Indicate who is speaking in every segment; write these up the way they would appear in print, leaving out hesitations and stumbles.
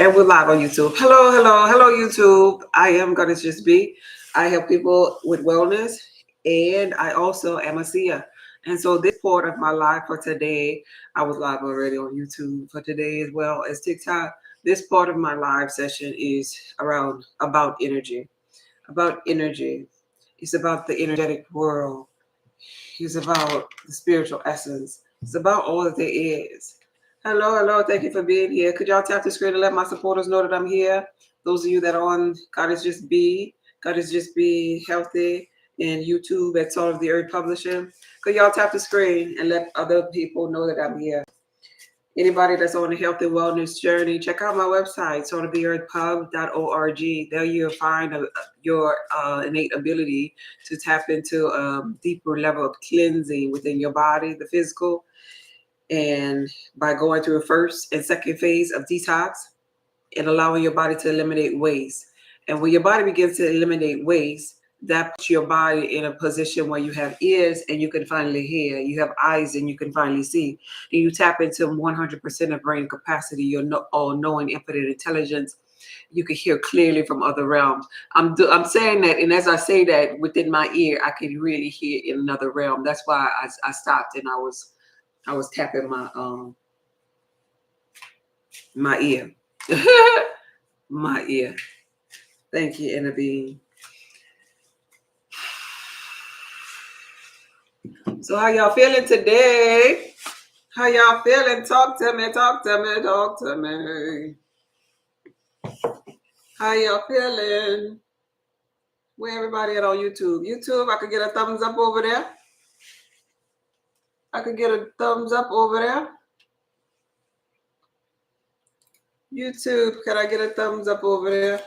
Speaker 1: And we're live on YouTube. Hello, hello, hello, YouTube. I am Goddess Just Be. I help people with wellness, and I also am a seer. And so, this part of my life for today, I was live already on YouTube for today as well as TikTok. This part of my live session is around about energy. About energy. It's about the energetic world. It's about the spiritual essence. It's about all that there is. Hello, hello. Thank you for being here. Could y'all tap the screen and let my supporters know that I'm here? Those of you that are on God is Just Be Healthy, and YouTube at Salt of the Earth Publishing. Could y'all tap the screen and let other people know that I'm here? Anybody that's on a health and wellness journey, check out my website, saltoftheearthpub.org. There you'll find your innate ability to tap into a deeper level of cleansing within your body, the physical, and by going through a first and second phase of detox and allowing your body to eliminate waste. And when your body begins to eliminate waste, that puts your body in a position where you have ears and you can finally hear, you have eyes and you can finally see, and you tap into 100% of brain capacity, your all-knowing infinite intelligence. You can hear clearly from other realms. I'm saying that, and as I say that, within my ear, I can really hear in another realm. That's why I stopped and I was tapping my ear. My ear. Thank you, Inner Being. So how y'all feeling today? How y'all feeling? Talk to me, talk to me, talk to me. How y'all feeling? Where everybody at on YouTube? YouTube, I could get a thumbs up over there. I could get a thumbs up over there. YouTube, can I get a thumbs up over there?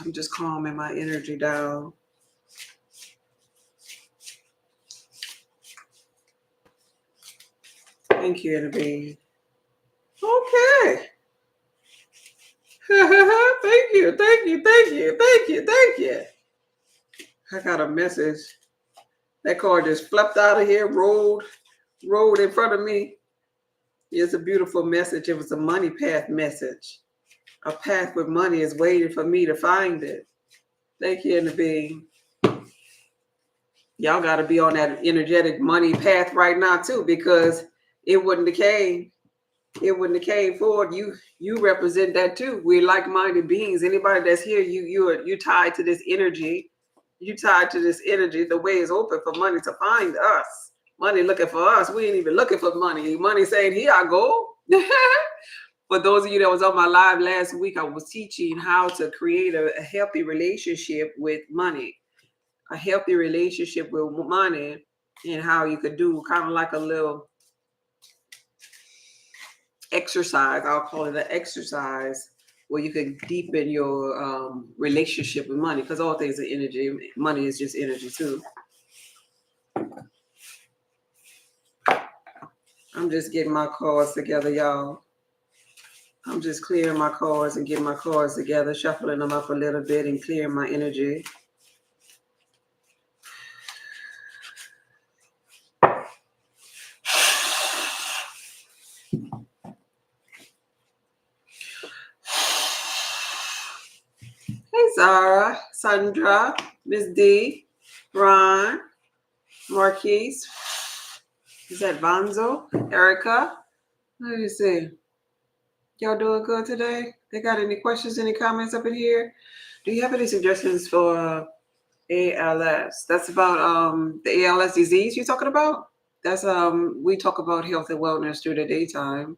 Speaker 1: I'm just calming my energy down. Thank you, Inner Being. Okay. Thank you, thank you, thank you, thank you, thank you. I got a message. That car just flipped out of here, rolled in front of me. It's a beautiful message. It was a money path message. A path with money is waiting for me to find it. Thank you, Inner Being. Y'all got to be on that energetic money path right now too, because it wouldn't have came. It wouldn't have came forward. You represent that too. We're like-minded beings. Anybody that's here, you tied to this energy. You tied to this energy. The way is open for money to find us. Money looking for us. We ain't even looking for money. Money saying, here I go. For those of you that was on my live last week, I was teaching how to create a healthy relationship with money. A healthy relationship with money, and how you could do kind of like a little exercise. I'll call it an exercise where you can deepen your relationship with money, because all things are energy. Money is just energy too. I'm just getting my cards together, y'all. I'm just clearing my cards and getting my cards together, shuffling them up a little bit and clearing my energy. Hey, Zara, Sandra, Miss D, Ron, Marquise. Is that Vanzo? Erica? Let me see. Y'all doing good today? They got any questions, any comments up in here? Do you have any suggestions for ALS? That's about the ALS disease you're talking about? That's we talk about health and wellness through the daytime.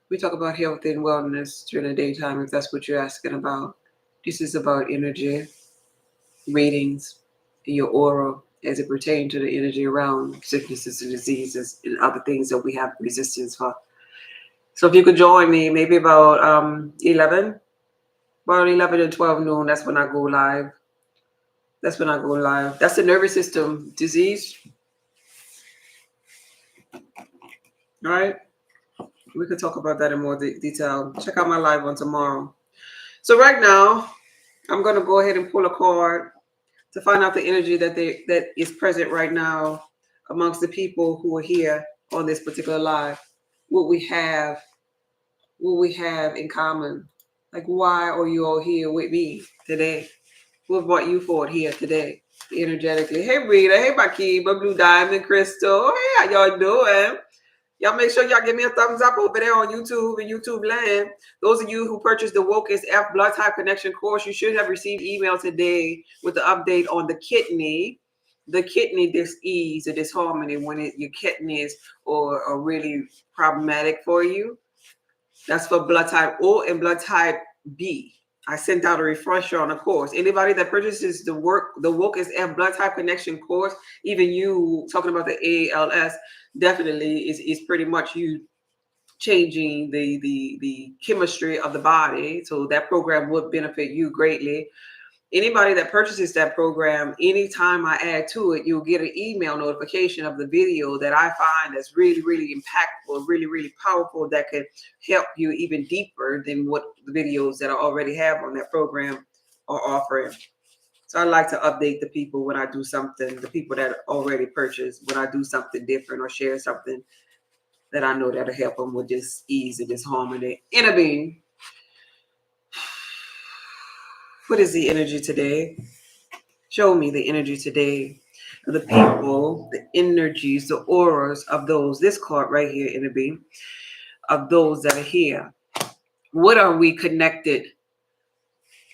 Speaker 1: We talk about health and wellness during the daytime, if that's what you're asking about. This is about energy, readings, and your aura as it pertains to the energy around sicknesses and diseases and other things that we have resistance for. So if you could join me, maybe about 11 and 12 noon, that's when I go live. That's the nervous system disease. All right. We could talk about that in more detail. Check out my live one tomorrow. So right now, I'm going to go ahead and pull a card to find out the energy that is present right now amongst the people who are here on this particular live, what we have, what we have in common. Like, why are you all here with me today? What brought you forward here today, energetically? Hey, Rita. Hey, Bakiba, Blue Diamond, Crystal. Hey, how y'all doing? Y'all make sure y'all give me a thumbs up over there on YouTube and YouTube land. Those of you who purchased the Wokus F Blood Type Connection course, you should have received email today with the update on the kidney dis-ease or disharmony when your kidneys are really problematic for you. That's for blood type O and blood type B. I sent out a refresher on the course. Anybody that purchases the Wokus F Blood Type Connection course, even you talking about the ALS, definitely is pretty much you changing the chemistry of the body. So that program would benefit you greatly. Anybody that purchases that program, anytime I add to it, you'll get an email notification of the video that I find that's really, really impactful, really, really powerful, that could help you even deeper than what the videos that I already have on that program are offering. So I like to update the people when I do something, the people that already purchased, when I do something different or share something that I know that'll help them with this ease and this harmony. Inner being, what is the energy today? Show me the energy today of the people, the energies, the auras of those, this card right here, Inner being, of those that are here. What are we connected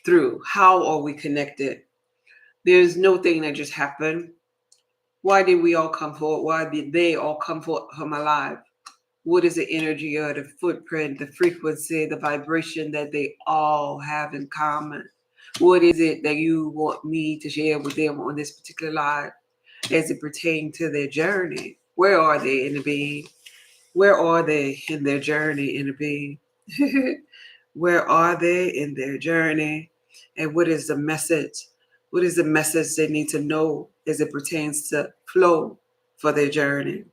Speaker 1: through? How are we connected? There's no thing that just happened. Why did we all come forward? Why did they all come forward from alive? What is the energy or the footprint, the frequency, the vibration that they all have in common? What is it that you want me to share with them on this particular live as it pertains to their journey? Where are they in the being? Where are they in their journey in the being? Where are they in their journey? And what is the message? What is the message they need to know as it pertains to flow for their journey?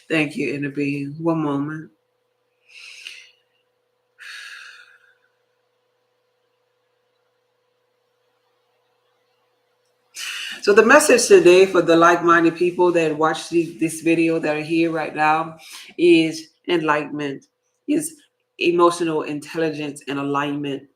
Speaker 1: Thank you, Inner Being. One moment. So the message today for the like-minded people that watch this video that are here right now is enlightenment, is emotional intelligence and alignment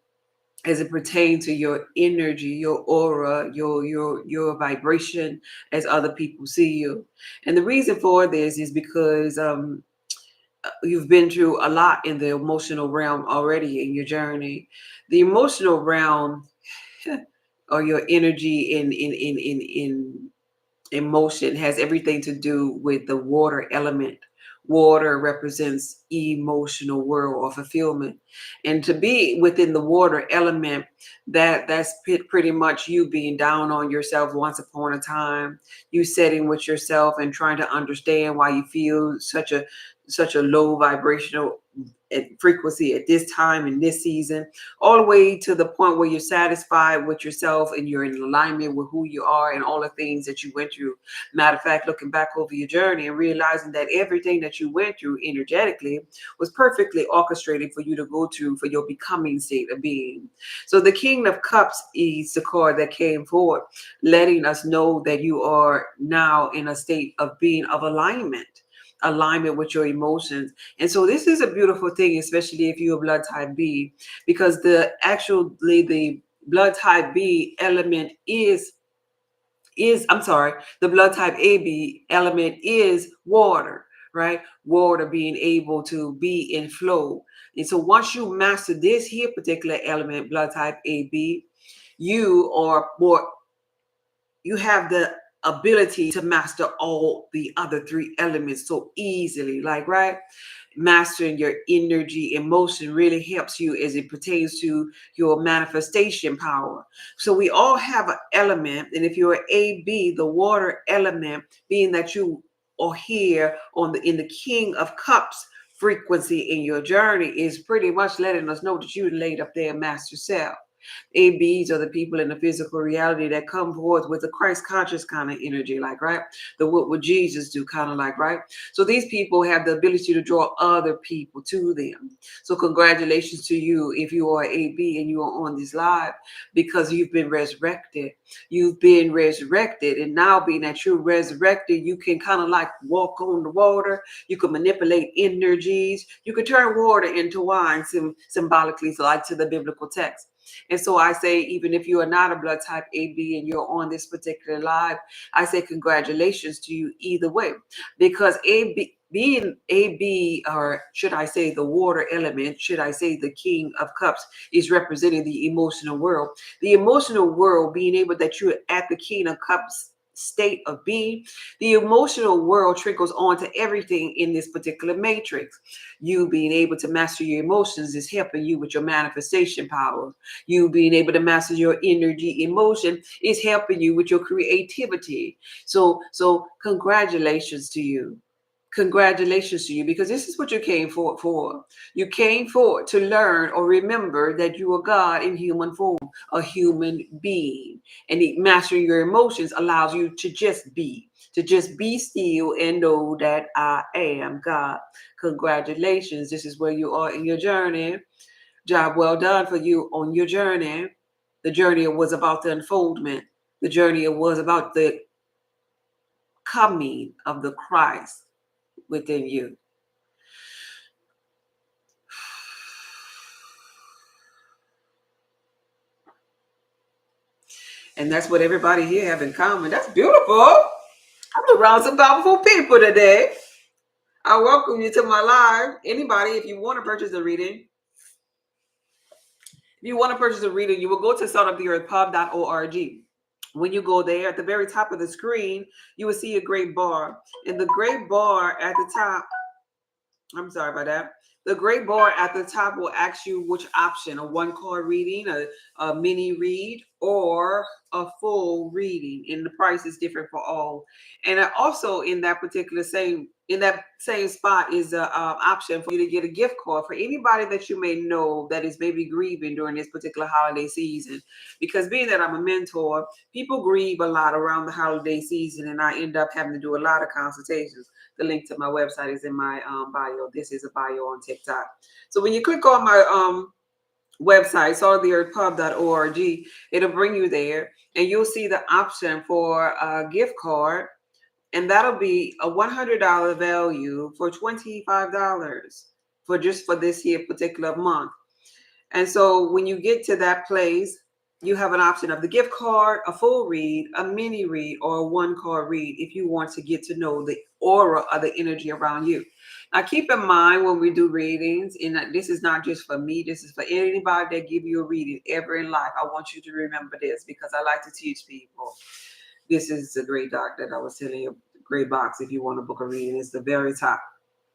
Speaker 1: as it pertains to your energy, your aura, your vibration as other people see you. And the reason for this is because you've been through a lot in the emotional realm already in your journey. The emotional realm or your energy in emotion has everything to do with the water element. Water represents emotional world or fulfillment, and to be within the water element, that's pretty much you being down on yourself once upon a time, you sitting with yourself and trying to understand why you feel such a low vibrational frequency at this time in this season, all the way to the point where you're satisfied with yourself and you're in alignment with who you are and all the things that you went through. Matter of fact, looking back over your journey and realizing that everything that you went through energetically was perfectly orchestrated for you to go to for your becoming state of being. So the King of Cups is the card that came forward, letting us know that you are now in a state of being of alignment with your emotions. And so this is a beautiful thing, especially if you're blood type B, because the blood type B element the blood type AB element is water, right? Water being able to be in flow. And so once you master this here particular element, blood type AB, you are more, you have the ability to master all the other three elements so easily, like, right? Mastering your energy, emotion really helps you as it pertains to your manifestation power. So we all have an element, and if you're AB, the water element, being that you are here in the King of Cups frequency in your journey, is pretty much letting us know that you laid up there master self. ABs are the people in the physical reality that come forth with the Christ conscious kind of energy, like, right? The what would Jesus do kind of like, right? So these people have the ability to draw other people to them. So congratulations to you if you are AB and you are on this live, because you've been resurrected. You've been resurrected. And now being that you're resurrected, you can kind of like walk on the water. You can manipulate energies. You can turn water into wine, symbolically, so like to the biblical text. And so I say, even if you are not a blood type AB and you're on this particular live, I say congratulations to you either way, because AB, being AB, or should I say the water element, should I say the King of Cups, is representing the emotional world. The emotional world, being able that you're at the King of Cups state of being, the emotional world trickles on to everything in this particular matrix. You being able to master your emotions is helping you with your manifestation power. You being able to master your energy emotion is helping you with your creativity. So congratulations to you. Congratulations to you, because this is what you came for. You came for to learn or remember that you are God in human form, a human being. And mastering your emotions allows you to just be still and know that I am God. Congratulations. This is where you are in your journey. Job well done for you on your journey. The journey was about the unfoldment. The journey was about the coming of the Christ within you. And that's what everybody here have in common. That's beautiful. I'm around some powerful people today. I welcome you to my live. Anybody, if you want to purchase a reading, you will go to soundoftheearthpub.org. When you go there, at the very top of the screen, you will see a gray bar. And the gray bar at the top, I'm sorry about that. The gray bar at the top will ask you which option, a one-card reading, a mini read, or a full reading. And the price is different for all. And also in that same spot is a option for you to get a gift card for anybody that you may know that is maybe grieving during this particular holiday season. Because being that I'm a mentor, people grieve a lot around the holiday season, and I end up having to do a lot of consultations. The link to my website is in my bio. This is a bio on TikTok. So when you click on my website, saltoftheearthpub.org, it'll bring you there, and you'll see the option for a gift card, and that'll be a $100 value for $25 for this here particular month. And so when you get to that place, you have an option of the gift card, a full read, a mini read, or a one-card read if you want to get to know the aura of the energy around you. Now, keep in mind when we do readings, and this is not just for me, this is for anybody that give you a reading ever in life. I want you to remember this, because I like to teach people. This is a gray dot that I was telling you, gray box. If you want to book a reading, it's the very top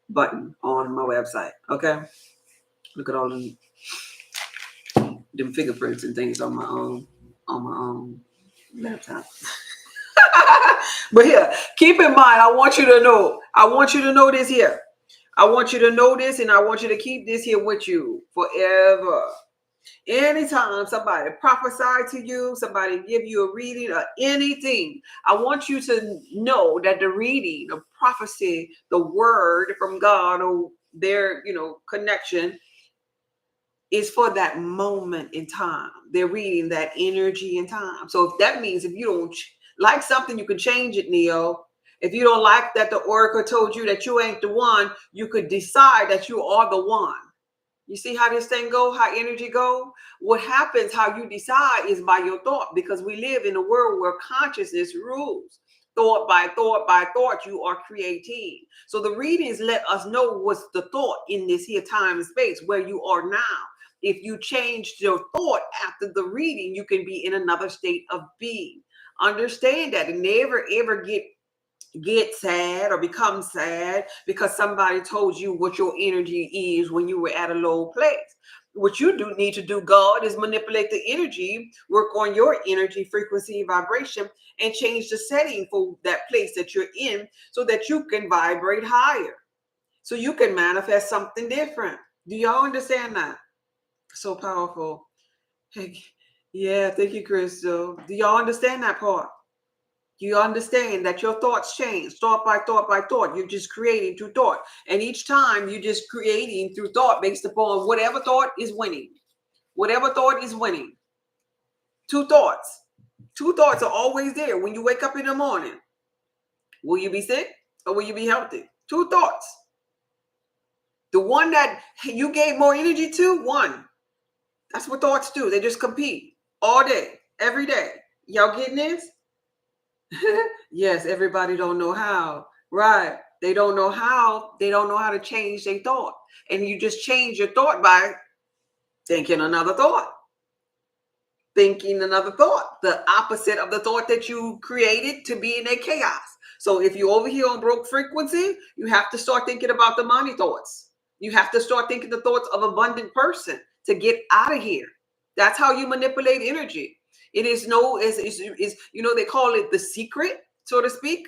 Speaker 1: button on my website. Okay, look at all them fingerprints and things on my own laptop. But here, keep in mind, I want you to know this here. I want you to know this, and I want you to keep this here with you forever. Anytime somebody prophesy to you, somebody give you a reading or anything, I want you to know that the reading, the prophecy, the word from God, or their connection, is for that moment in time. They're reading that energy in time. So if that means if you don't like something, you can change it, Neo. If you don't like that the oracle told you that you ain't the one, you could decide that you are the one. You see how this thing go, how energy go? What happens, how you decide, is by your thought, because we live in a world where consciousness rules. Thought by thought by thought, you are creating. So the readings let us know what's the thought in this here time and space where you are now. If you change your thought after the reading, you can be in another state of being. Understand that, and never ever get sad or become sad because somebody told you what your energy is when you were at a low place. What you do need to do, God, is manipulate the energy, work on your energy, frequency, vibration, and change the setting for that place that you're in so that you can vibrate higher, so you can manifest something different. Do y'all understand that? So powerful. Hey, Yeah, thank you, Crystal. Do y'all understand that part? You understand that your thoughts change thought by thought by thought. You're just creating through thought. And each time you're just creating through thought based upon whatever thought is winning. Whatever thought is winning. Two thoughts. Two thoughts are always there when you wake up in the morning. Will you be sick or will you be healthy? Two thoughts. The one that you gave more energy to, one. That's what thoughts do. They just compete all day, every day. Y'all getting this? Yes, everybody don't know how. Right. They don't know how. They don't know how to change their thought. And you just change your thought by thinking another thought. Thinking another thought, the opposite of the thought that you created to be in a chaos. So if you're over here on broke frequency, you have to start thinking about the money thoughts. You have to start thinking the thoughts of abundant person to get out of here. That's how you manipulate energy. It is they call it the secret, so to speak.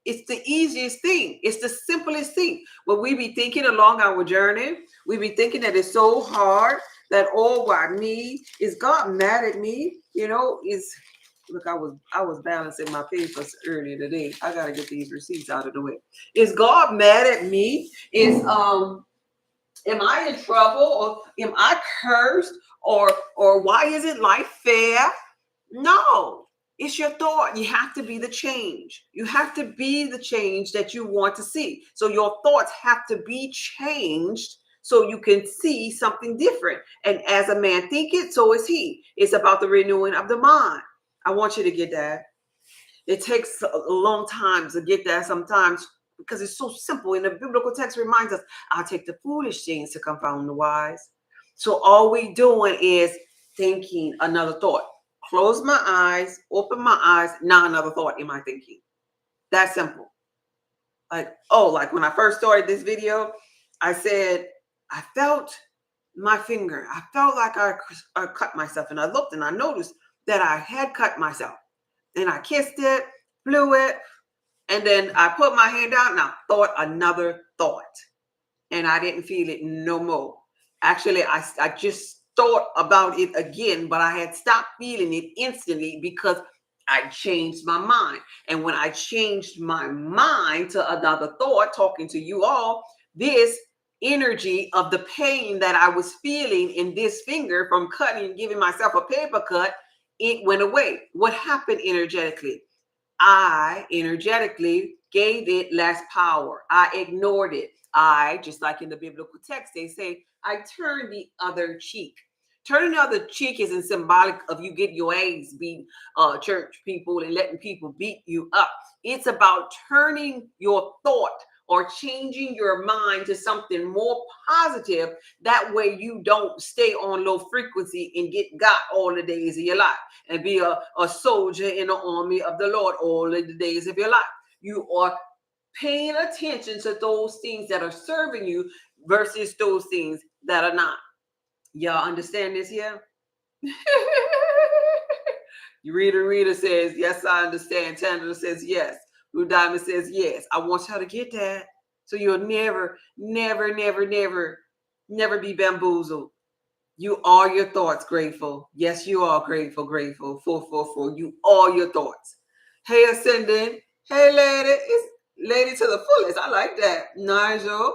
Speaker 1: It's the easiest thing. It's the simplest thing. When we be thinking along our journey, we be thinking that it's so hard that why me? Is God mad at me? Is look, I was balancing my papers earlier today. I gotta get these receipts out of the way. Is God mad at me? Am I in trouble or am I cursed or why isn't life fair? No, it's your thought. You have to be the change. You have to be the change that you want to see. So your thoughts have to be changed so you can see something different. And as a man thinketh, so is he. It's about the renewing of the mind. I want you to get that. It takes a long time to get that sometimes because it's so simple. And the biblical text reminds us, I'll take the foolish things to confound the wise. So all we doing is thinking another thought. Close my eyes, open my eyes, now another thought in my thinking. That simple. Like when I first started this video, I said, I felt my finger. I felt like I cut myself. And I looked and I noticed that I had cut myself. And I kissed it, blew it, and then I put my hand out and I thought another thought. And I didn't feel it no more. Actually, I just thought about it again, but I had stopped feeling it instantly because I changed my mind. And when I changed my mind to another thought, talking to you all, this energy of the pain that I was feeling in this finger from cutting and giving myself a paper cut, it went away. What happened energetically? I energetically gave it less power. I ignored it. I, just like in the biblical text, they say, I turned the other cheek. Turning the other cheek isn't symbolic of you getting your ass beat, church people, and letting people beat you up. It's about turning your thought or changing your mind to something more positive. That way you don't stay on low frequency and get got all the days of your life and be a soldier in the army of the Lord all of the days of your life. You are paying attention to those things that are serving you versus those things that are not. Y'all understand this here? Rita says, yes, I understand. Tandra says, yes. Blue Diamond says, yes. I want y'all to get that. So you'll never, never, never, never, never be bamboozled. You are your thoughts, grateful. Yes, you are grateful, grateful. 444. You are your thoughts. Hey, Ascendant. Hey, lady. It's lady to the fullest. I like that. Nigel.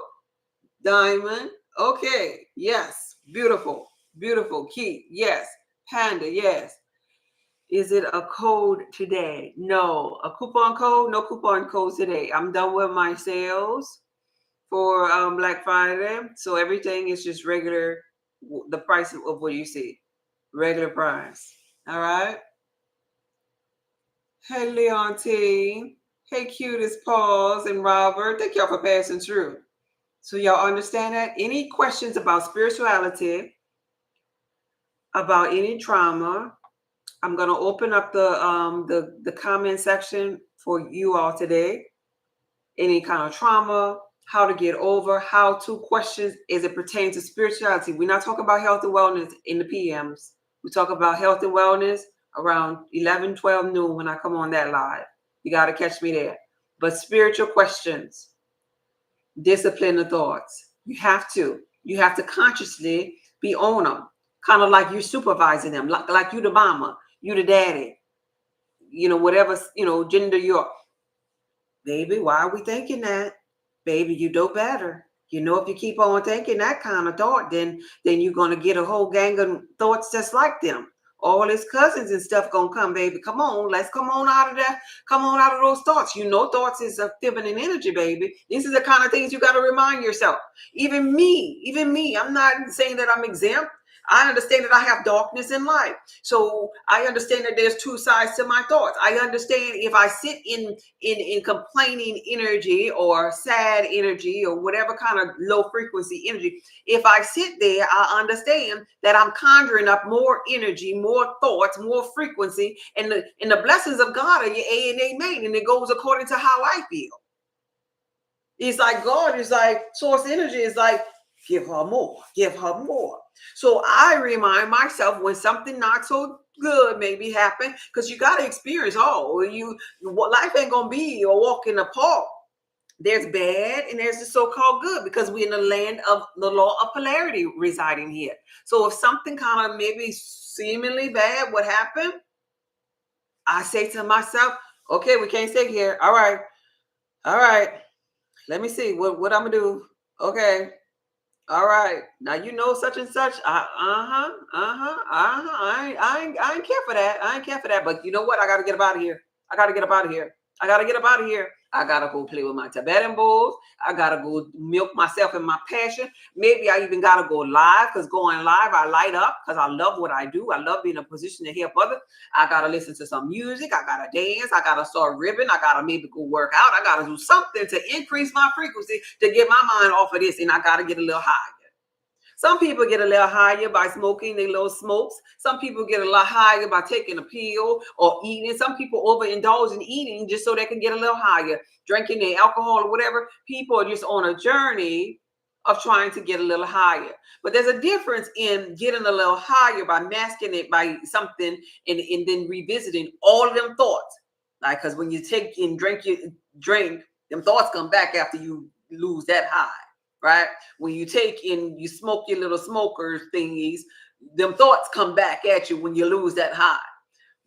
Speaker 1: Diamond. Okay. Yes. Beautiful. Beautiful. Keith. Yes. Panda. Yes. Is it a code today? No. A coupon code? No coupon code today. I'm done with my sales for Black Friday. So everything is just regular, the price of what you see. Regular price. All right. Hey, Leontine. Hey, cutest Pauls and Robert. Thank y'all for passing through. So y'all understand that? Any questions about spirituality, about any trauma, I'm gonna open up the comment section for you all today. Any kind of trauma, how to get over, how-to questions as it pertains to spirituality. We're not talking about health and wellness in the PMs. We talk about health and wellness around 11, 12 noon when I come on that live. You got to catch me there. But spiritual questions, discipline the thoughts. You have to consciously be on them. kind of like you're supervising them, like you the mama, you the daddy, whatever, gender you're. Baby, why are we thinking that? Baby, you know better. If you keep on thinking that kind of thought, then you're gonna get a whole gang of thoughts just like them. All his cousins and stuff gonna come, baby. Come on, let's come on out of that. Come on out of those thoughts. Thoughts is a feminine energy, baby. These are the kind of things you got to remind yourself. Even me. I'm not saying that I'm exempt. I understand that I have darkness in life. So I understand that there's two sides to my thoughts. I understand if I sit in complaining energy or sad energy or whatever kind of low frequency energy, if I sit there, I understand that I'm conjuring up more energy, more thoughts, more frequency, and the blessings of God are your A and amen, and it goes according to how I feel. It's like God is like source energy is like, give her more, give her more. So I remind myself when something not so good maybe happen, because you got to experience all. Life ain't gonna be a walk in the park. There's bad and there's the so-called good, because we're in the land of the law of polarity residing here. So if something kind of maybe seemingly bad would happen, I say to myself, okay, we can't stay here. All right. Let me see what I'm gonna do. Okay. All right. Now such and such. I ain't care for that. I ain't care for that. But you know what? I gotta get up out of here. I gotta get up out of here. I gotta get up out of here. I gotta go play with my Tibetan bulls. I gotta go milk myself in my passion. Maybe I even gotta go live, because going live, I light up because I love what I do. I love being in a position to help others. I gotta listen to some music. I gotta dance. I gotta start ribbing. I gotta maybe go work out. I gotta do something to increase my frequency to get my mind off of this, and I gotta get a little higher. Some people get a little higher by smoking their little smokes. Some people get a lot higher by taking a pill or eating. Some people overindulge in eating just so they can get a little higher, drinking their alcohol or whatever. People are just on a journey of trying to get a little higher. But there's a difference in getting a little higher by masking it by something and then revisiting all of them thoughts. Like, because when you take and drink, them thoughts come back after you lose that high. Right? When you take and you smoke your little smokers thingies, them thoughts come back at you when you lose that high.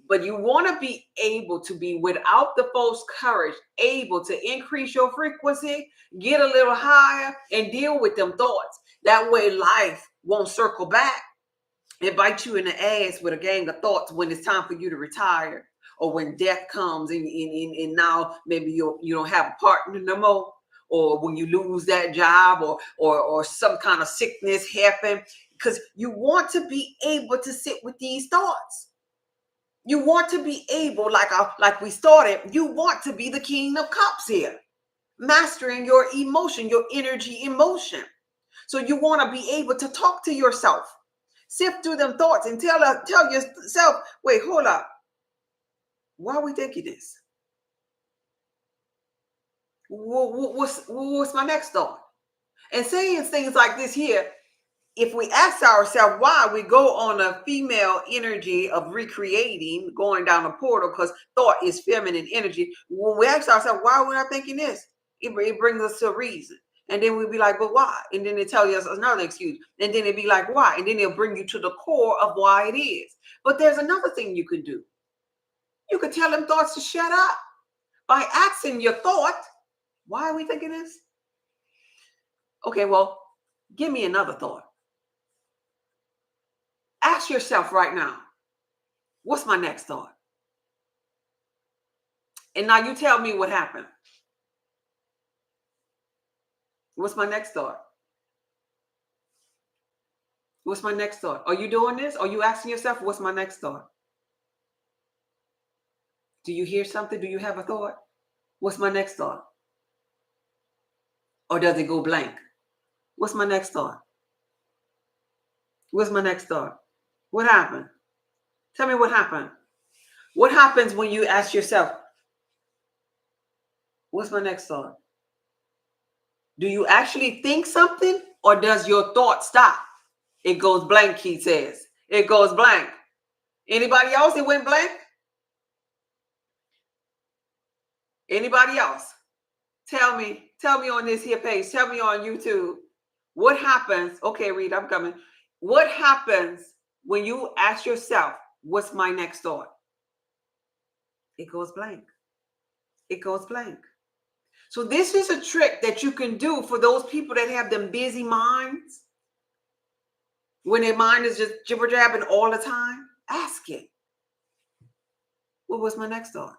Speaker 1: But you want to be able to be, without the false courage, able to increase your frequency, get a little higher, and deal with them thoughts. That way life won't circle back and bite you in the ass with a gang of thoughts when it's time for you to retire, or when death comes and now maybe you don't have a partner no more, or when you lose that job, or some kind of sickness happen, because you want to be able to sit with these thoughts. You want to be able, like we started, you want to be the king of cups here, mastering your emotion, your energy emotion. So you want to be able to talk to yourself, sift through them thoughts, and tell yourself, wait, hold up. Why are we thinking this? What's my next thought? And saying things like this here, if we ask ourselves why, we go on a female energy of recreating, going down a portal, because thought is feminine energy. When we ask ourselves why we're not thinking this, it brings us to a reason. And then we'd be like, but why? And then they tell us another excuse. And then it'd be like, why? And then they'll bring you to the core of why it is. But there's another thing you could do. You could tell them thoughts to shut up by asking your thought, why are we thinking this? Okay, well, give me another thought. Ask yourself right now, what's my next thought? And now you tell me what happened. What's my next thought? What's my next thought? Are you doing this? Are you asking yourself, what's my next thought? Do you hear something? Do you have a thought? What's my next thought? Or does it go blank? What's my next thought? What's my next thought? What happened? Tell me what happened. What happens when you ask yourself, what's my next thought? Do you actually think something, or does your thought stop? It goes blank, he says. It goes blank. Anybody else it went blank? Anybody else? Tell me on this here page. Tell me on YouTube. What happens? Okay, Reed, I'm coming. What happens When you ask yourself, what's my next thought? It goes blank. It goes blank. So this is a trick that you can do for those people that have them busy minds. When their mind is just jibber jabbing all the time, ask it. What was my next thought?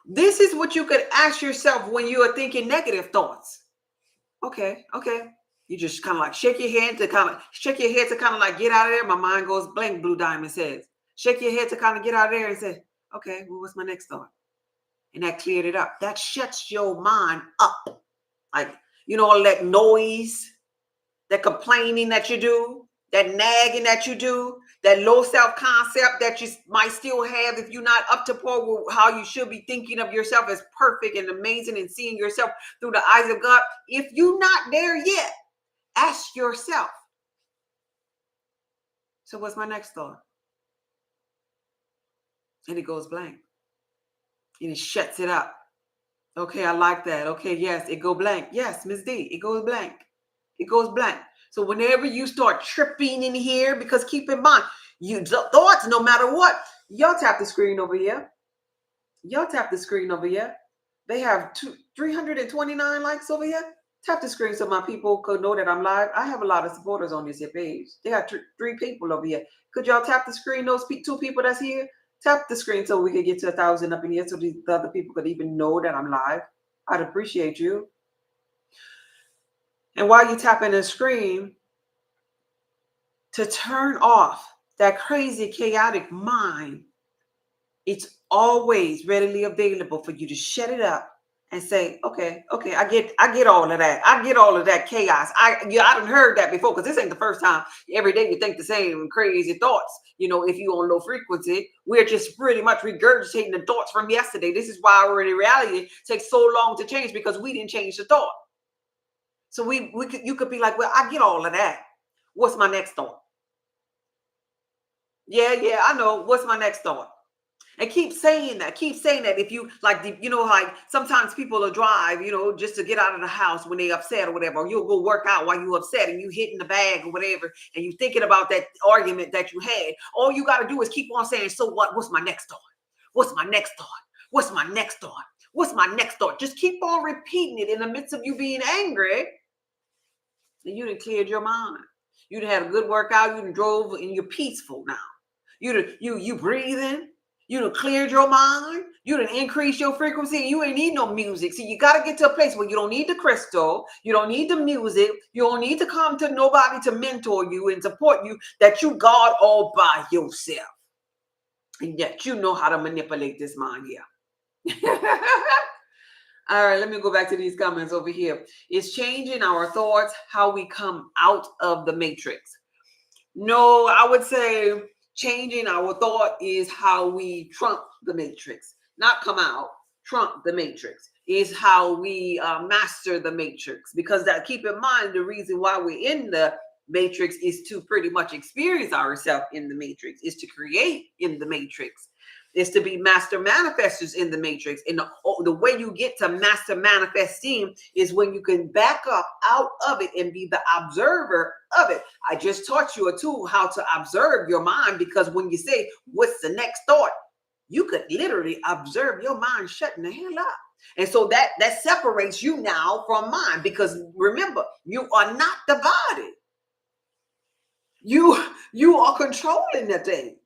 Speaker 1: This is what you could ask yourself when you are thinking negative thoughts. Okay. You just kind of like shake your head to kind of like get out of there. My mind goes blank, Blue Diamond says. Shake your head to kind of get out of there and say, okay, well, what's my next thought? And that cleared it up. That shuts your mind up. Like, all that noise, that complaining that you do, that nagging that you do, that low self-concept that you might still have if you're not up to par with how you should be thinking of yourself as perfect and amazing and seeing yourself through the eyes of God. If you're not there yet, ask yourself, so what's my next thought? And it goes blank. And it shuts it up. Okay, I like that. Okay, yes, it go blank. Yes, Miss D, it goes blank. It goes blank. So whenever you start tripping in here, because keep in mind, you thoughts, no matter what, y'all tap the screen over here. Y'all tap the screen over here. They have 329 likes over here. Tap the screen so my people could know that I'm live. I have a lot of supporters on this here page. They got three people over here. Could y'all tap the screen? Those two people that's here. Tap the screen so we can get to 1,000 up in here, so the other people could even know that I'm live. I'd appreciate you. And while you tapping the screen, to turn off that crazy, chaotic mind, it's always readily available for you to shut it up and say, okay, I get all of that. I get all of that chaos. I done heard that before, because this ain't the first time. Every day you think the same crazy thoughts. If you on low frequency, we're just pretty much regurgitating the thoughts from yesterday. This is why our reality takes so long to change, because we didn't change the thought. So you could be like, well, I get all of that. What's my next thought? Yeah, I know. What's my next thought? And keep saying that. Keep saying that. If you like, like sometimes people will drive, just to get out of the house when they upset or whatever. Or you'll go work out while you upset and you hitting the bag or whatever, and you thinking about that argument that you had. All you got to do is keep on saying, so what? What's my next thought? What's my next thought? What's my next thought? What's my next thought? Just keep on repeating it in the midst of you being angry. And you done cleared your mind. You done had a good workout. You done drove and you're peaceful now. You breathing. You done cleared your mind. You done increased your frequency. You ain't need no music. See, you got to get to a place where you don't need the crystal. You don't need the music. You don't need to come to nobody to mentor you and support you, that you God all by yourself. And yet you know how to manipulate this mind here. All right, let me go back to these comments over here. It's changing our thoughts, how we come out of the matrix. No, I would say changing our thought is how we trump the matrix. Not come out, trump the matrix is how we master the matrix. Because that, keep in mind, the reason why we're in the matrix is to pretty much experience ourselves in the matrix, is to create in the matrix, is to be master manifestors in the matrix. And the way you get to master manifesting is when you can back up out of it and be the observer of it. I just taught you a tool how to observe your mind, because when you say, what's the next thought? You could literally observe your mind shutting the hell up. And so that separates you now from mind, because remember, you are not the body. You are controlling the thing.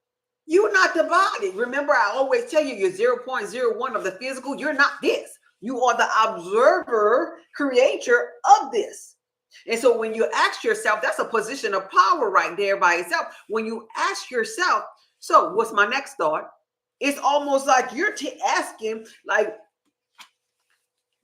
Speaker 1: You're not the body. Remember, I always tell you, you're 0.01 of the physical. You're not this. You are the observer, creator of this. And so when you ask yourself, that's a position of power right there by itself. When you ask yourself, so what's my next thought? It's almost like you're asking, like,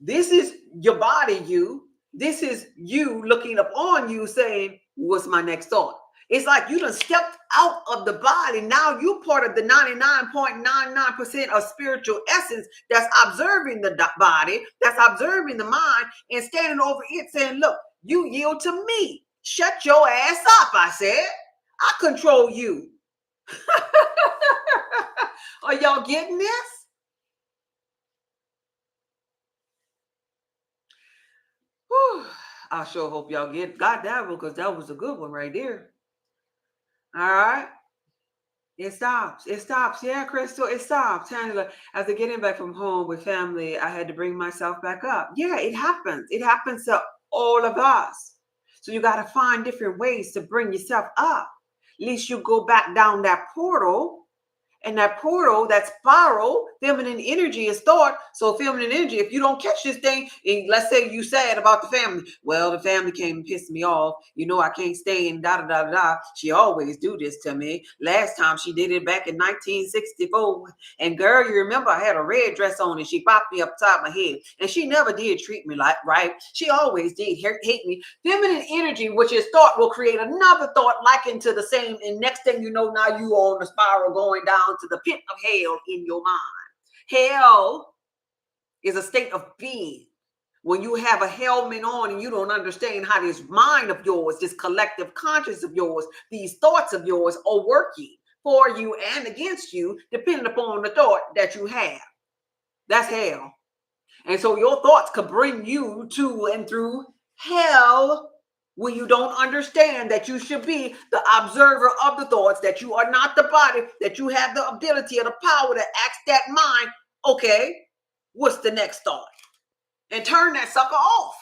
Speaker 1: this is your body, you. This is you looking upon you saying, what's my next thought? It's like you done stepped out of the body. Now you're part of the 99.99% of spiritual essence that's observing the body, that's observing the mind, and standing over it saying, look, you yield to me. Shut your ass up, I said. I control you. Are y'all getting this? Whew. I sure hope y'all got that one, because that was a good one right there. All right. It stops. It stops. Yeah, Crystal, it stops. Angela, after getting back from home with family, I had to bring myself back up. Yeah, it happens. It happens to all of us. So you got to find different ways to bring yourself up. At least you go back down that portal, and that portal, that spiral, feminine energy is thought. So feminine energy, if you don't catch this thing, and let's say you sad about the family. Well, the family came and pissed me off. You know, I can't stay and da da da da. She always do this to me. Last time she did it back in 1964. And girl, you remember I had a red dress on and she popped me up top of my head. And she never did treat me like right. She always did hate me. Feminine energy, which is thought, will create another thought likened to the same. And next thing you know, now you on the spiral going down to the pit of hell in your mind. Hell is a state of being. When you have a helmet on and you don't understand how this mind of yours, this collective conscious of yours, these thoughts of yours are working for you and against you, depending upon the thought that you have. That's hell. And so your thoughts could bring you to and through hell when you don't understand that you should be the observer of the thoughts, that you are not the body, that you have the ability or the power to ask that mind, okay, what's the next thought? And turn that sucker off.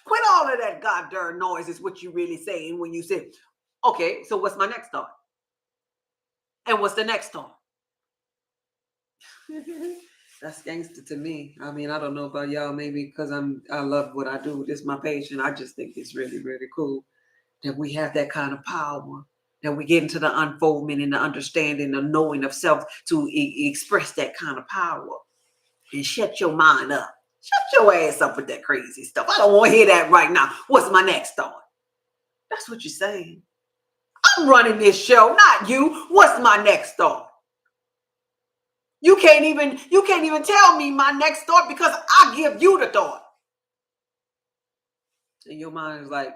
Speaker 1: Quit all of that goddamn noise is what you really saying when you say, okay, so what's my next thought? And what's the next thought? That's gangster to me. I mean, I don't know about y'all, maybe because I love what I do. This is my passion. I just think it's really, really cool that we have that kind of power, that we get into the unfoldment and the understanding, the knowing of self to express that kind of power and shut your mind up. Shut your ass up with that crazy stuff. I don't want to hear that right now. What's my next thought? That's what you're saying. I'm running this show, not you. What's my next thought? You can't even tell me my next thought because I give you the thought. And your mind is like,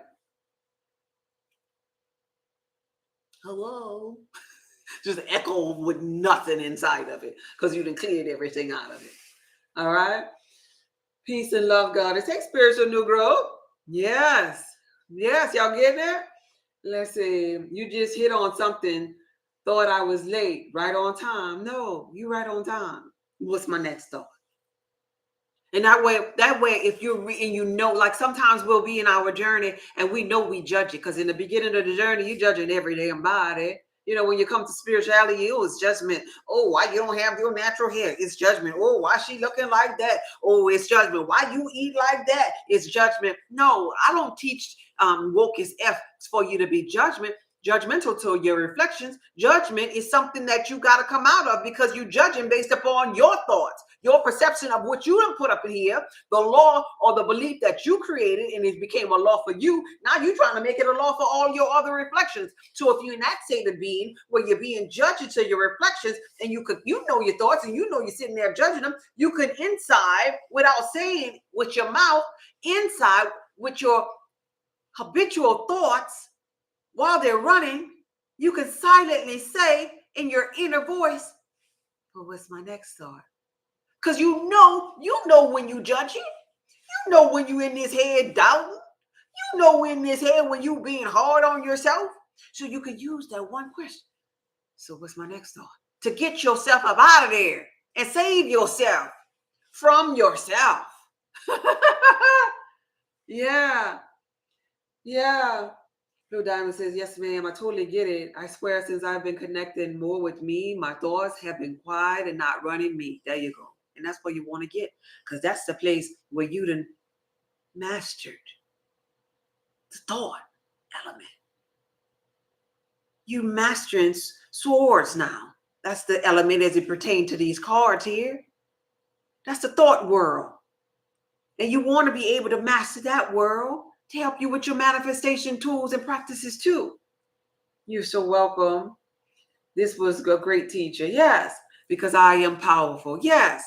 Speaker 1: hello. Just echo with nothing inside of it because you done cleared everything out of it. All right. Peace and love, God. It takes spiritual new growth. Yes. Yes. Y'all getting it? Let's see. You just hit on something. Thought I was late. Right on time. No, you right on time. What's my next thought? And that way, if you're and you know, like sometimes we'll be in our journey and we know we judge it because in the beginning of the journey, you judging every damn body. You know, when you come to spirituality, it was judgment. Oh, why you don't have your natural hair? It's judgment. Oh, why she looking like that? Oh, it's judgment. Why you eat like that? It's judgment. No, I don't teach woke as F for you to be judgmental to your reflections. Judgment is something that you got to come out of because you judging based upon your thoughts, your perception of what you done put up in here, the law or the belief that you created and it became a law for you. Now you're trying to make it a law for all your other reflections. So if you're in that state of being where you're being judged to your reflections and you know your thoughts and you know you're sitting there judging them, you could inside without saying with your mouth, inside with your habitual thoughts, while they're running, you can silently say in your inner voice, well, what's my next thought? Because you know when you judge it. You know when you in this head doubting. You know in this head when you being hard on yourself. So you can use that one question. So what's my next thought? To get yourself up out of there and save yourself from yourself. Yeah. Yeah. Blue Diamond says, yes, ma'am, I totally get it. I swear since I've been connecting more with me, my thoughts have been quiet and not running me. There you go. And that's where you want to get because that's the place where you done mastered the thought element. You mastering swords now. That's the element as it pertains to these cards here. That's the thought world. And you want to be able to master that world to help you with your manifestation tools and practices too. You're so welcome. This was a great teacher. Yes, because I am powerful. Yes,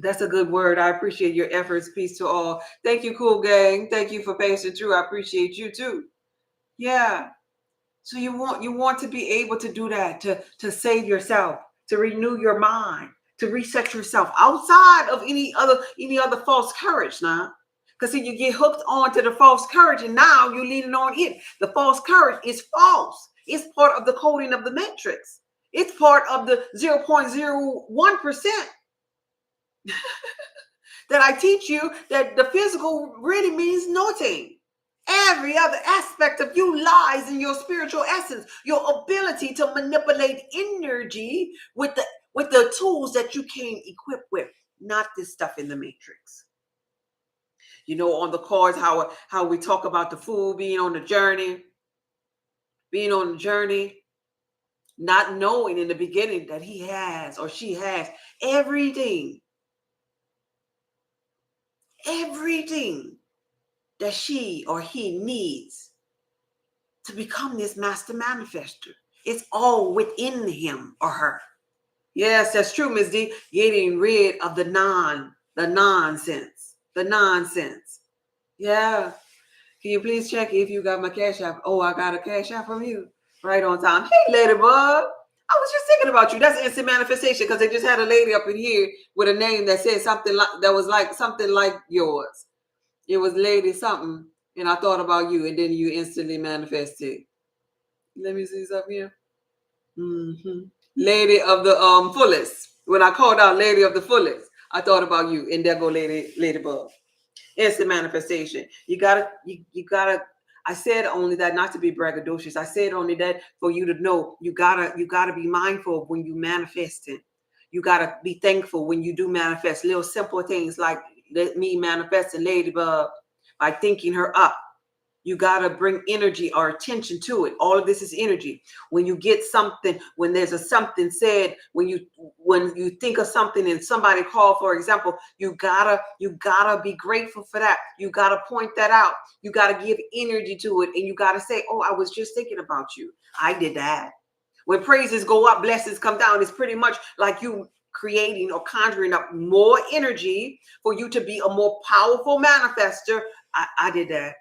Speaker 1: that's a good word. I appreciate your efforts. Peace to all. Thank you, cool gang. Thank you for pacing through. I appreciate you too. Yeah. So you want to be able to do that, to save yourself, to renew your mind, to reset yourself outside of any other false courage now. Because you get hooked on to the false courage and now you're leaning on it. The false courage is false. It's part of the coding of the matrix. It's part of the 0.01% that I teach you that the physical really means nothing. Every other aspect of you lies in your spiritual essence, your ability to manipulate energy with the tools that you came equipped with, not this stuff in the matrix. You know, on the cards, how we talk about the fool being on the journey, not knowing in the beginning that he has or she has everything that she or he needs to become this master manifester. It's all within him or her. Yes, that's true, Ms. D. Getting rid of the nonsense. Yeah. Can you please check if you got my cash app? Oh, I got a cash app from you. Right on time. Hey, Ladybug. I was just thinking about you. That's instant manifestation because they just had a lady up in here with a name that said something like that was like something like yours. It was Lady something, and I thought about you, and then you instantly manifested. Let me see something here. Lady of the fullest. When I called out Lady of the fullest, I thought about you, and there go Ladybug. Instant manifestation. You gotta. I said only that not to be braggadocious. I said only that for you to know you gotta be mindful of when you manifesting. You gotta be thankful when you do manifest little simple things like me manifesting Ladybug by thinking her up. You got to bring energy or attention to it. All of this is energy. When you get something, when there's a something said, when you think of something and somebody called, for example, you gotta be grateful for that. You gotta point that out. You gotta give energy to it, and you gotta say, "Oh, I was just thinking about you. I did that." When praises go up, blessings come down. It's pretty much like you creating or conjuring up more energy for you to be a more powerful manifester. I did that.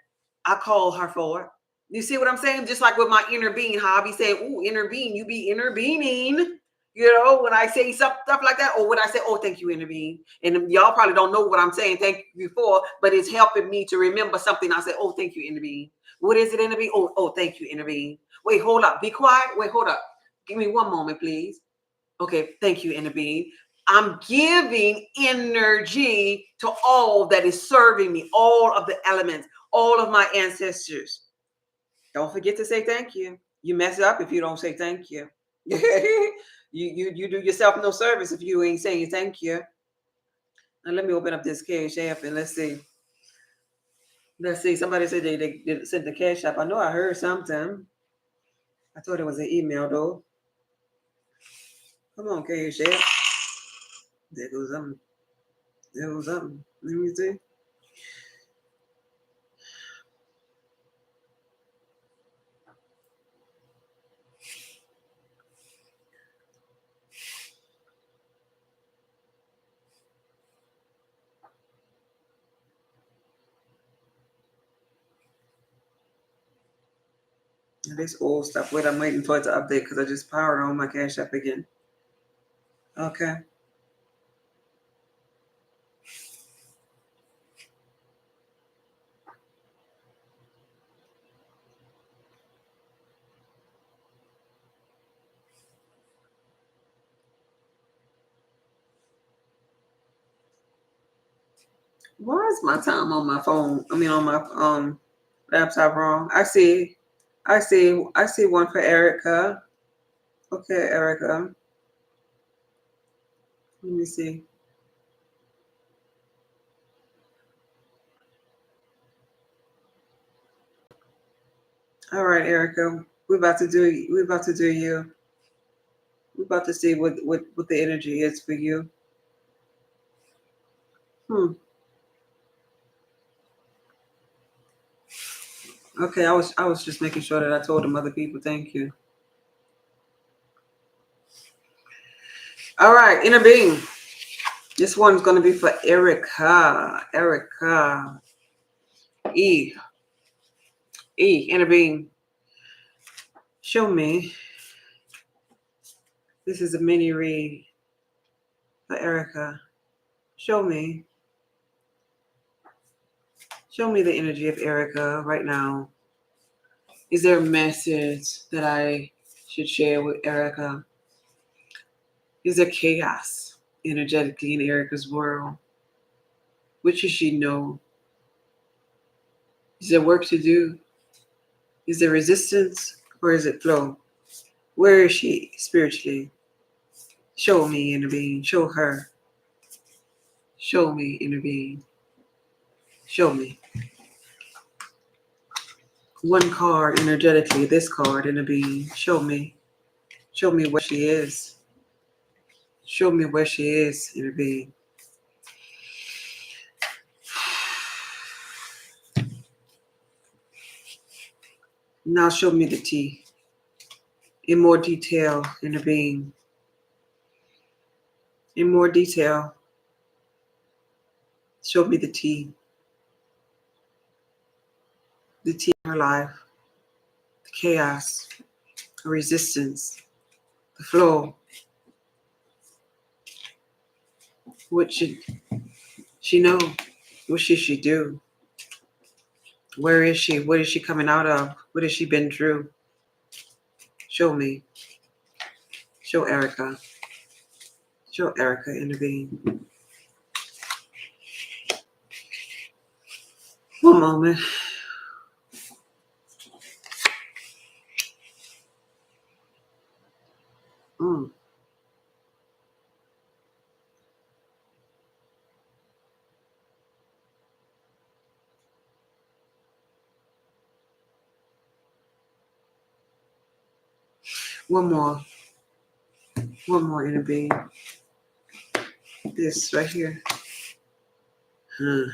Speaker 1: I call her for it. You see what I'm saying? Just like with my inner being, how I be saying, "Ooh, inner being," you be intervening. You know, when I say stuff like that, or when I say, "Oh, thank you, inner being," and y'all probably don't know what I'm saying, thank you for, but it's helping me to remember something. I say, "Oh, thank you, inner being." What is it, inner being? Oh, thank you, inner being. Wait, hold up. Be quiet. Wait, hold up. Give me one moment, please. Okay, thank you, inner being. I'm giving energy to all that is serving me, all of the elements, all of my ancestors. Don't forget to say thank you. You mess up if you don't say thank you. You do yourself no service if you ain't saying thank you. Now let me open up this cash app and let's see. Let's see. Somebody said they sent the cash app. I know I heard something. I thought it was an email though. Come on, cash app. There goes something. There goes something. Let me see. This old stuff. Wait, I'm waiting for it to update because I just powered on my cash app again. Okay. Why is my time on my phone? I mean, on my laptop wrong. I see one for Erica. Okay, Erica. Let me see. All right, Erica. We're about to do you. We're about to see what the energy is for you. Okay, I was just making sure that I told them other people thank you. All right, inner being. This one's gonna be for Erica. Erica. E. Inner being. Show me. This is a mini read for Erica. Show me. Show me the energy of Erica right now Is there a message that I should share with Erica? Is there chaos energetically in Erica's world? What should she know? Is there work to do? Is there resistance or is it flow? Where is she spiritually? Show me, inner being. Show her. Show me, inner being. Show me. One card energetically, this card, inner being. Show me. Show me where she is. Show me where she is, inner being. Now show me the tea. In more detail, inner being. In more detail. Show me the tea. The tea in her life. The chaos. The resistance. The flow. What should she know? What should she do? Where is she? What is she coming out of? What has she been through? Show me. Show Erica. Show Erica, inner being. One moment. Mm. One more. One more, inner being. This right here. Huh.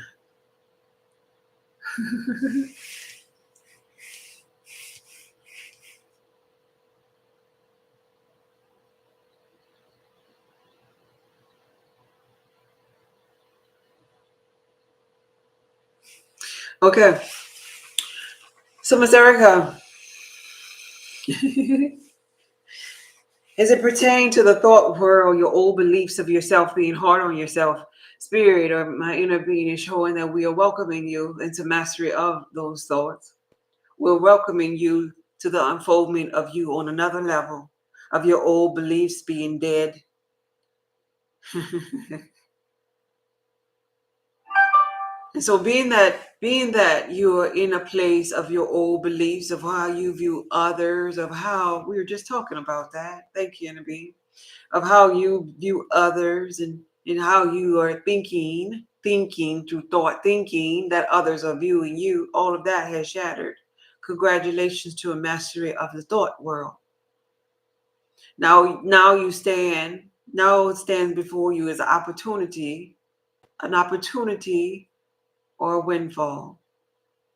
Speaker 1: Okay. So, Miss Erica, as it pertains to the thought world, your old beliefs of yourself being hard on yourself, spirit or my inner being is showing that we are welcoming you into mastery of those thoughts. We're welcoming you to the unfoldment of you on another level, of your old beliefs being dead. And so being that you're in a place of your old beliefs of how you view others, of how we were just talking about that. Thank you, Nabi. Of how you view others and how you are thinking through thought, thinking that others are viewing you, all of that has shattered. Congratulations to a mastery of the thought world. Now it stands before you as an opportunity or a windfall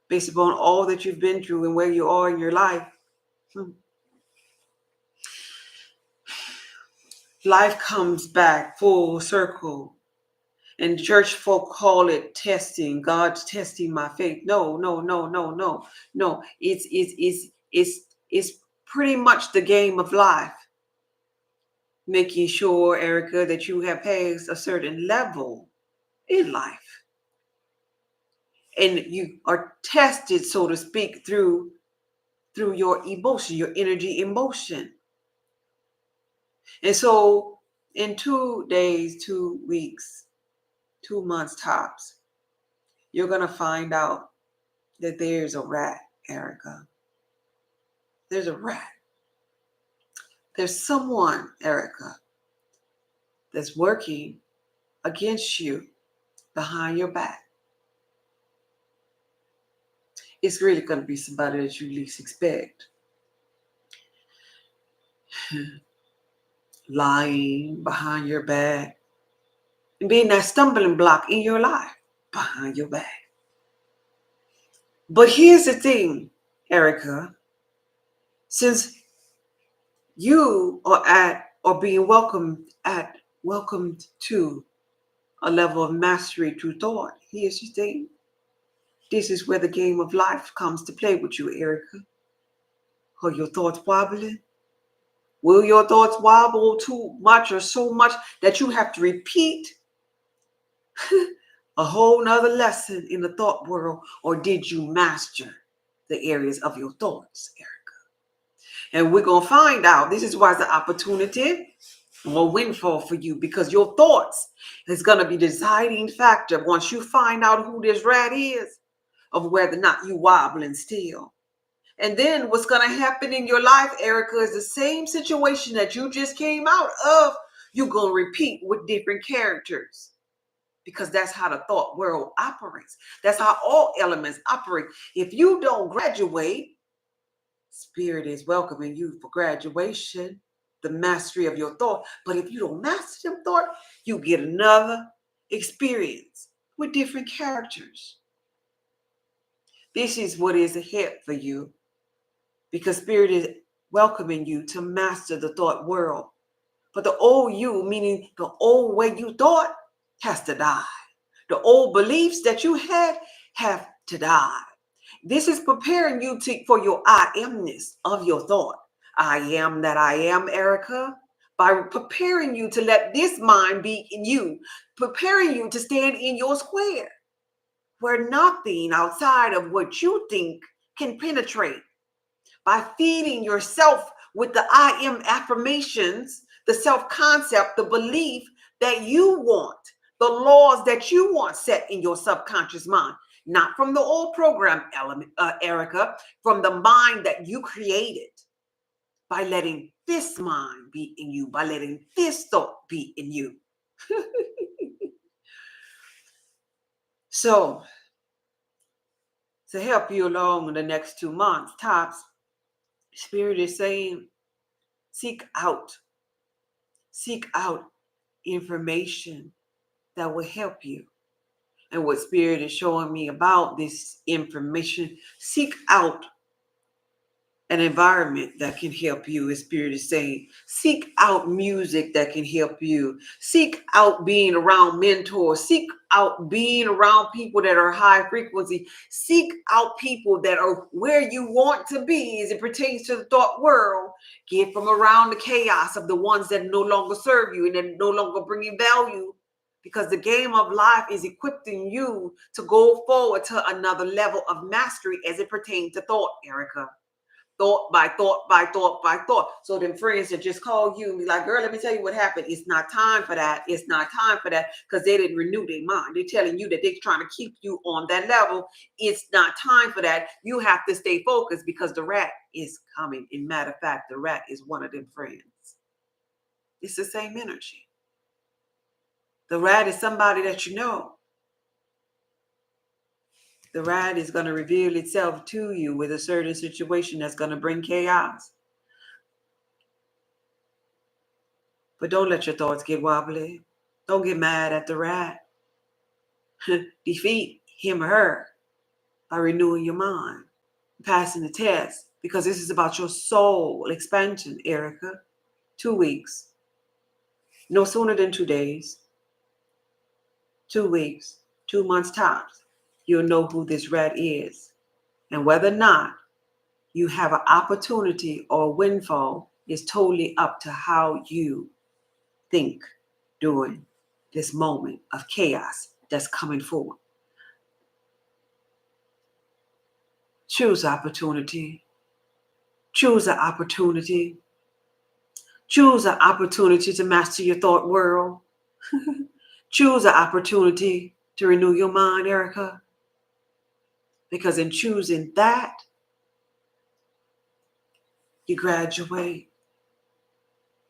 Speaker 1: based upon all that you've been through and where you are in your life. Life comes back full circle. And church folk call it testing. God's testing my faith. No, no, no, no, no, no. It's pretty much the game of life. Making sure, Erica, that you have passed a certain level in life. And you are tested, so to speak, through your emotion, your energy emotion. And so in 2 days, 2 weeks, 2 months tops, you're going to find out that there's a rat, Erica. There's a rat. There's someone, Erica, that's working against you behind your back. It's really going to be somebody that you least expect. Lying behind your back and being that stumbling block in your life behind your back. But here's the thing, Erica. Since you are being welcomed to a level of mastery through thought, here's the thing. This is where the game of life comes to play with you, Erica. Are your thoughts wobbling? Will your thoughts wobble too much or so much that you have to repeat a whole nother lesson in the thought world? Or did you master the areas of your thoughts, Erica. And we're going to find out. This is why it's an opportunity or windfall for you, because your thoughts is going to be the deciding factor once you find out who this rat is, of whether or not you wobbling still. And then what's going to happen in your life, Erica, is the same situation that you just came out of. You're going to repeat with different characters, because that's how the thought world operates. That's how all elements operate. If you don't graduate, Spirit is welcoming you for graduation, the mastery of your thought. But if you don't master them thought, you get another experience with different characters. This is what is ahead for you, because Spirit is welcoming you to master the thought world. But the old you, meaning the old way you thought, has to die. The old beliefs that you had have to die. This is preparing you for your I amness of your thought. I am that I am, Erica. By preparing you to let this mind be in you, preparing you to stand in your square, where nothing outside of what you think can penetrate. By feeding yourself with the I am affirmations, the self-concept, the belief that you want, the laws that you want set in your subconscious mind. Not from the old program element, Erica, from the mind that you created, by letting this mind be in you, by letting this thought be in you. So, to help you along in the next 2 months, tops, Spirit is saying, seek out information that will help you. And what Spirit is showing me about this information, seek out an environment that can help you, as Spirit is saying. Seek out music that can help you. Seek out being around mentors. Seek out being around people that are high frequency. Seek out people that are where you want to be as it pertains to the thought world. Get from around the chaos of the ones that no longer serve you and that no longer bring you value. Because the game of life is equipping you to go forward to another level of mastery as it pertains to thought, Erica. Thought by thought by thought by thought. So them friends that just call you and be like, girl, let me tell you what happened. It's not time for that. It's not time for that, because they didn't renew their mind. They're telling you that they're trying to keep you on that level. It's not time for that. You have to stay focused, because the rat is coming. In matter of fact, the rat is one of them friends. It's the same energy. The rat is somebody that you know. The rat is going to reveal itself to you with a certain situation that's going to bring chaos. But don't let your thoughts get wobbly. Don't get mad at the rat. Defeat him or her by renewing your mind, passing the test, because this is about your soul expansion, Erica. 2 weeks. No sooner than 2 days. 2 weeks. 2 months tops. You'll know who this rat is. And whether or not you have an opportunity or a windfall is totally up to how you think during this moment of chaos that's coming forward. Choose opportunity. Choose an opportunity. Choose an opportunity to master your thought world. Choose an opportunity to renew your mind, Erica. Because in choosing that, you graduate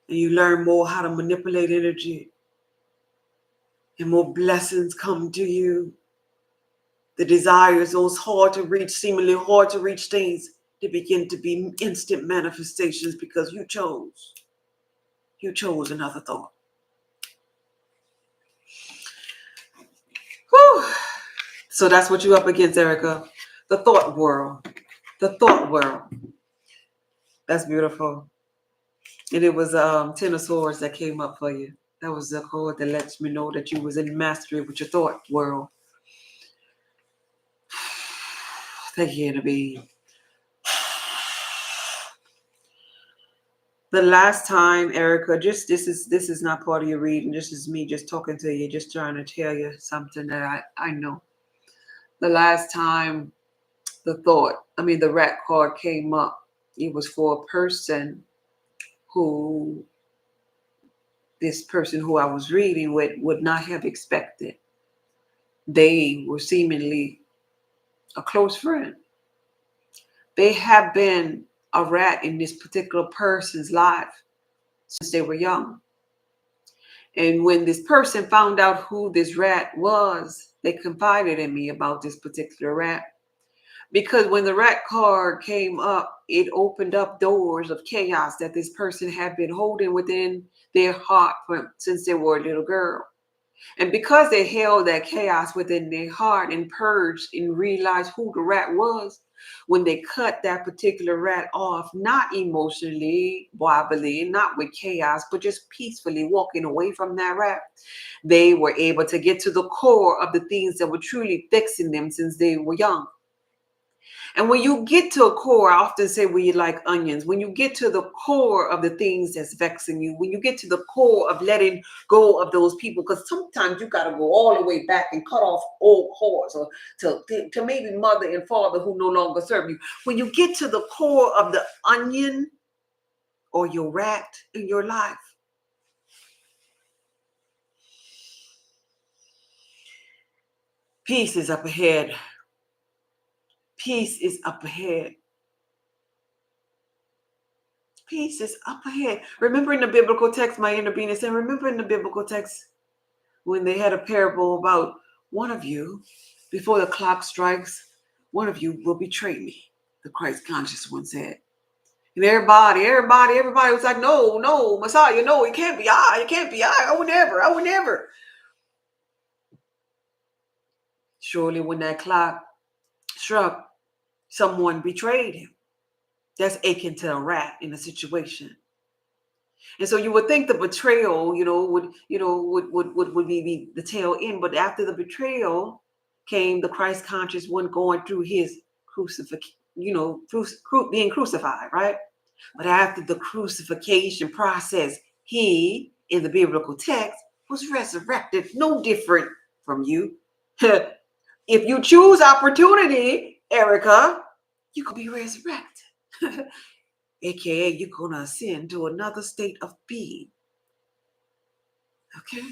Speaker 1: and you learn more how to manipulate energy, and more blessings come to you. The desires, those hard to reach, seemingly hard to reach things, they begin to be instant manifestations, because you chose another thought. Whew. So that's what you're up against, Erica. The thought world. The thought world. That's beautiful. And it was 10 of Swords that came up for you. That was the card that lets me know that you was in mastery with your thought world. Thank you, Annabelle. The last time, Erica, just this is not part of your reading. This is me just talking to you, just trying to tell you something that I know. The last time the rat card came up. It was for a person who, this person who I was reading with would not have expected. They were seemingly a close friend. They have been a rat in this particular person's life since they were young. And when this person found out who this rat was, they confided in me about this particular rat. Because when the rat card came up, it opened up doors of chaos that this person had been holding within their heart since they were a little girl. And because they held that chaos within their heart and purged and realized who the rat was, when they cut that particular rat off, not emotionally, wobbly, not with chaos, but just peacefully walking away from that rat, they were able to get to the core of the things that were truly fixing them since they were young. And when you get to a core, I often say we like onions. When you get to the core of the things that's vexing you, when you get to the core of letting go of those people, because sometimes you got to go all the way back and cut off old cords, or to maybe mother and father who no longer serve you. When you get to the core of the onion or your rat in your life, peace is up ahead. Peace is up ahead. Peace is up ahead. Remember in the biblical text, my inner being is saying, remember in the biblical text when they had a parable about one of you, before the clock strikes, one of you will betray me, the Christ conscious one said. And everybody was like, no, Messiah, no, it can't be I, I would never. Surely when that clock struck, someone betrayed him. That's akin to a rat in a situation. And so you would think the betrayal, would be the tail end. But after the betrayal came the Christ conscious one going through his crucifixion, being crucified, right? But after the crucifixion process, he, in the biblical text, was resurrected, no different from you. If you choose opportunity, Erica, you could be resurrected. AKA, you're going to ascend to another state of being. Okay?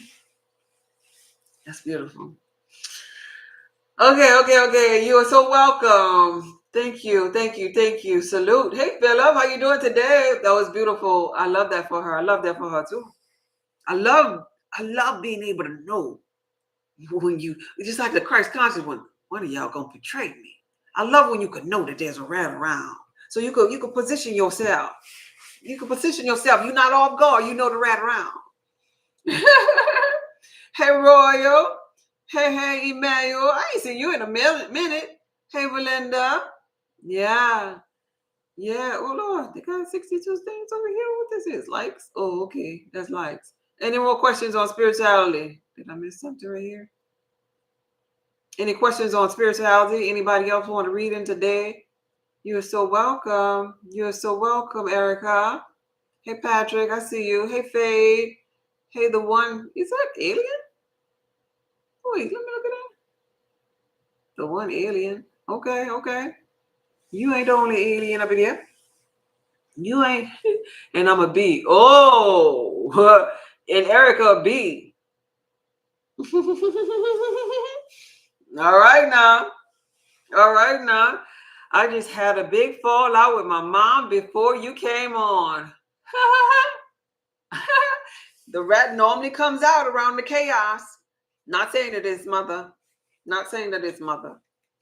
Speaker 1: That's beautiful. Okay. You are so welcome. Thank you. Salute. Hey, Philip, how you doing today? That was beautiful. I love that for her. I love that for her, too. I love being able to know when you, just like the Christ conscious one of y'all going to betray me. I love when you can know that there's a rat around. So you could position yourself. You're not off guard. You know the rat around. Hey, Royal. Hey, Emmanuel. I ain't seen you in a minute. Hey, Belinda. Yeah. Oh, Lord. They got 62 things over here. What this is? Likes? Oh, okay. That's likes. Any more questions on spirituality? Did I miss something right here? Any questions on spirituality? Anybody else want to read in today? You are so welcome. Erica. Hey, Patrick. I see you. Hey, Faye. Hey, the one. Is that alien? Wait, let me look at that. The one alien. Okay. You ain't the only alien up in here. You ain't. And I'm a B. Oh, and Erica a B. All right now. I just had a big fallout with my mom before you came on. The rat normally comes out around the chaos. Not saying that it's mother.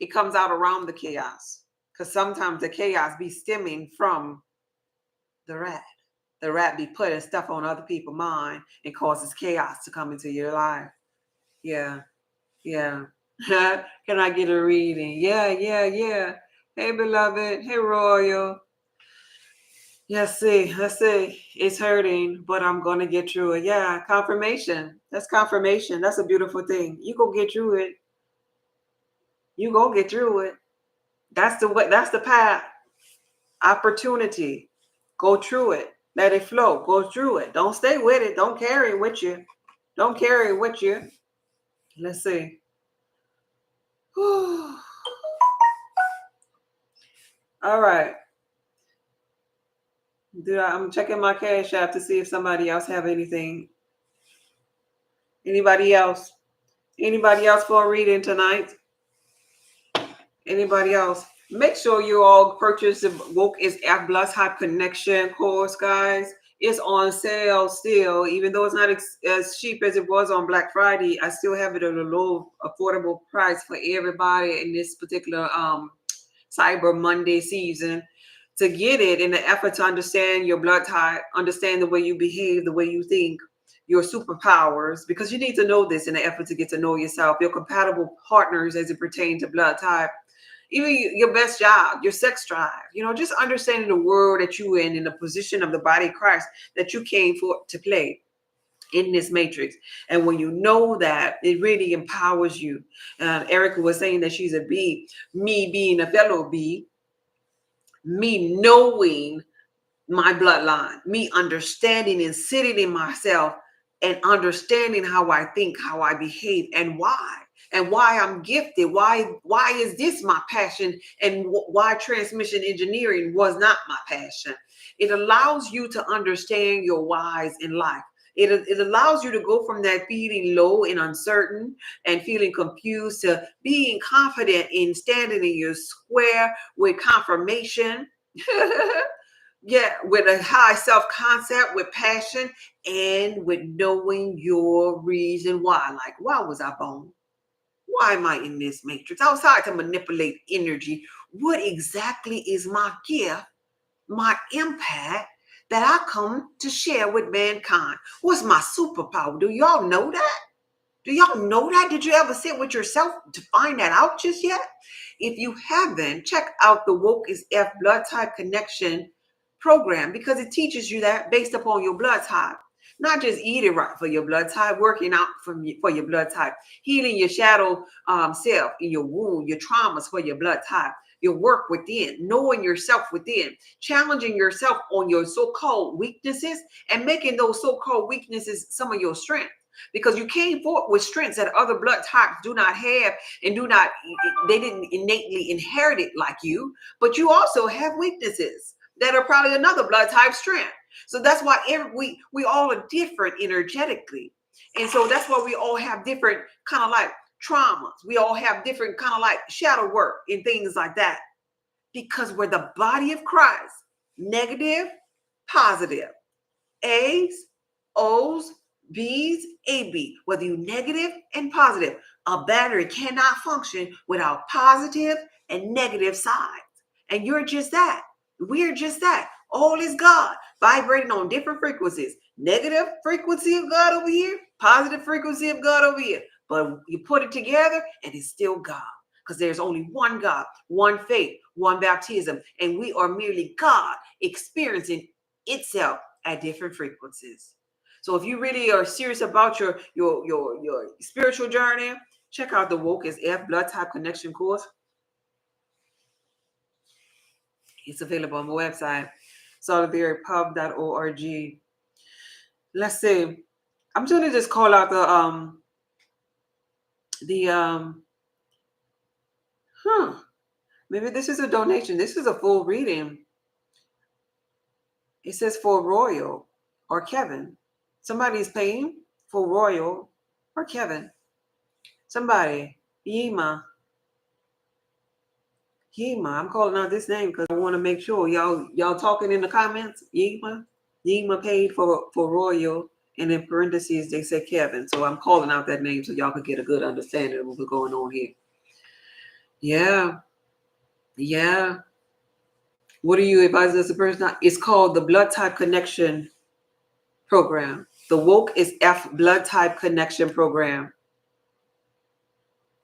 Speaker 1: It comes out around the chaos. Because sometimes the chaos be stemming from the rat. The rat be putting stuff on other people's mind and causes chaos to come into your life. Yeah. Can I get a reading? Yeah. Hey, beloved. Hey, Royal. Let's see. It's hurting, but I'm going to get through it. Yeah, confirmation. That's confirmation. That's a beautiful thing. You go get through it. That's the way. That's the path. Opportunity. Go through it. Let it flow. Go through it. Don't stay with it. Don't carry it with you. Let's see. All right. I'm checking my cash app to see if somebody else have anything. Anybody else? Anybody else for a reading tonight? Anybody else? Make sure you all purchase the Woke is F Blood Type Connection course, guys. It's on sale still, even though it's not as cheap as it was on Black Friday. I still have it at a low, affordable price for everybody in this particular Cyber Monday season. To get it in the effort to understand your blood type, understand the way you behave, the way you think, your superpowers, because you need to know this in the effort to get to know yourself, your compatible partners as it pertains to blood type, even your best job, your sex drive, just understanding the world that you in the position of the body of Christ that you came for to play in this matrix. And when you know that, it really empowers you. Erica was saying that she's a bee. Me being a fellow bee, me knowing my bloodline, me understanding and sitting in myself and understanding how I think, how I behave, and why I'm gifted. Why is this my passion, and why transmission engineering was not my passion. It allows you to understand your whys in life. It allows you to go from that feeling low and uncertain and feeling confused to being confident in standing in your square with confirmation. Yeah, with a high self-concept, with passion, and with knowing your reason why. Like, why was I born? Why am I in this matrix? Outside to manipulate energy, what exactly is my gift, my impact that I come to share with mankind? What's my superpower? Do y'all know that? Do y'all know that? Did you ever sit with yourself to find that out just yet? If you haven't, check out the Woke is F Blood Type Connection program, because it teaches you that based upon your blood type. Not just eating right for your blood type, working out for your blood type, healing your shadow self in your wound, your traumas for your blood type, your work within, knowing yourself within, challenging yourself on your so-called weaknesses and making those so-called weaknesses some of your strength, because you came forth with strengths that other blood types do not have and they didn't innately inherit it like you, but you also have weaknesses that are probably another blood type strength. So that's why we all are different energetically. And so that's why we all have different kind of like traumas. We all have different kind of like shadow work and things like that, because we're the body of Christ. Negative, positive. A's, O's, B's, AB, whether you negative and positive. A battery cannot function without positive and negative sides. And you're just that. We're just that. All is God, vibrating on different frequencies. Negative frequency of God over here, positive frequency of God over here. But you put it together and it's still God. Because there's only one God, one faith, one baptism. And we are merely God experiencing itself at different frequencies. So if you really are serious about your spiritual journey, check out the Woke is F Blood Type Connection course. It's available on my website, solidarypub.org. Let's see. I'm going to just call out maybe this is a donation. This is a full reading. It says for Royal or Kevin. Somebody's paying for Royal or Kevin. Somebody, Yima, I'm calling out this name because I want to make sure y'all talking in the comments. Yima paid for Royal, and in parentheses they say Kevin. So I'm calling out that name so y'all could get a good understanding of what's going on here. Yeah. What do you advise as a person? It's called the Blood Type Connection Program. The Woke is F Blood Type Connection Program.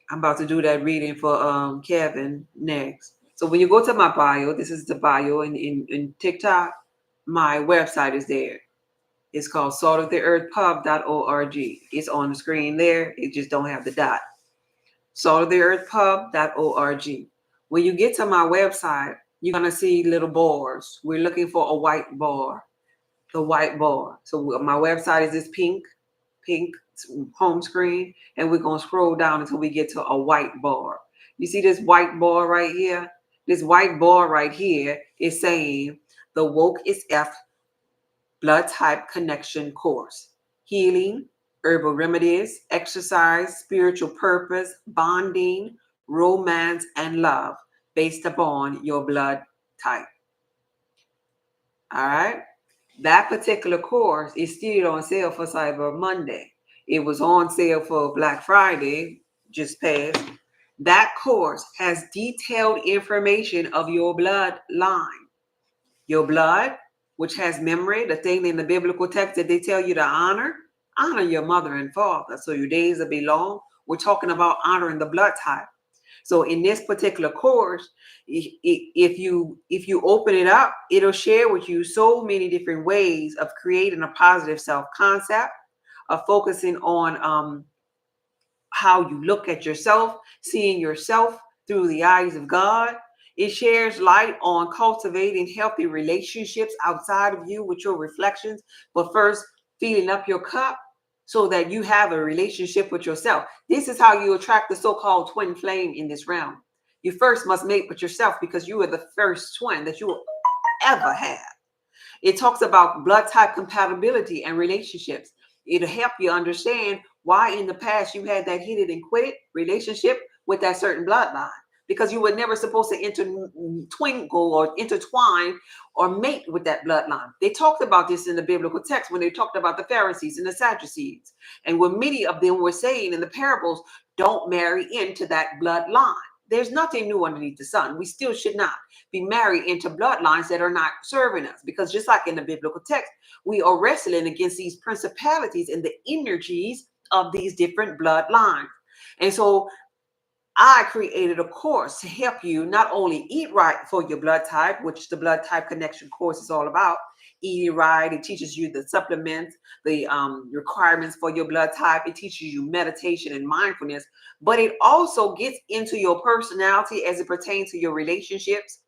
Speaker 1: I'm about to do that reading for Kevin next. So when you go to my bio, this is the bio in TikTok, my website is there. It's called saltoftheearthpub.org. It's on the screen there. It just don't have the dot. saltoftheearthpub.org. When you get to my website, you're going to see little bars. We're looking for a white bar. The white bar. So my website is this pink home screen, and we're going to scroll down until we get to a white bar. You see this white bar right here? This white bar right here is saying the Woke is F blood type connection course. Healing, herbal remedies, exercise, spiritual purpose, bonding, romance, and love based upon your blood type. All right. That particular course is still on sale for Cyber Monday. It was on sale for Black Friday, just passed. That course has detailed information of your bloodline. Your blood, which has memory, the thing in the biblical text that they tell you to honor your mother and father so your days will be long. We're talking about honoring the blood type. So in this particular course, if you open it up, it'll share with you so many different ways of creating a positive self-concept, of focusing on how you look at yourself, seeing yourself through the eyes of God. It shares light on cultivating healthy relationships outside of you with your reflections, but first filling up your cup so that you have a relationship with yourself. This is how you attract the so-called twin flame in this realm. You first must mate with yourself because you are the first twin that you will ever have. It talks about blood type compatibility and relationships. It'll help you understand why in the past you had that hit it and quit it relationship with that certain bloodline, because you were never supposed to intertwinkle or intertwine or mate with that bloodline. They talked about this in the biblical text when they talked about the Pharisees and the Sadducees, and when many of them were saying in the parables, don't marry into that bloodline. There's nothing new underneath the sun. We still should not be married into bloodlines that are not serving us, because just like in the biblical text, we are wrestling against these principalities and the energies of these different bloodlines. And so I created a course to help you not only eat right for your blood type, which the blood type connection course is all about. Eating right, it teaches you the supplements, the requirements for your blood type. It teaches you meditation and mindfulness, but it also gets into your personality as it pertains to your relationships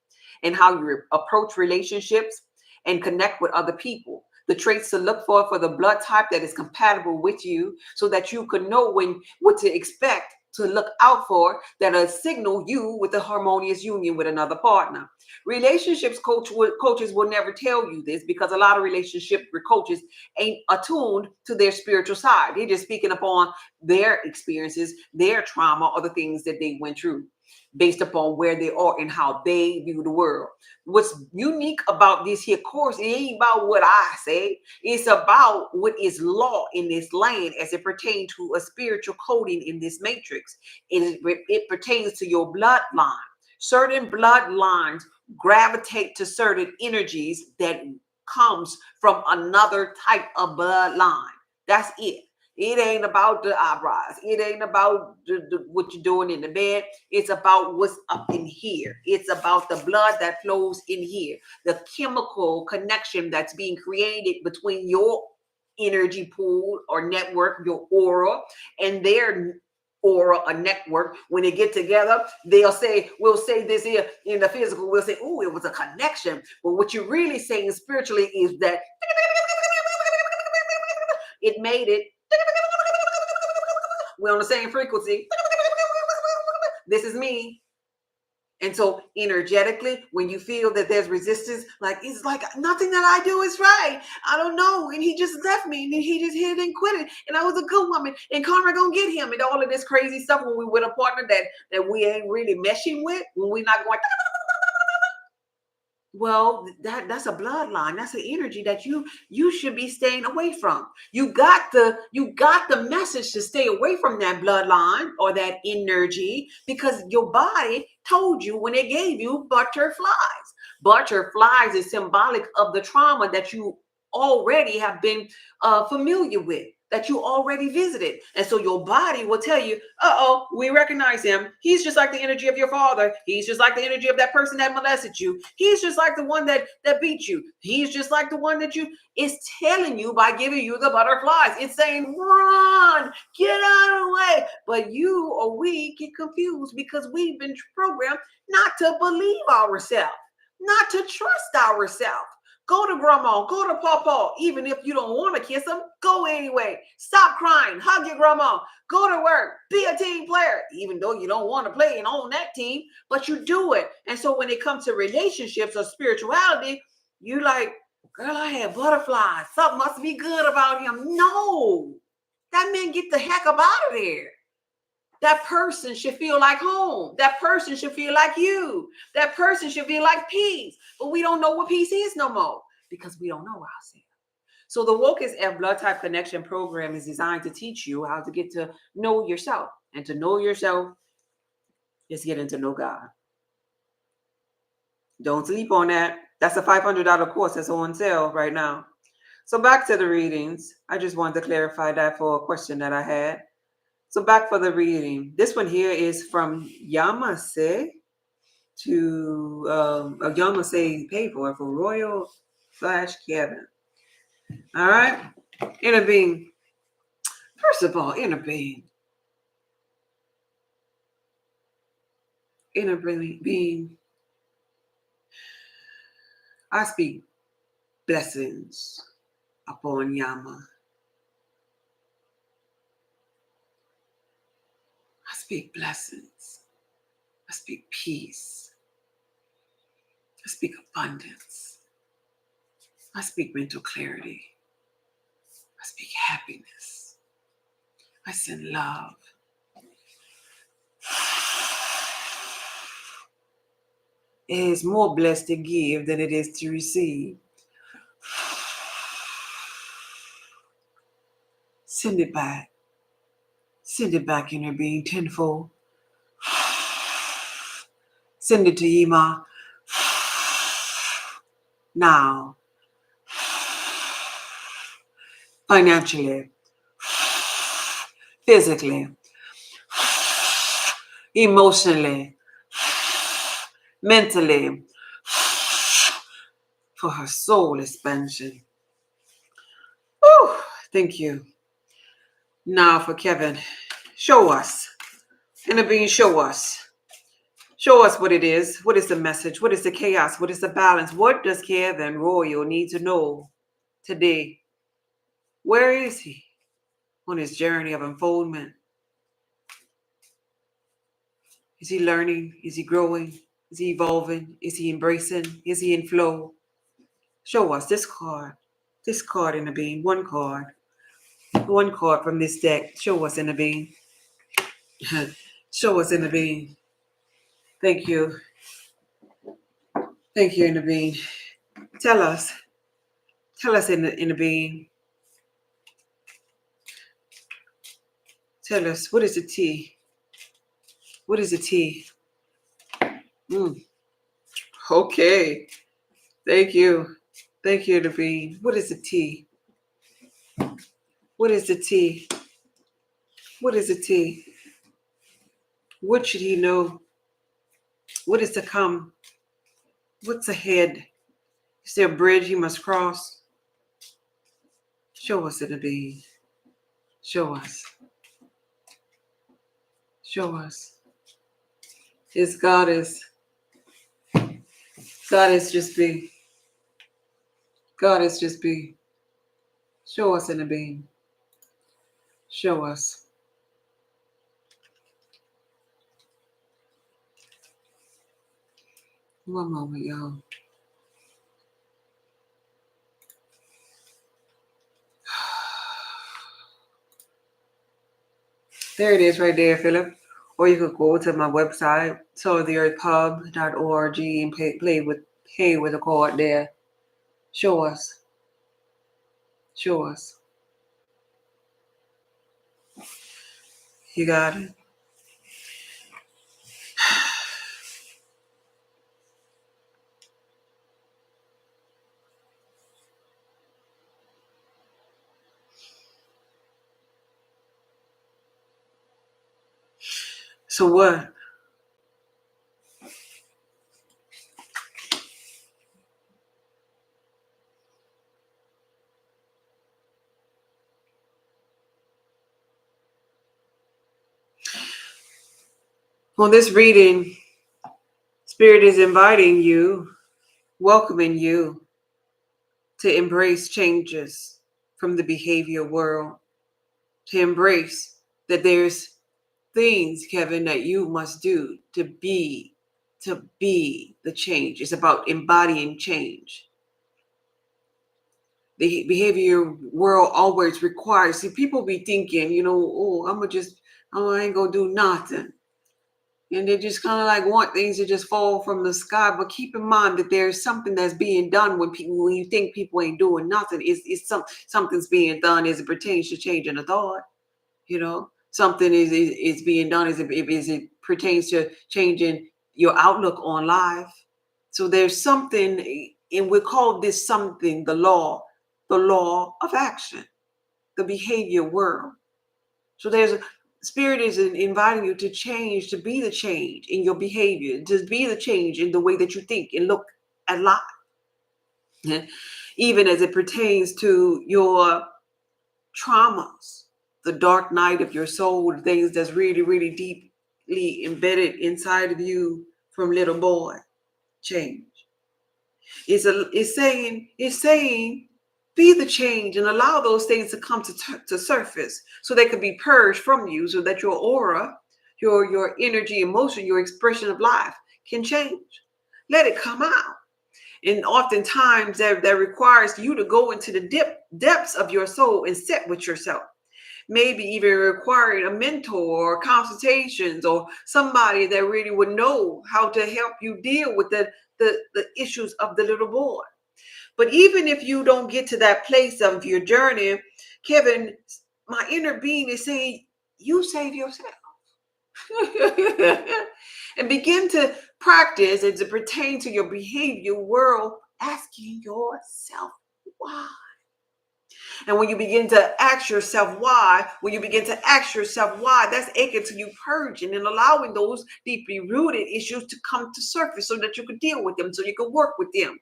Speaker 1: and how you approach relationships and connect with other people. The traits to look for the blood type that is compatible with you, so that you can know what to expect, to look out for, that'll signal you with a harmonious union with another partner. Coaches will never tell you this, because a lot of relationship coaches ain't attuned to their spiritual side. They're just speaking upon their experiences, their trauma, or the things that they went through, based upon where they are and how they view the world. What's unique about this here course, it ain't about what I say. It's about what is law in this land as it pertains to a spiritual coding in this matrix. It pertains to your bloodline. Certain bloodlines gravitate to certain energies that comes from another type of bloodline. That's it. It ain't about the eyebrows. It ain't about what you're doing in the bed. It's about what's up in here. It's about the blood that flows in here. The chemical connection that's being created between your energy pool or network, your aura, and their aura or network. When they get together, we'll say this here in the physical, we'll say, oh, it was a connection. But what you're really saying spiritually is that it made it. We're on the same frequency. This is me. And so energetically, when you feel that there's resistance, like it's like nothing that I do is right. I don't know. And he just left me, and he just hit it and quit it. And I was a good woman, and karma gonna get him, and all of this crazy stuff when we with a partner that we ain't really meshing with, when we're not going. Well, that's a bloodline. That's an energy that you should be staying away from. You got the message to stay away from that bloodline or that energy, because your body told you when it gave you butterflies. Butterflies is symbolic of the trauma that you already have been familiar with, that you already visited. And so your body will tell you, we recognize him. He's just like the energy of your father. He's just like the energy of that person that molested you. He's just like the one that beat you. He's just like the one that it's telling you by giving you the butterflies. It's saying, run, get out of the way. But you or we get confused because we've been programmed not to believe ourselves, not to trust ourselves. Go to grandma, go to papa, even if you don't want to kiss them, go anyway. Stop crying, hug your grandma, go to work, be a team player, even though you don't want to play and on that team, but you do it. And so when it comes to relationships or spirituality, you like, girl, I had butterflies. Something must be good about him. No, that man, get the heck up out of there. That person should feel like home. That person should feel like you. That person should feel like peace. But we don't know what peace is no more because we don't know ourselves. So the Woke's F Blood Type Connection program is designed to teach you how to get to know yourself. And to know yourself is getting to know God. Don't sleep on that. That's a $500 course that's on sale right now. So back to the readings. I just wanted to clarify that for a question that I had. So back for the reading. This one here is from Yamase to a Yamase paper for Royal / Kevin. All right. Inner being. First of all, inner being. Inner being. I speak blessings upon Yama. I speak blessings. I speak peace. I speak abundance. I speak mental clarity. I speak happiness. I send love. It is more blessed to give than it is to receive. Send it back. Send it back, inner being, tenfold. Send it to Yima. Now. Financially. Physically. Emotionally. Mentally. For her soul expansion. Whew, thank you. Now for Kevin. Show us. Inner being, show us. Show us what it is. What is the message? What is the chaos? What is the balance? What does Kevin Royal need to know today? Where is he on his journey of unfoldment? Is he learning? Is he growing? Is he evolving? Is he embracing? Is he in flow? Show us this card. This card in the being. One card. One card from this deck. Show us in the being. Show us in the being. Thank you. Thank you, in the being. Tell us. Tell us in the being. Tell us, what is the T? What is the T? Okay. Thank you. Thank you, Naveen. What is the T? What is the T? What is the T? What should he know? What is to come? What's ahead? Is there a bridge he must cross? Show us, Naveen. Show us. Show us. His goddess. Goddess just be. Goddess just be. Show us, Naveen. Show us. One moment, y'all. There it is right there, Philip. Or you could go to my website, souloftheearthpub.org, and pay with a card there. Show us. Show us. You got it. So what? On this reading, Spirit is inviting you, welcoming you to embrace changes from the behavior world, to embrace that there's things, Kevin, that you must do to be the change. It's about embodying change. The behavior world always requires. See, people be thinking, oh, I ain't gonna do nothing. And they just kind of like want things to just fall from the sky. But keep in mind that there's something that's being done when you think people ain't doing nothing. Something's being done as it pertains to changing a thought. Something is being done as it pertains to changing your outlook on life. So there's something, and we call this something the law of action, the behavior world. So spirit is inviting you to change, to be the change in your behavior, to be the change in the way that you think and look at life, even as it pertains to your traumas, the dark night of your soul, the things that's really, really deeply embedded inside of you from little boy. Change. It's saying, be the change and allow those things to come to surface so they can be purged from you, so that your aura, your energy, emotion, your expression of life can change. Let it come out. And oftentimes that requires you to go into the depths of your soul and sit with yourself. Maybe even requiring a mentor or consultations or somebody that really would know how to help you deal with the issues of the little boy. But even if you don't get to that place of your journey, Kevin, my inner being is saying, you save yourself. And begin to practice as it pertains to your behavior world, asking yourself why. And when you begin to ask yourself why, that's akin to you purging and allowing those deeply rooted issues to come to surface so that you can deal with them, so you can work with them.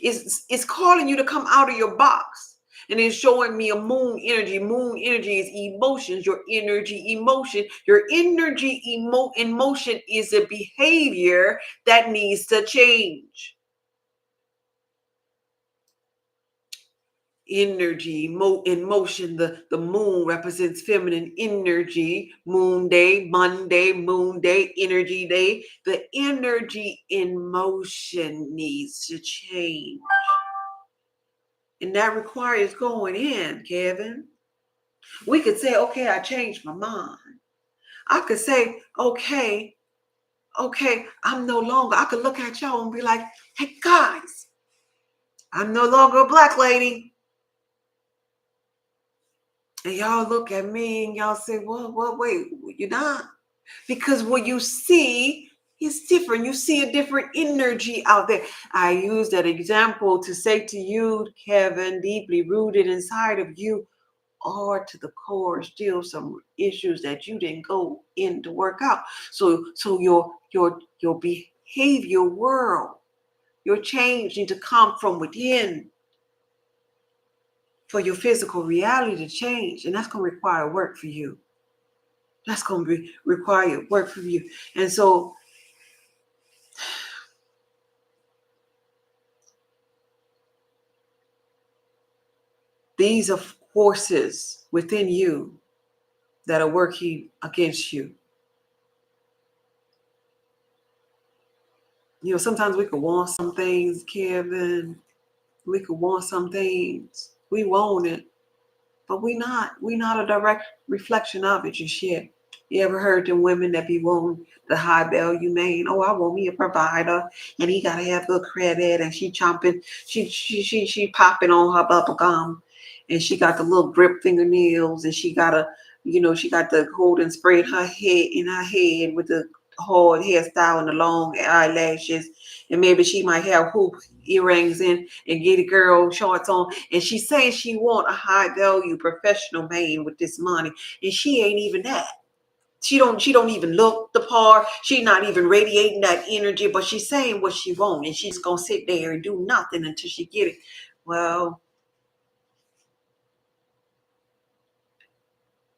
Speaker 1: It's calling you to come out of your box. And it's showing me a moon energy. Moon energy is emotions, your energy, emotion. Your energy, emotion is a behavior that needs to change. Energy, in motion. The moon represents feminine energy. Moon day, Monday, moon day, energy day. The energy in motion needs to change. And that requires going in, Kevin. We could say, okay, I changed my mind. I could say, okay, I'm no longer, I could look at y'all and be like, hey guys, I'm no longer a black lady. And y'all look at me and y'all say, well, wait, you're not. Because what you see is different. You see a different energy out there. I use that example to say to you, Kevin, deeply rooted inside of you are to the core still some issues that you didn't go in to work out. So your behavior world, your change need to come from within for your physical reality to change. And that's going to require work for you. That's going to require work from you. And so these are forces within you that are working against you. Sometimes we could want some things, Kevin. We could want some things. We want it, but we not a direct reflection of it just yet. You ever heard them women that be wanting the high value man? Oh, I want me a provider, and he gotta have good credit, and she chomping, she popping on her bubble gum, and she got the little grip fingernails, and she got she got the golden spray in her head with the hard hairstyle and the long eyelashes, and maybe she might have hoop earrings in and get a girl shorts on, and she's saying she want a high value professional man with this money, and she ain't even that. She don't even look the part. She's not even radiating that energy, but she's saying what she wants, and she's gonna sit there and do nothing until she get it. Well,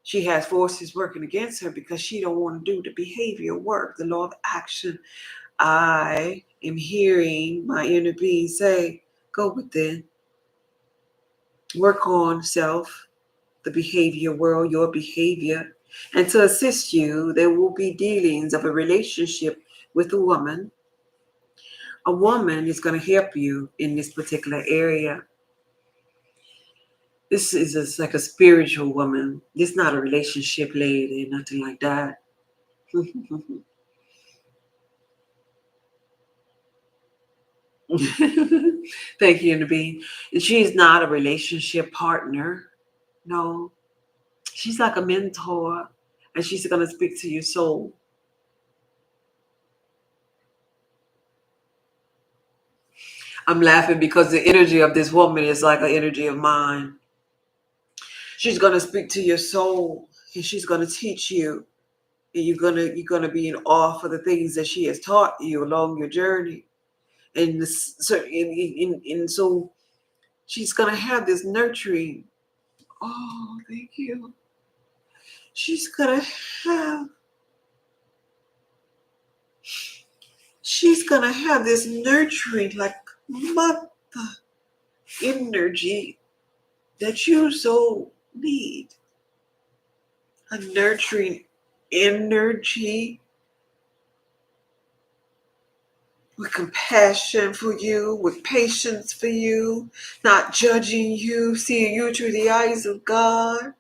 Speaker 1: she has forces working against her because she don't want to do the behavior work, the law of action. I am hearing my inner being say, go within, work on self, the behavior world, your behavior, And to assist you, there will be dealings of a relationship with a woman. A woman is going to help you in this particular area. This is like a spiritual woman. This is not a relationship lady, nothing like that. Thank you, Nabi. She's not a relationship partner. No, she's like a mentor, and she's going to speak to your soul. I'm laughing because the energy of this woman is like an energy of mine. She's going to speak to your soul, and she's going to teach you, and you're gonna be in awe for the things that she has taught you along your journey. And so she's gonna have this nurturing. Oh, thank you. She's gonna have she's gonna have this nurturing, like mother energy that you so need. A nurturing energy with compassion for you, with patience for you, not judging you, seeing you through the eyes of God.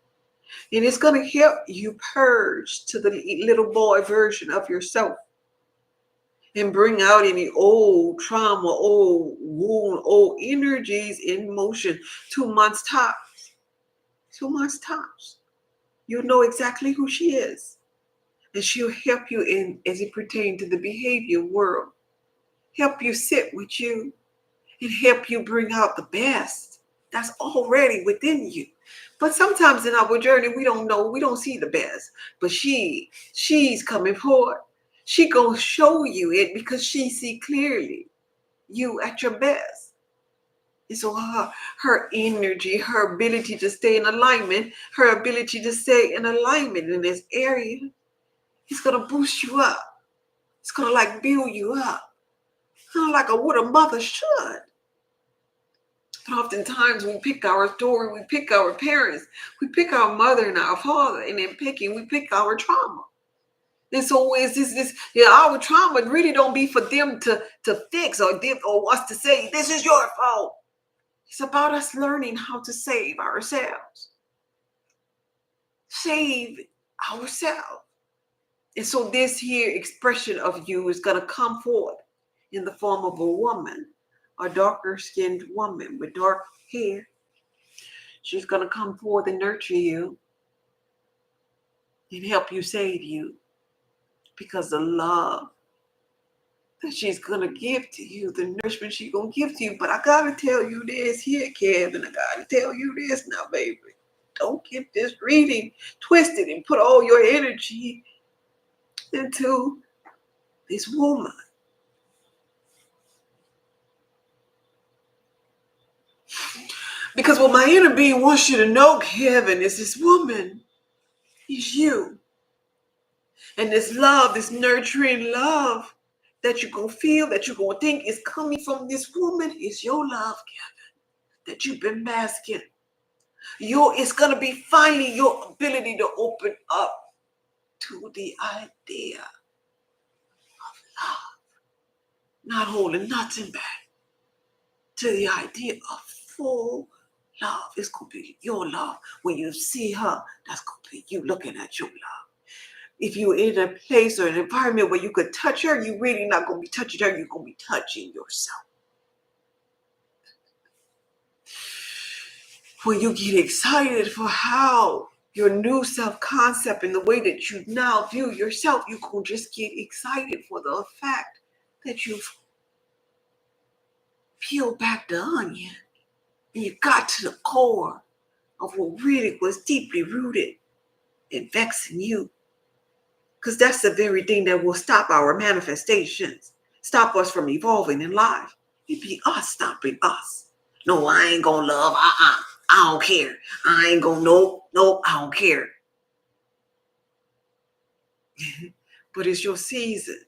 Speaker 1: And it's going to help you purge to the little boy version of yourself and bring out any old trauma, old wound, old energies in motion. 2 months tops. 2 months tops. You'll know exactly who she is. And she'll help you in as it pertains to the behavior world. Help you sit with you and help you bring out the best that's already within you. But sometimes in our journey, we don't know, we don't see the best. But she's coming forward. She gonna show you it because she see clearly you at your best. And so her energy, her ability to stay in alignment, her ability to stay in alignment in this area, it's gonna boost you up. It's gonna like build you up. Kind of like what a mother should. But oftentimes we pick our story, we pick our parents, we pick our mother and our father, and in picking, we pick our trauma. And so is this our trauma really don't be for them to fix or us to say, this is your fault. It's about us learning how to save ourselves. Save ourselves. And so this here expression of you is going to come forth in the form of a woman, a darker skinned woman with dark hair. She's going to come forth and nurture you and help you save you, because the love that she's going to give to you, the nourishment she's going to give to you. But I got to tell you this here, Kevin. I got to tell you this now, baby. Don't get this reading twisted and put all your energy into this woman. Because what my inner being wants you to know, Kevin, is this woman is you. And this love, this nurturing love that you're going to feel, that you're going to think is coming from this woman is your love, Kevin, that you've been masking. It's going to be finding your ability to open up to the idea of love. Not holding nothing back. To the idea of full love. It's going to be your love. When you see her, that's going to be you looking at your love. If you're in a place or an environment where you could touch her, you're really not going to be touching her. You're going to be touching yourself. When you get excited for how your new self-concept and the way that you now view yourself, you're going to just get excited for the fact that you've peeled back the onion and you got to the core of what really was deeply rooted and vexing you. Because that's the very thing that will stop our manifestations, stop us from evolving in life. It be us stopping us. No, I ain't gonna love. I don't care. I ain't gonna, nope, I don't care. But it's your season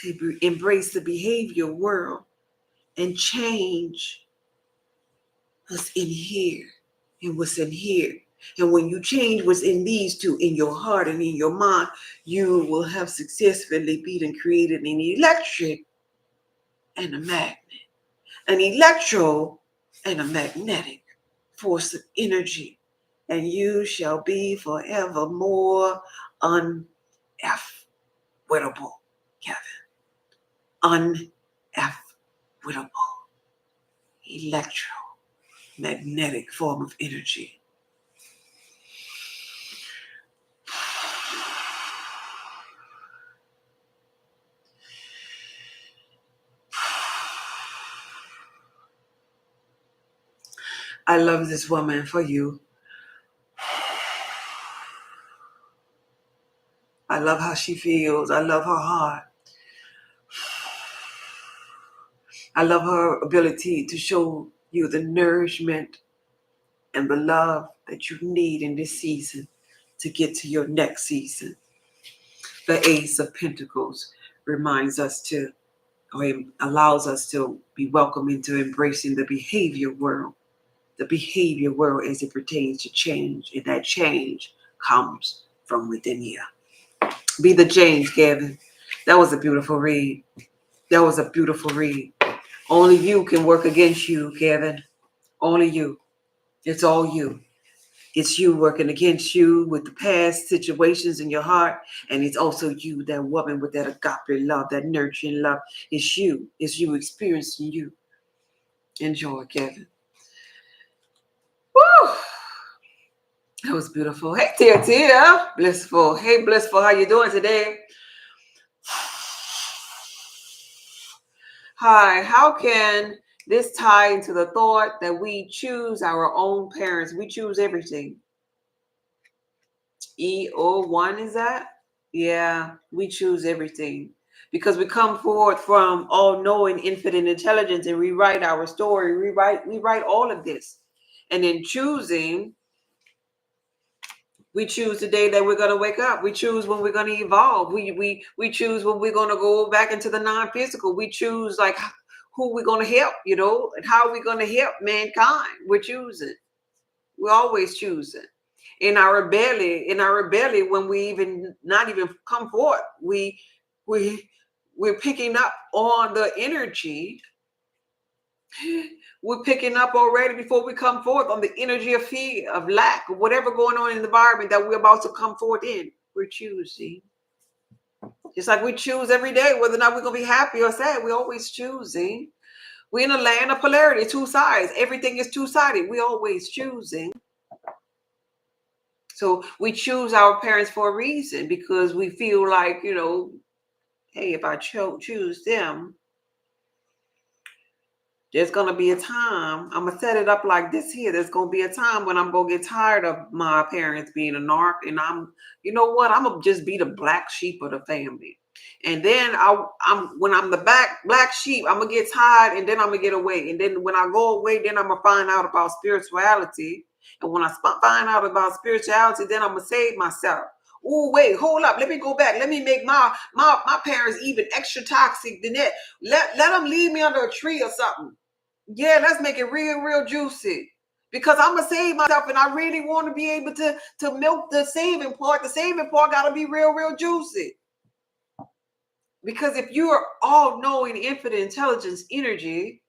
Speaker 1: to embrace the behavior world and change what's in here. And what's in here And when you change what's in these two, in your heart and in your mind, you will have successfully been created an electric and a magnet, an electro and a magnetic force of energy. And you shall be forevermore uneffable, Kevin. Uneffable, electromagnetic form of energy. I love this woman for you. I love how she feels. I love her heart. I love her ability to show you the nourishment and the love that you need in this season to get to your next season. The Ace of Pentacles reminds us to, or allows us to be welcome into embracing the behavior world. The behavior world as it pertains to change, and that change comes from within you. Be the change, Kevin. That was a beautiful read. That was a beautiful read. Only you can work against you, Kevin. Only you. It's all you. It's you working against you with the past situations in your heart. And it's also you, that woman with that agape love, that nurturing love. It's you. It's you experiencing you. Enjoy, Kevin. Woo! That was beautiful. Hey, Tia. Blissful. Hey, Blissful. How you doing today? Hi. How can this tie into the thought that we choose our own parents? We choose everything. EO1 is that? Yeah, we choose everything because we come forward from all-knowing infinite intelligence and rewrite our story. We write all of this. And in choosing, we choose the day that we're going to wake up. We choose when we're going to evolve. We choose when we're going to go back into the non-physical. We choose like who we're going to help, and how we're going to help mankind. We're choosing. We're always choosing. In our belly, when we even not even come forth, we're picking up on the energy. We're picking up already before we come forth on the energy of fear, of lack, of whatever going on in the environment that we're about to come forth in. We're choosing. It's like we choose every day whether or not we're going to be happy or sad. We're always choosing. We're in a land of polarity, two sides. Everything is two-sided. We're always choosing. So we choose our parents for a reason because we feel like, hey, if I choose them, there's going to be a time, I'm going to set it up like this here. There's going to be a time when I'm going to get tired of my parents being a narc. And you know what? I'm going to just be the black sheep of the family. And then when I'm the black sheep, I'm going to get tired and then I'm going to get away. And then when I go away, then I'm going to find out about spirituality. And when I find out about spirituality, then I'm going to save myself. Oh, wait, hold up. Let me go back. Let me make my parents even extra toxic than that. Let them leave me under a tree or something. Yeah, let's make it real juicy. Because I'm going to save myself and I really want to be able to milk the saving part. The saving part got to be real juicy. Because if you are all-knowing infinite intelligence energy,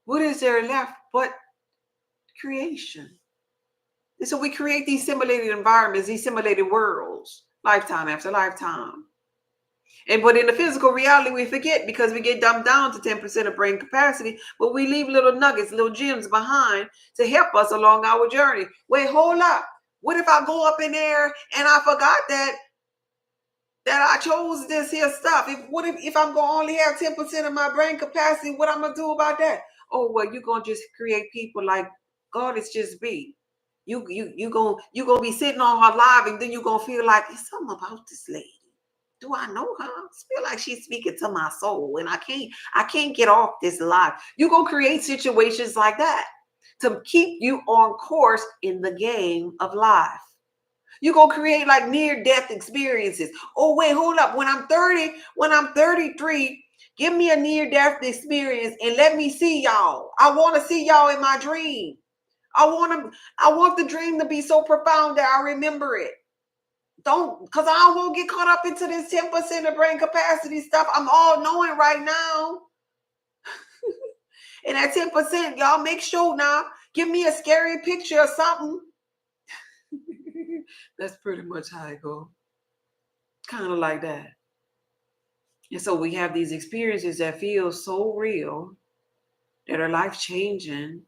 Speaker 1: what is there left but creation? And so we create these simulated environments, these simulated worlds, lifetime after lifetime. But in the physical reality, we forget because we get dumbed down to 10% of brain capacity, but we leave little nuggets, little gems behind to help us along our journey. Wait, hold up. What if I go up in there and I forgot that I chose this here stuff? What if I'm going to only have 10% of my brain capacity? What I'm going to do about that? Oh, well, you're going to just create people like God is just be. You going to be sitting on her live and then you're going to feel like it's something about this lady. Do I know her? I feel like she's speaking to my soul and I can't get off this live. You're going to create situations like that to keep you on course in the game of life. You're going to create like near-death experiences. Oh, wait, hold up. When I'm 33, give me a near-death experience and let me see y'all. I want to see y'all in my dream. I want the dream to be so profound that I remember it. Don't, because I won't get caught up into this 10% of brain capacity stuff. I'm all knowing right now. And at 10%, y'all make sure now, give me a scary picture or something. That's pretty much how it goes. Kind of like that. And so we have these experiences that feel so real, that are life changing,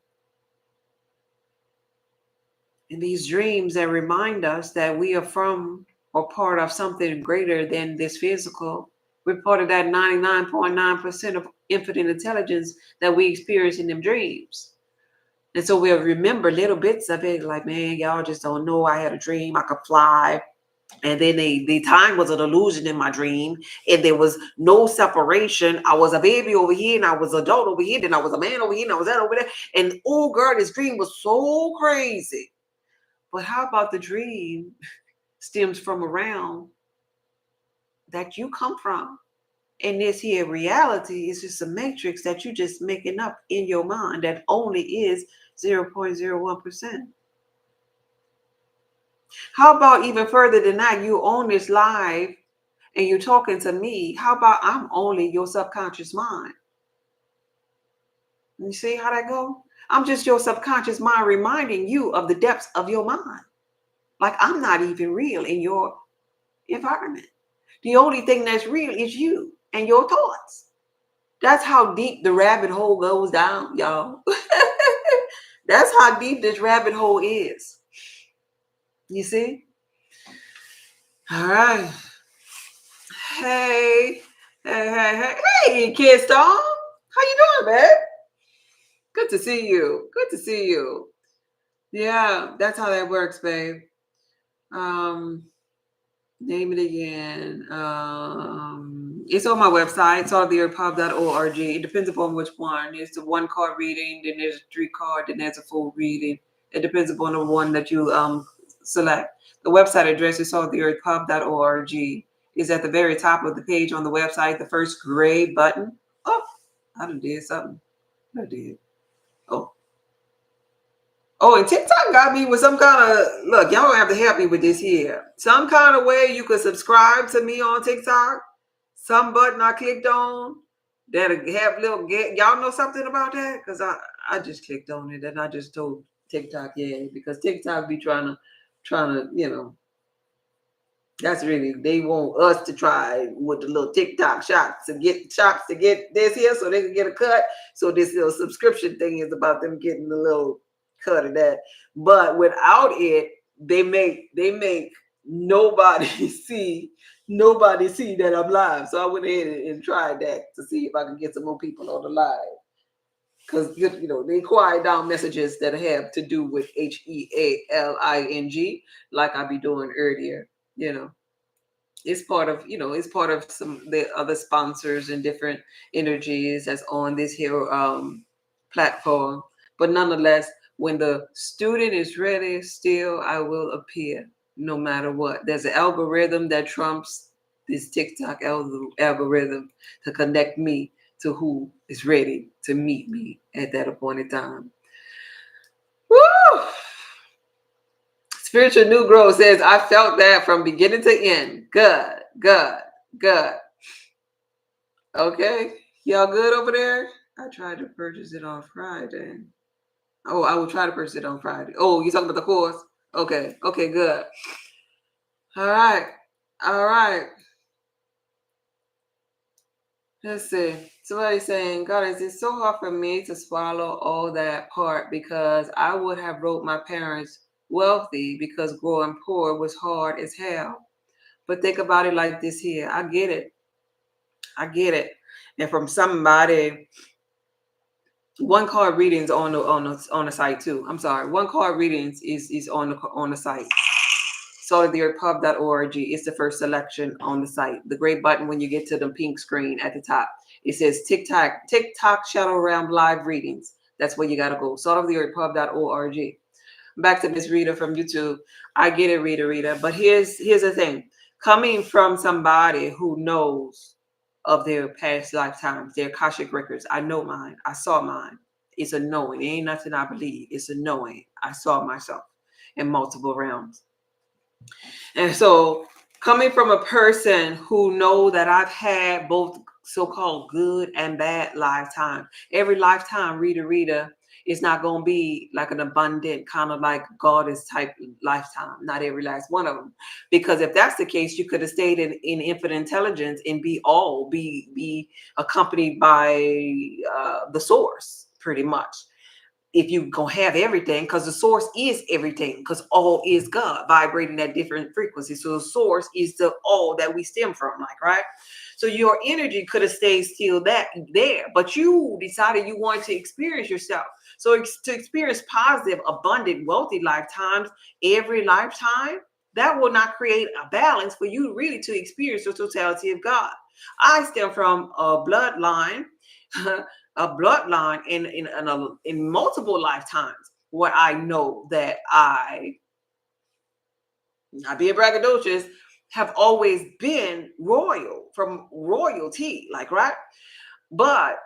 Speaker 1: and these dreams that remind us that we are from or part of something greater than this physical. We're part of that 99.9% of infinite intelligence that we experience in them dreams. And so we'll remember little bits of it, like, man, y'all just don't know. I had a dream I could fly. And then the time was an illusion in my dream, and there was no separation. I was a baby over here, and I was an adult over here, then I was a man over here, and I was that over there. And oh, girl, this dream was so crazy. But how about the dream stems from around that you come from? And this here reality is just a matrix that you just making up in your mind that only is 0.01%. How about even further than that? You own this live and you're talking to me. How about I'm only your subconscious mind? You see how that go? I'm just your subconscious mind reminding you of the depths of your mind. Like I'm not even real in your environment. The only thing that's real is you and your thoughts. That's how deep the rabbit hole goes down, y'all. That's how deep this rabbit hole is. You see? All right. Hey, hey, Kid Storm. How you doing, babe? Good to see you. Good to see you. Yeah, that's how that works, babe. Um, Name it again. It's on my website, saltoftheearthpub.org. It depends upon which one. It's the one card reading, then there's a 3 card, then there's a full reading. It depends upon the one that you select. The website address is saltoftheearthpub.org. Is at the very top of the page on the website, the first gray button. Oh, I done did something. I did. Oh, and TikTok got me with some kind of look. Y'all gonna have to help me with this here. Some kind of way you could subscribe to me on TikTok. Some button I clicked on that have little get. Y'all know something about that? Because I just clicked on it and I just told TikTok yeah because TikTok be trying to that's really they want us to try with the little TikTok shots to get this here so they can get a cut. So this little subscription thing is about them getting a little cut of that. But without it, they make nobody see that I'm live. So I went ahead and tried that to see if I could get some more people on the live. Because they quiet down messages that have to do with HEALING, like I be doing earlier. It's part of some the other sponsors and different energies that's on this here platform. But nonetheless, when the student is ready, still I will appear no matter what. There's an algorithm that trumps this TikTok algorithm to connect me to who is ready to meet me at that appointed time. Woo! Spiritual New Growth says, I felt that from beginning to end. Good, good, good. Okay. Y'all good over there? I tried to purchase it on Friday. Oh, I will try to purchase it on Friday. Oh, you talking about the course? Okay. Okay, good. All right. All right. Let's see. Somebody saying, God, is it so hard for me to swallow all that part because I would have wrote my parents wealthy because growing poor was hard as hell. But think about it like this here. I get it. I get it. And from somebody, one card readings on the site too. I'm sorry. One card readings is on the site. saltoftheearthpub.org. It's the first selection on the site. The gray button when you get to the pink screen at the top. It says TikTok Shadow Realm live readings. That's where you gotta go. saltoftheearthpub.org. Back to Miss Rita from YouTube. I get it, Rita. But here's the thing. Coming from somebody who knows of their past lifetimes, their Akashic records. I know mine. I saw mine. It's a knowing. It ain't nothing I believe. It's a knowing. I saw myself in multiple realms. And so coming from a person who know that I've had both so-called good and bad lifetime, every lifetime, reader, is not going to be like an abundant kind of like goddess type lifetime. Not every last one of them. Because if that's the case, you could have stayed in infinite intelligence and be accompanied by the source pretty much. If you gonna have everything, because the source is everything, because all is God vibrating at different frequencies. So the source is the all that we stem from, like, right? So your energy could have stayed still that there, but you decided you wanted to experience yourself. So to experience positive, abundant, wealthy lifetimes every lifetime, that will not create a balance for you really to experience the totality of God. I stem from a bloodline a bloodline in multiple lifetimes where I know that I, not being braggadocious, have always been royal from royalty, like, right? But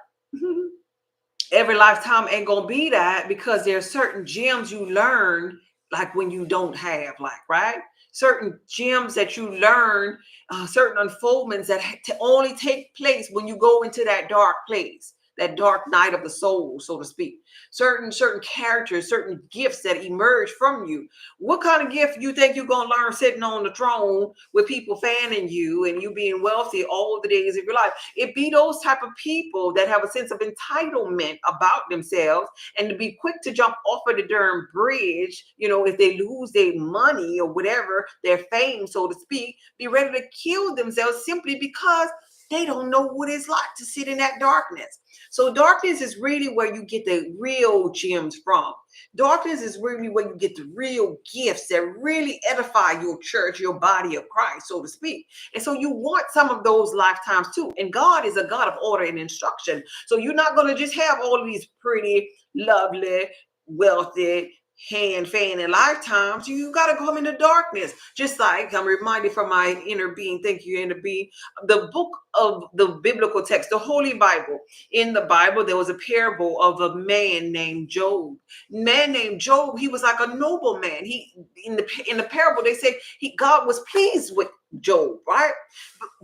Speaker 1: every lifetime ain't gonna be that, because there's certain gems you learn, like when you don't have, like, right? Certain gems that you learn, certain unfoldments that only take place when you go into that dark place, that dark night of the soul, so to speak. Certain characters, certain gifts that emerge from you. What kind of gift you think you're gonna learn sitting on the throne with people fanning you and you being wealthy all the days of your life? It be those type of people that have a sense of entitlement about themselves, and to be quick to jump off of the darn bridge, if they lose their money or whatever, their fame, so to speak, be ready to kill themselves simply because they don't know what it's like to sit in that darkness. So darkness is really where you get the real gems from. Darkness is really where you get the real gifts that really edify your church, your body of Christ, so to speak. And so you want some of those lifetimes too. And God is a God of order and instruction. So you're not going to just have all of these pretty, lovely, wealthy, hand fanning lifetimes. You got to come into darkness. Just like I'm reminded from my inner being, thank you, inner being, the book of the biblical text, the Holy Bible. In the Bible, there was a parable of a man named Job. Man named Job, he was like a noble man. He in the parable, they say God was pleased with Job, right?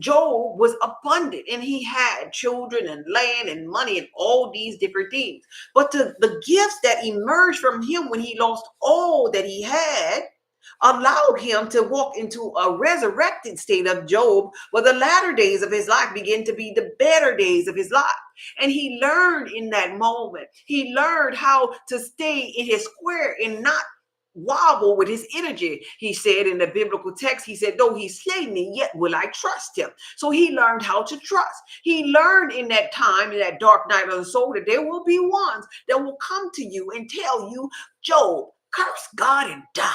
Speaker 1: Job was abundant and he had children and land and money and all these different things. But the gifts that emerged from him when he lost all that he had allowed him to walk into a resurrected state of Job, where the latter days of his life began to be the better days of his life. And he learned in that moment, he learned how to stay in his square and not wobble with his energy. He said in the biblical text, he said, though he slay me, yet will I trust him. So he learned how to trust. He learned in that time, in that dark night of the soul, that there will be ones that will come to you and tell you, Job, curse God and die.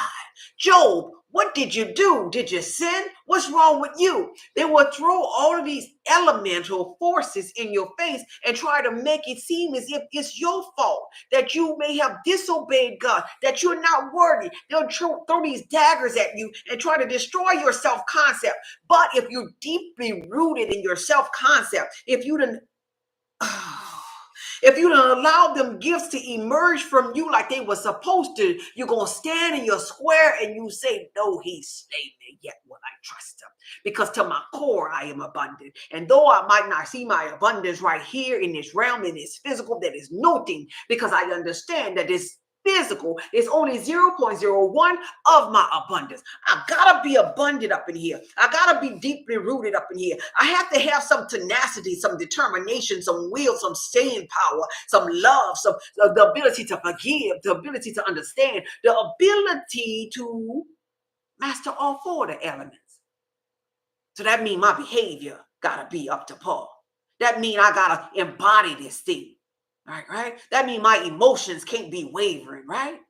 Speaker 1: Job, what did you do? Did you sin? What's wrong with you? They will throw all of these elemental forces in your face and try to make it seem as if it's your fault, that you may have disobeyed God, that you're not worthy. They'll throw these daggers at you and try to destroy your self-concept. But if you're deeply rooted in your self-concept, if you didn't if you don't allow them gifts to emerge from you like they were supposed to, you're going to stand in your square and you say, no, he slayed me, yet will I trust him. Because to my core, I am abundant. And though I might not see my abundance right here in this realm, in this physical, that is nothing, because I understand that this physical is only 0.01 of my abundance. I gotta be abundant up in here. I gotta be deeply rooted up in here. I have to have some tenacity, some determination, some will, some staying power, some love, some the ability to forgive, the ability to understand, the ability to master all four of the elements. So that means my behavior gotta be up to par. That means I gotta embody this thing. Right? That means my emotions can't be wavering, right?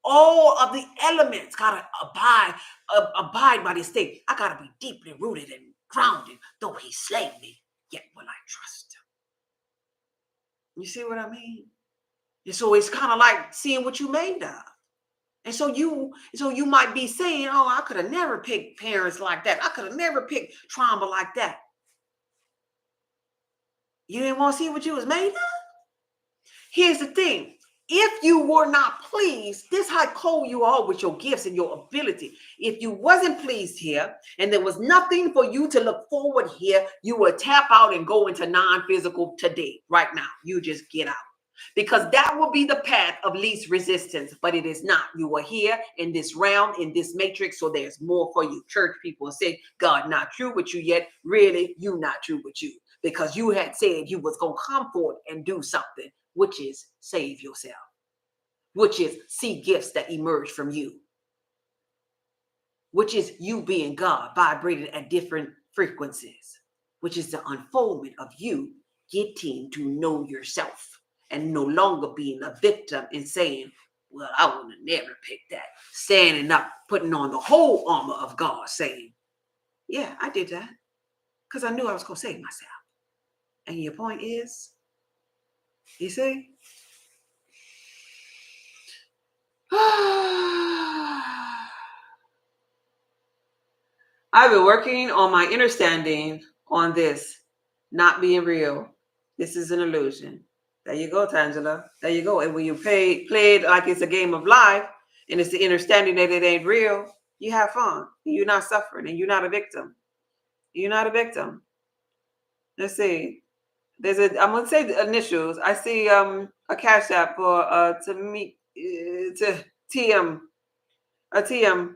Speaker 1: All of the elements gotta abide by this thing. I gotta be deeply rooted and grounded. Though he slay me, yet will I trust him. You see what I mean? And so it's kind of like seeing what you made of. And so you might be saying, oh, I could have never picked parents like that. I could have never picked trauma like that. You didn't want to see what you was made of? Here's the thing. If you were not pleased, this how cold you are with your gifts and your ability. If you wasn't pleased here and there was nothing for you to look forward here, you would tap out and go into non-physical today, right now. You just get out. Because that will be the path of least resistance, but it is not. You are here in this realm, in this matrix, so there's more for you. Church people say, God not true with you yet. Really, you not true with you. Because you had said you was going to come forward and do something, which is save yourself, which is see gifts that emerge from you, which is you being God, vibrating at different frequencies, which is the unfoldment of you getting to know yourself and no longer being a victim and saying, well, I would have never picked that. Standing up, putting on the whole armor of God, saying, yeah, I did that because I knew I was going to save myself. And your point is, you see? I've been working on my understanding on this not being real. This is an illusion. There you go, Tangela. There you go. And when you play it like it's a game of life and it's the understanding that it ain't real, you have fun. You're not suffering and you're not a victim. You're not a victim. Let's see. I'm gonna say the initials. I see a cash app for to meet to TM a TM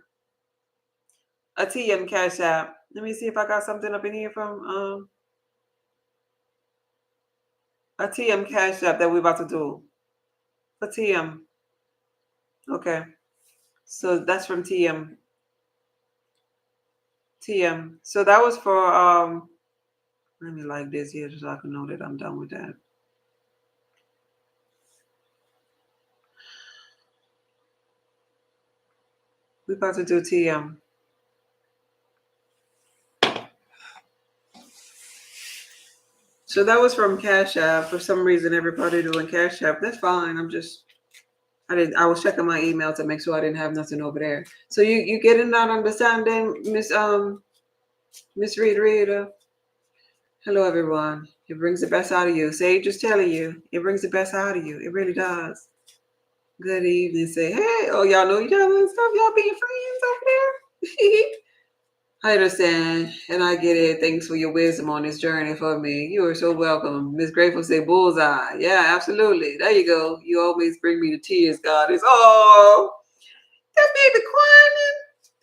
Speaker 1: a TM cash app. Let me see if I got something up in here from a TM cash app that we're about to do. A TM. Okay. So that's from TM. TM. So that was for let me like this here so I can know that I'm done with that. We're about to do TM. So that was from Cash App. For some reason, everybody doing Cash App. That's fine. I was checking my email to make sure I didn't have nothing over there. So you getting that understanding, Miss Rita? Hello everyone. It brings the best out of you. Sage is telling you, it brings the best out of you. It really does. Good evening. Say, hey, oh y'all know each other and stuff. Y'all being friends over there. I understand, and I get it. Thanks for your wisdom on this journey for me. You are so welcome. Miss Grateful say bullseye. Yeah, absolutely. There you go. You always bring me to tears, God. It's that baby crying.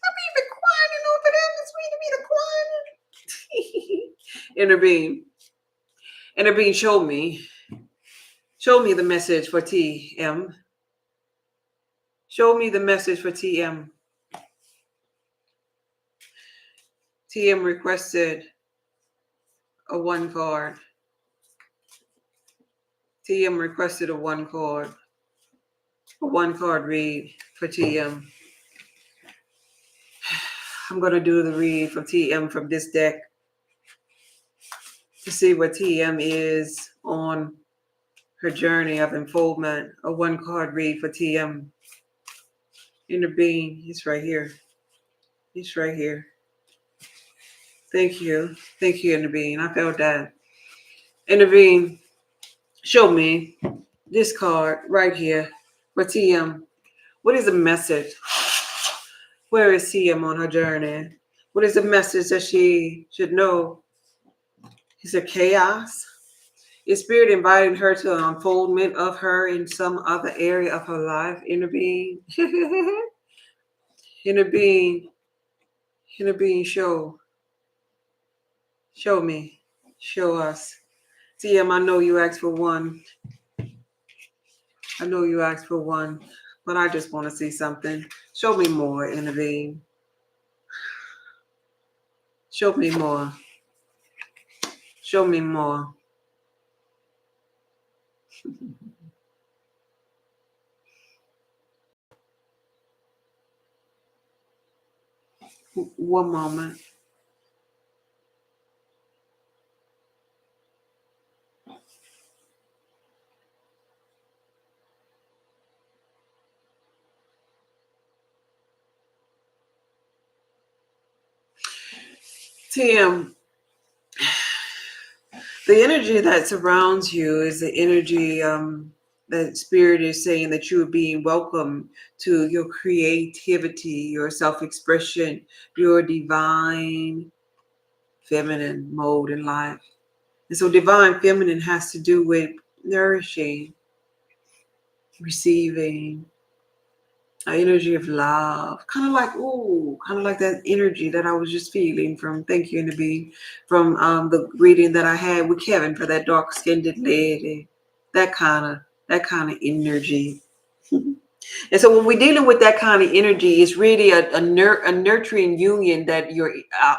Speaker 1: That baby crying over there. The sweetie be crying. Intervene, show me the message for TM. Show me the message for TM. TM requested a 1 card. TM requested a 1 card. A 1 card read for TM. I'm going to do the read for TM from this deck to see where TM is on her journey of unfoldment. A 1 card read for TM. Intervene. It's right here. It's right here. Thank you. Thank you, Intervene. I felt that. Intervene. Show me this card right here for TM. What is the message? Where is TM on her journey? What is the message that she should know? Is it chaos? Is Spirit inviting her to an unfoldment of her in some other area of her life? Intervene. Intervene. Intervene. Show me. Show us. TM, I know you asked for 1. I know you asked for 1, but I just want to see something. Show me more, Intervene. Show me more. Show me more. One moment. TM, the energy that surrounds you is the energy That spirit is saying that you are being welcome to your creativity, your self-expression, your divine feminine mode in life. And so divine feminine has to do with nourishing, receiving, an energy of love, kind of like that energy that I was just feeling from, thank you, Nabi, from the reading that I had with Kevin for that dark-skinned lady, that kind of energy. And so when we're dealing with that kind of energy, it's really a nurturing union that your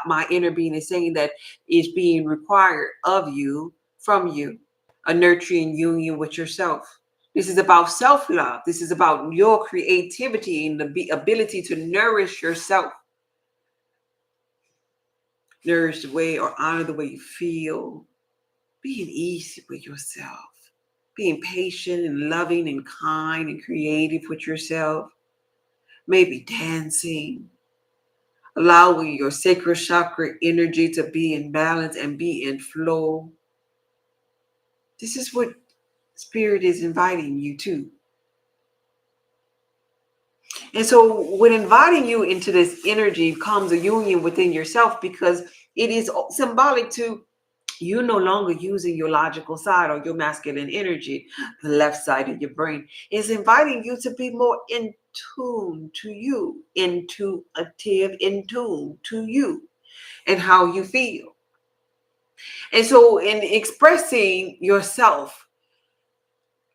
Speaker 1: my inner being is saying that is being required of you, from you, a nurturing union with yourself. This is about self-love. This is about your creativity and the ability to nourish yourself. Nourish the way or honor the way you feel. Being easy with yourself. Being patient and loving and kind and creative with yourself. Maybe dancing. Allowing your sacral chakra energy to be in balance and be in flow. This is what Spirit is inviting you to. And so when inviting you into this energy comes a union within yourself, because it is symbolic to you no longer using your logical side or your masculine energy, the left side of your brain. Is inviting you to be more in tune to you, intuitive, in tune to you and how you feel. And so in expressing yourself,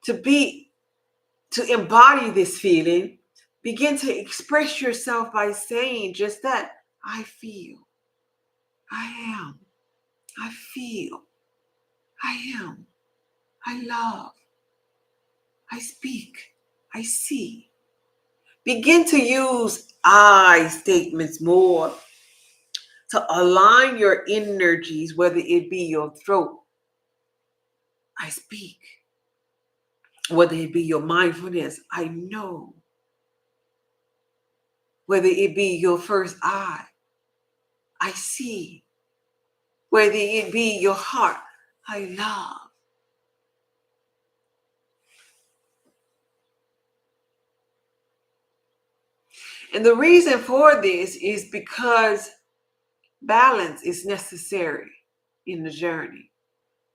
Speaker 1: to embody this feeling, begin to express yourself by saying just that. I feel, I am, I feel, I am, I love, I speak, I see. Begin to use I statements more to align your energies, whether it be your throat, I speak, whether it be your mindfulness, I know, whether it be your first eye, I see, whether it be your heart, I love. And the reason for this is because balance is necessary in the journey.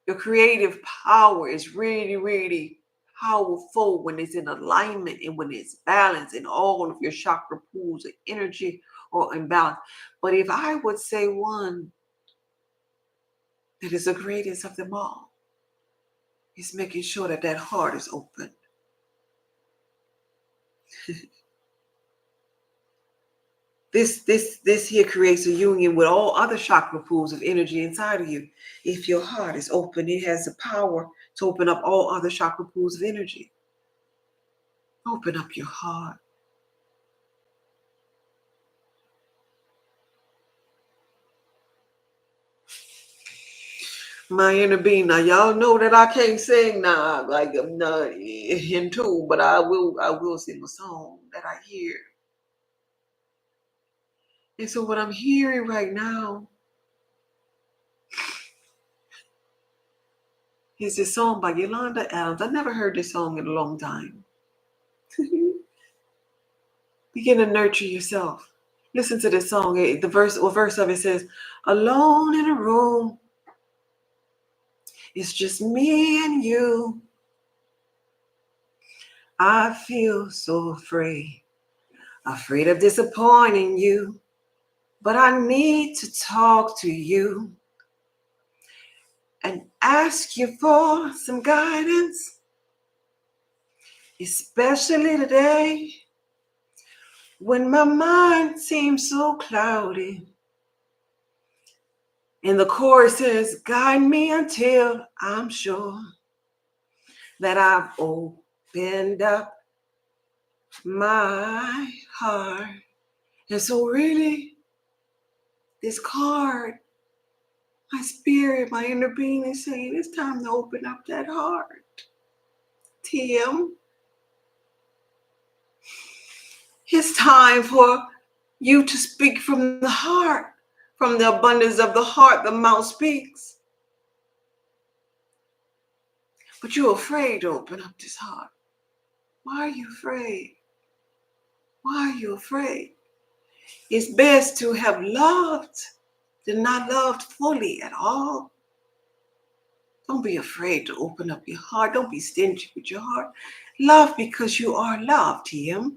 Speaker 1: Your creative power is really, really powerful when it's in alignment and when it's balanced in all of your chakra pools of energy or imbalance. But if I would say one that is the greatest of them all, is making sure that that heart is open. This here creates a union with all other chakra pools of energy inside of you. If your heart is open, it has the power to open up all other chakra pools of energy. Open up your heart. My inner being. Now y'all know that I can't sing now, like I'm not in tune, but I will sing a song that I hear. And so what I'm hearing right now is this song by Yolanda Adams. I never heard this song in a long time. Begin to nurture yourself. Listen to this song. The verse of it says, alone in a room, it's just me and you. I feel so afraid of disappointing you, but I need to talk to you and ask you for some guidance, especially today when my mind seems so cloudy. And the chorus says, guide me until I'm sure that I've opened up my heart. And so really, this card, my spirit, my inner being is saying, it's time to open up that heart. TM. It's time for you to speak from the heart. From the abundance of the heart, the mouth speaks. But you're afraid to open up this heart. Why are you afraid? Why are you afraid? It's best to have loved than not loved fully at all. Don't be afraid to open up your heart. Don't be stingy with your heart. Love because you are loved, TM.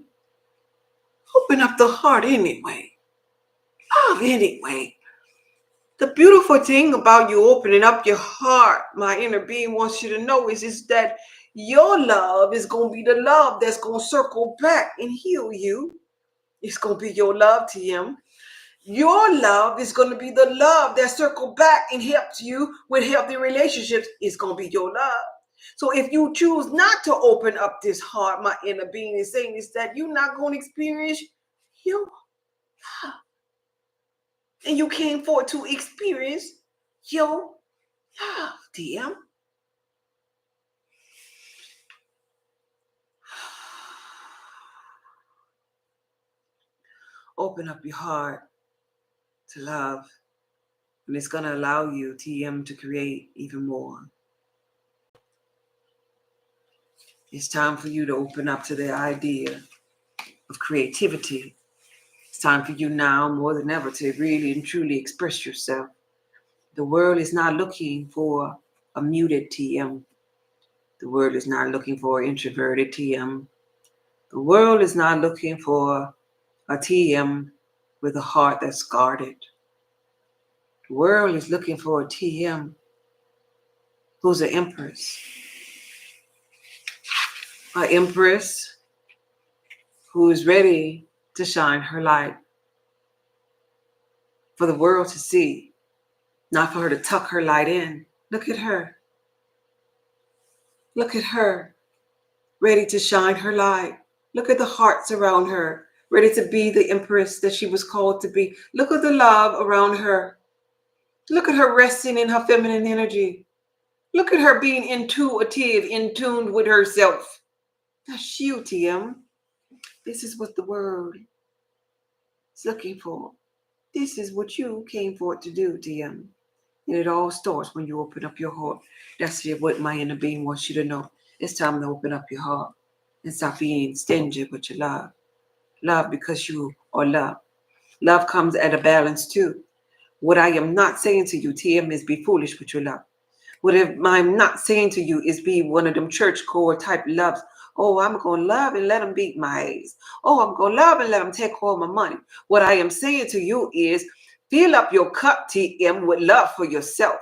Speaker 1: Open up the heart anyway. Love anyway. The beautiful thing about you opening up your heart, my inner being wants you to know is that your love is going to be the love that's going to circle back and heal you. It's going to be your love, TM. Your love is going to be the love that circle back and helps you with healthy relationships. It's going to be your love. So if you choose not to open up this heart, my inner being is saying is that you're not going to experience your love. And you came forward to experience your love, TM. Open up your heart to love. And it's going to allow you, TM, to create even more. It's time for you to open up to the idea of creativity. It's time for you now more than ever to really and truly express yourself. The world is not looking for a muted TM. The world is not looking for an introverted TM. The world is not looking for a TM with a heart that's guarded. The world is looking for a TM who's an empress. An empress who is ready to shine her light for the world to see, not for her to tuck her light in. Look at her. Look at her, ready to shine her light. Look at the hearts around her, ready to be the empress that she was called to be. Look at the love around her. Look at her resting in her feminine energy. Look at her being intuitive, in tune with herself. That's you, TM. This is what the world is looking for. This is what you came for it to do, TM. And it all starts when you open up your heart. That's what my inner being wants you to know. It's time to open up your heart and stop being stingy with your love. Love because you are love. Love comes at a balance too. What I am not saying to you, TM, is be foolish with your love. What I'm not saying to you is be one of them church core type loves. Oh, I'm going to love and let them beat my ass. Oh, I'm going to love and let them take all my money. What I am saying to you is fill up your cup, TM, with love for yourself.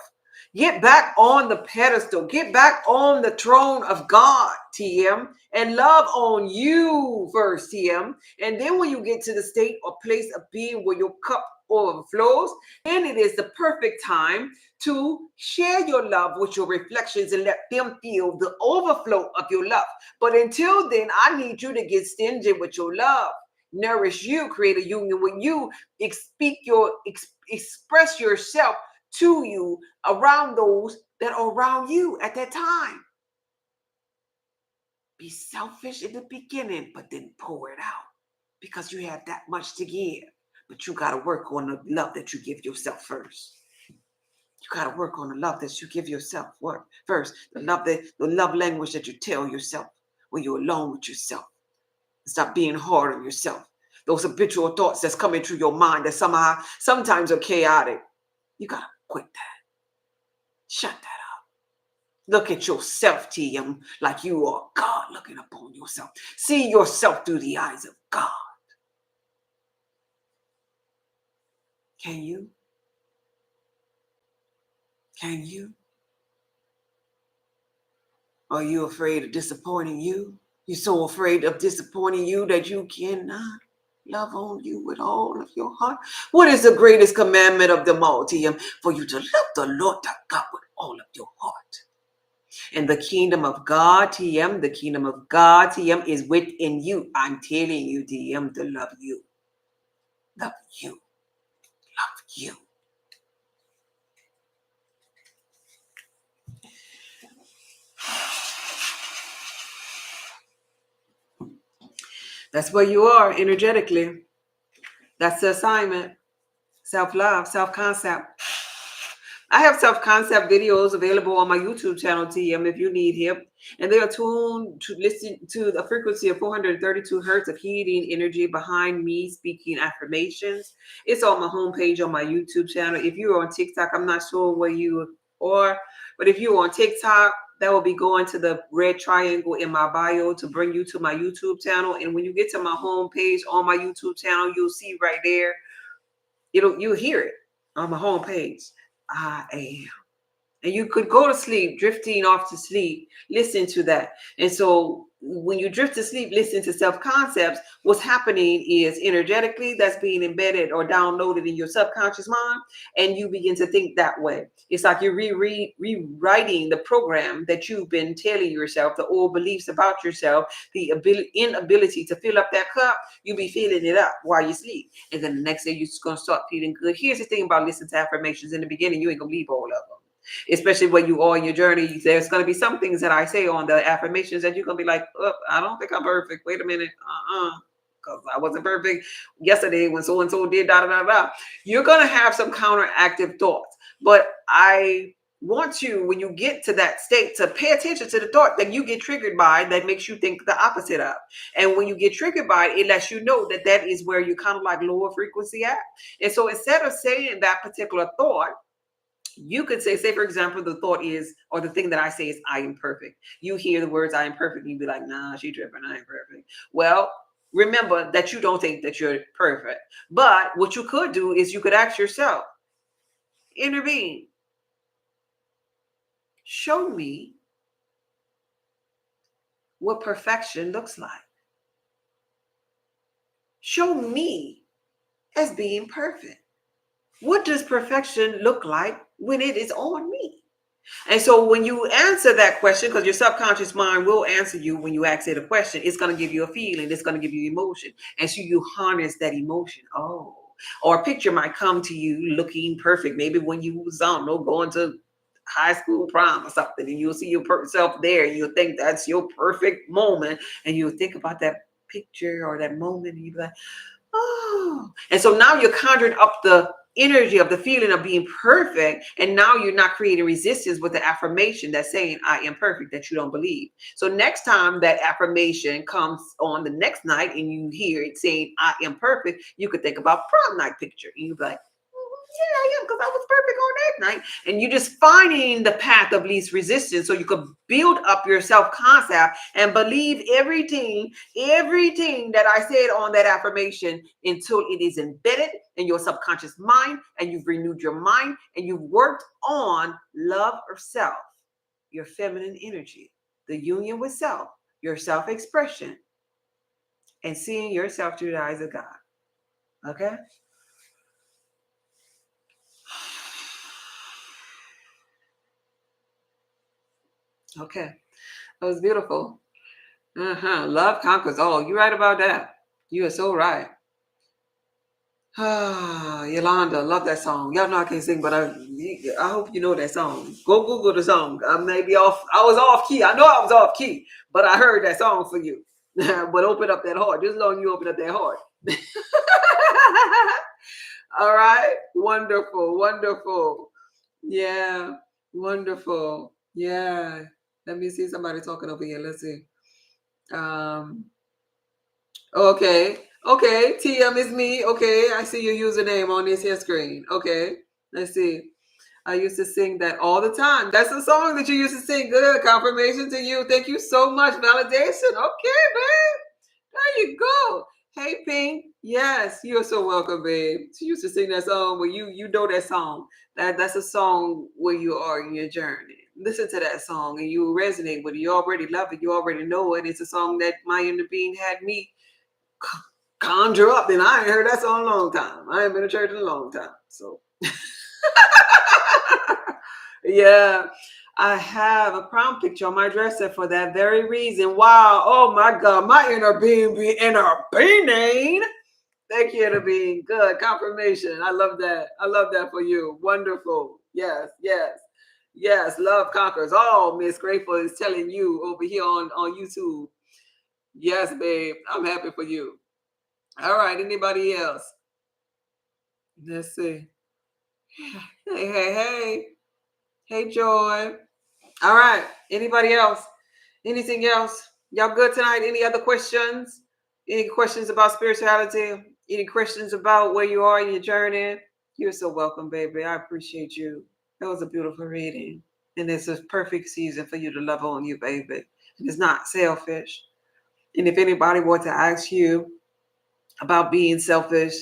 Speaker 1: Get back on the pedestal. Get back on the throne of God, TM, and love on you first, TM. And then when you get to the state or place of being where your cup overflows, then it is the perfect time to share your love with your reflections and let them feel the overflow of your love. But until then, I need you to get stingy with your love. Nourish you, create a union with you, express yourself to you around those that are around you at that time. Be selfish in the beginning, but then pour it out because you have that much to give. But you got to work on the love that you give yourself first. You got to work on the love that you give yourself first. The love language that you tell yourself when you're alone with yourself. Stop being hard on yourself. Those habitual thoughts that's coming through your mind that sometimes are chaotic. You got to quit that. Shut that up. Look at yourself, TM, like you are God looking upon yourself. See yourself through the eyes of God. Can you? Can you? Are you afraid of disappointing you? You're so afraid of disappointing you that you cannot love on you with all of your heart. What is the greatest commandment of them all, TM? For you to love the Lord thy God with all of your heart. And the kingdom of God, TM, the kingdom of God, TM, is within you. I'm telling you, TM, to love you. Love you. Love you. That's where you are energetically. That's the assignment. Self-love, self-concept. I have self-concept videos available on my YouTube channel, TM, if you need help. And they are tuned to listen to the frequency of 432 hertz of heating energy behind me speaking affirmations. It's on my homepage on my YouTube channel. If you're on TikTok, I'm not sure where you are, but if you're on TikTok, that will be going to the red triangle in my bio to bring you to my YouTube channel. And when you get to my homepage on my YouTube channel, you'll see right there, you'll hear it on my homepage. I am. And you could go to sleep, drifting off to sleep, listen to that. And so when you drift to sleep, listen to self concepts, what's happening is energetically that's being embedded or downloaded in your subconscious mind. And you begin to think that way. It's like you're rewriting the program that you've been telling yourself, the old beliefs about yourself, the inability to fill up that cup. You be filling it up while you sleep. And then the next day, you're just going to start feeling good. Here's the thing about listening to affirmations. In the beginning, you ain't going to believe all of them, especially when you are in your journey. There's going to be some things that I say on the affirmations that you're going to be like, oh, I don't think I'm perfect. Wait a minute. Because I wasn't perfect yesterday when so and so did da da da da. You're going to have some counteractive thoughts. But I want you, when you get to that state, to pay attention to the thought that you get triggered by that makes you think the opposite of. And when you get triggered by it, it lets you know that that is where you're kind of like lower frequency at. And so instead of saying that particular thought, you could say, for example, the thought is, or the thing that I say is, I am perfect. You hear the words, I am perfect, and you be like, nah, she tripping, I ain't perfect. Well, remember that you don't think that you're perfect. But what you could do is you could ask yourself, intervene, show me what perfection looks like. Show me as being perfect. What does perfection look like when it is on me? And so when you answer that question, because your subconscious mind will answer you when you ask it a question, it's going to give you a feeling, it's going to give you emotion. And so you harness that emotion. Oh, or a picture might come to you looking perfect. Maybe when you was, I don't know, going to high school prom or something, and you'll see yourself there, and you'll think that's your perfect moment. And you'll think about that picture or that moment, and you'll be like, oh. And so now you're conjuring up the energy of the feeling of being perfect. And now you're not creating resistance with the affirmation that's saying, I am perfect, that you don't believe. So next time that affirmation comes on the next night and you hear it saying, I am perfect, you could think about prom night picture. And you'd be like, yeah, I am, because I was perfect on that night. And you're just finding the path of least resistance so you could build up your self-concept and believe everything that I said on that affirmation until it is embedded in your subconscious mind, and you've renewed your mind, and you've worked on love of self, your feminine energy, the union with self, your self-expression, and seeing yourself through the eyes of God. Okay? Okay. That was beautiful. Love conquers all. You're right about that. You are so right. Yolanda, love that song. Y'all know I can't sing, but I hope you know that song. Go Google the song. I may be off. I was off key. I know I was off key, but I heard that song for you. But open up that heart. Just as long as you open up that heart. All right. Wonderful. Wonderful. Yeah. Wonderful. Yeah. Let me see somebody talking over here. Let's see. Okay. Okay. TM is me. Okay. I see your username on this here screen. Okay. Let's see. I used to sing that all the time. That's the song that you used to sing. Good. Confirmation to you. Thank you so much. Validation. Okay, babe. There you go. Hey, Pink. Yes, you're so welcome, babe. She used to sing that song where you know that song. That's a song where you are in your journey. Listen to that song and you resonate with it. You already love it. You already know it. It's a song that my inner being had me conjure up, and I ain't heard that song in a long time. I ain't been to church in a long time. So yeah. I have a prom picture on my dresser for that very reason. Wow. Oh my God. My inner being be inner being. Thank you, inner being. Good. Confirmation. I love that. I love that for you. Wonderful. Yes. Yes. Yes. Love conquers all. Miss Grateful is telling you over here on YouTube. Yes, babe. I'm happy for you. All right. Anybody else? Let's see. Hey, hey, hey. Hey, Joy. All right. Anybody else? Anything else? Y'all good tonight? Any other questions? Any questions about spirituality? Any questions about where you are in your journey? You're so welcome, baby. I appreciate you. That was a beautiful reading. And it's a perfect season for you to love on you, baby. It's not selfish. And if anybody were to ask you about being selfish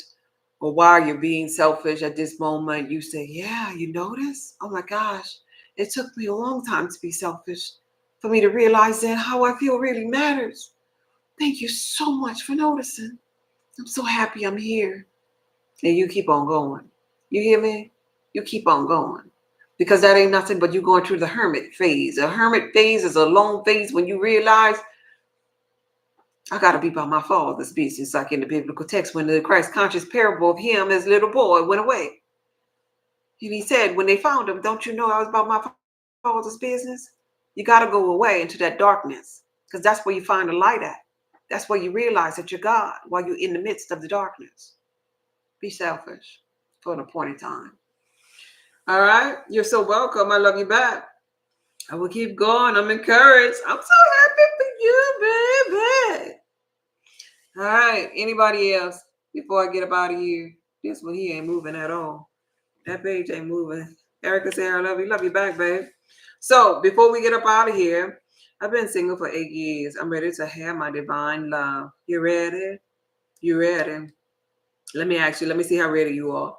Speaker 1: or why you're being selfish at this moment, you say, yeah, you notice? Oh my gosh, it took me a long time to be selfish for me to realize that how I feel really matters. Thank you so much for noticing. I'm so happy I'm here. And you keep on going. You hear me? You keep on going. Because that ain't nothing but you going through the hermit phase. A hermit phase is a long phase when you realize I got to be by my father's business, like in the biblical text when the Christ conscious parable of him as little boy went away. And he said, when they found him, don't you know I was about my father's business? You got to go away into that darkness because that's where you find the light at. That's where you realize that you're God while you're in the midst of the darkness. Be selfish for an appointed time. All right. You're so welcome. I love you back. I will keep going. I'm encouraged. I'm so happy for you, baby. All right. Anybody else before I get up out of here? This one, he ain't moving at all. That page ain't moving. Erica said, I love you. Love you back, babe. So before we get up out of here, I've been single for 8 years. I'm ready to have my divine love. You ready? You ready? Let me see how ready you are.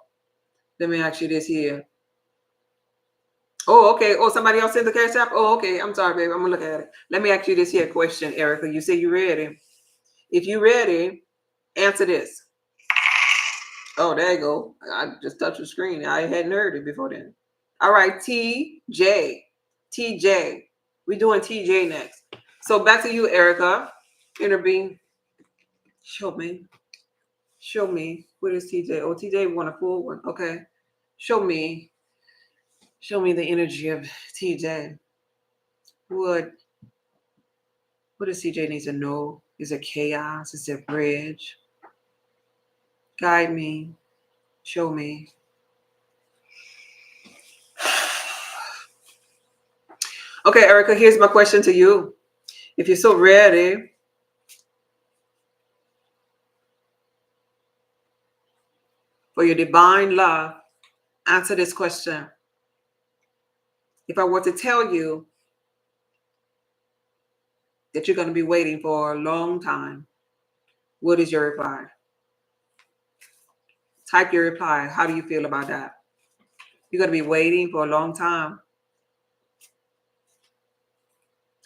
Speaker 1: Let me ask you this here. Oh, okay. Oh, somebody else in the cash app? Oh, okay. I'm sorry, babe. I'm going to look at it. Let me ask you this here question, Erica. You say you ready. If you ready, answer this. Oh, there you go. I just touched the screen. I hadn't heard it before then. All right, TJ. TJ. We're doing TJ next. So back to you, Erica. Intervene. Show me. Show me. What is TJ? Oh, TJ want a full one. Okay. Show me. Show me the energy of TJ. What does TJ need to know? Is it chaos? Is it bridge? Guide me. Show me. Okay, Erica, here's my question to you. If you're so ready, for your divine love, answer this question. If I were to tell you that you're going to be waiting for a long time, what is your reply? Type your reply. How do you feel about that? You're going to be waiting for a long time.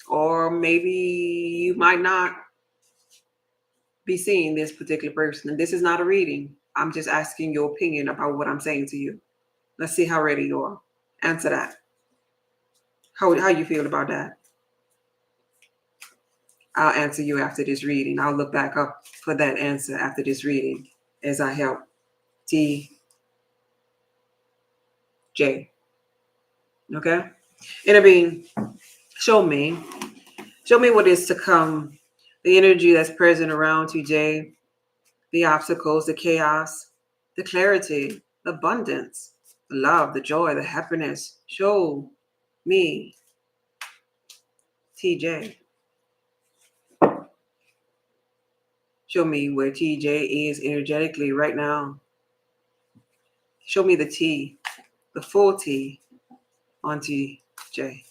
Speaker 1: Or maybe you might not be seeing this particular person. And this is not a reading. I'm just asking your opinion about what I'm saying to you. Let's see how ready you are. Answer that. How you feel about that? I'll answer you after this reading. I'll look back up for that answer after this reading as I help TJ. Okay? Intervene. Show me what is to come. The energy that's present around TJ, the obstacles, the chaos, the clarity, the abundance, the love, the joy, the happiness. Show me TJ. Show me where TJ is energetically right now. Show me the T, the full T on TJ.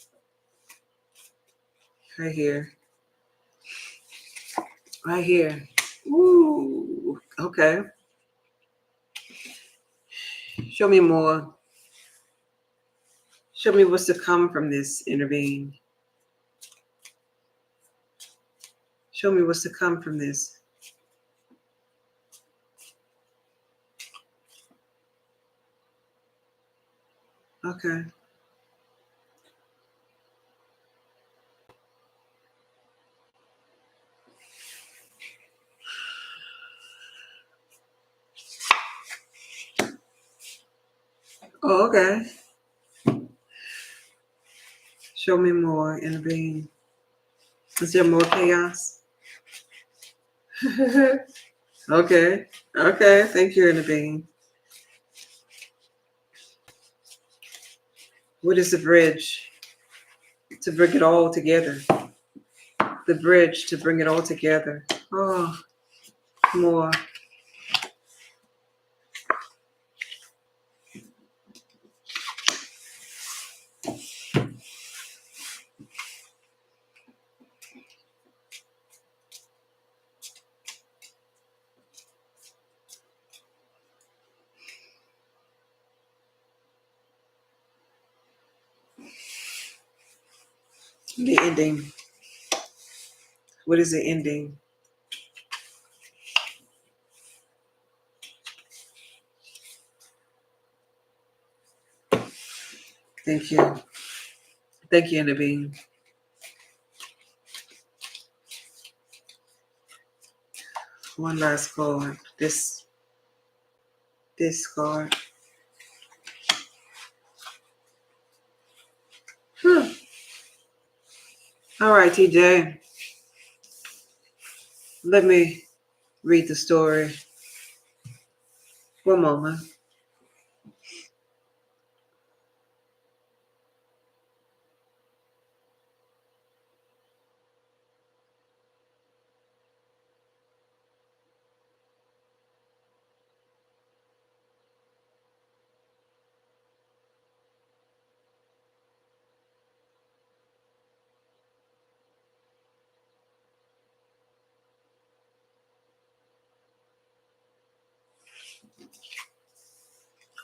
Speaker 1: Right here. Right here. Ooh, okay. Show me more. Show me what's to come from this, intervene. Show me what's to come from this. Okay. Oh, okay. Show me more, intervene. Is there more chaos? Okay. Okay. Thank you, intervene. What is the bridge to bring it all together? The bridge to bring it all together. Oh, more. The ending. What is the ending? Thank you. Thank you, Naveen. One last card. This card. All right, TJ. Let me read the story. One moment.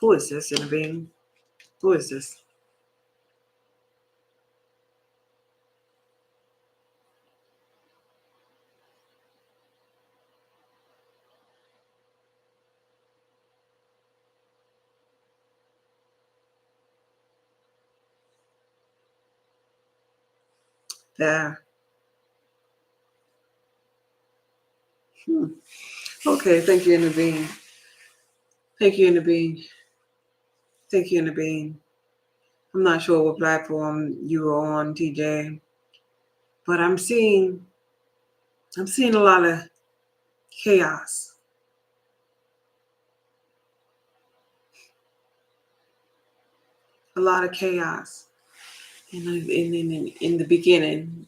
Speaker 1: Who is this, Naveen? Who is this? There. Okay, thank you, Naveen. Thank you, Naveen. Thank you, Naveen. I'm not sure what platform you are on, TJ, but I'm seeing a lot of chaos. A lot of chaos. In the beginning,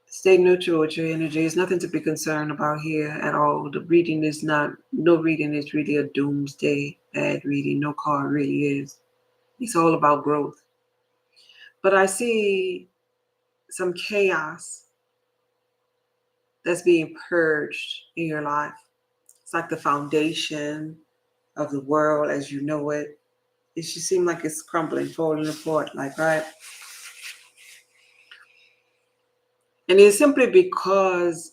Speaker 1: stay neutral with your energy. There's nothing to be concerned about here at all. No reading is really a doomsday bad reading. No card really is. It's all about growth. But I see some chaos that's being purged in your life. It's like the foundation of the world as you know it. It should seem like it's crumbling, falling apart, like, right? And it's simply because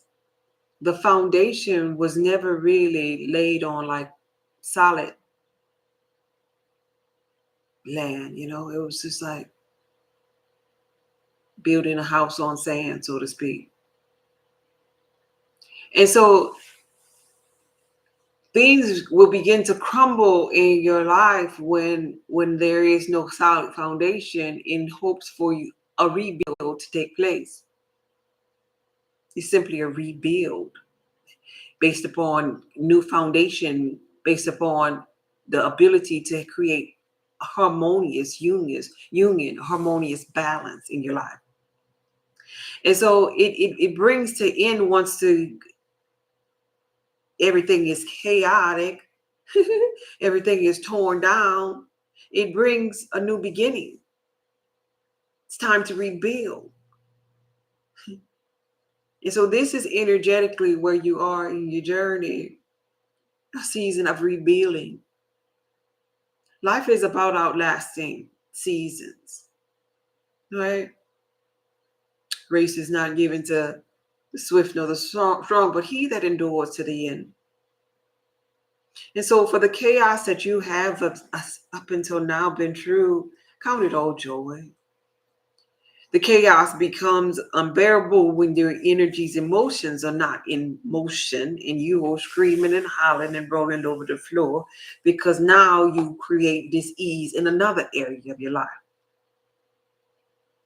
Speaker 1: the foundation was never really laid on like solid land, It was just like building a house on sand, so to speak. And so things will begin to crumble in your life when there is no solid foundation in hopes for a rebuild to take place. It's simply a rebuild based upon new foundation, based upon the ability to create a harmonious union, harmonious balance in your life. And so it brings to end once everything is chaotic, everything is torn down, it brings a new beginning. It's time to rebuild. And so this is energetically where you are in your journey, a season of rebuilding. Life is about outlasting seasons, right? Race is not given to the swift nor the strong, but he that endures to the end. And so for the chaos that you have up until now been through, count it all joy. The chaos becomes unbearable when your energies, emotions are not in motion and you are screaming and hollering and rolling over the floor because now you create dis-ease in another area of your life.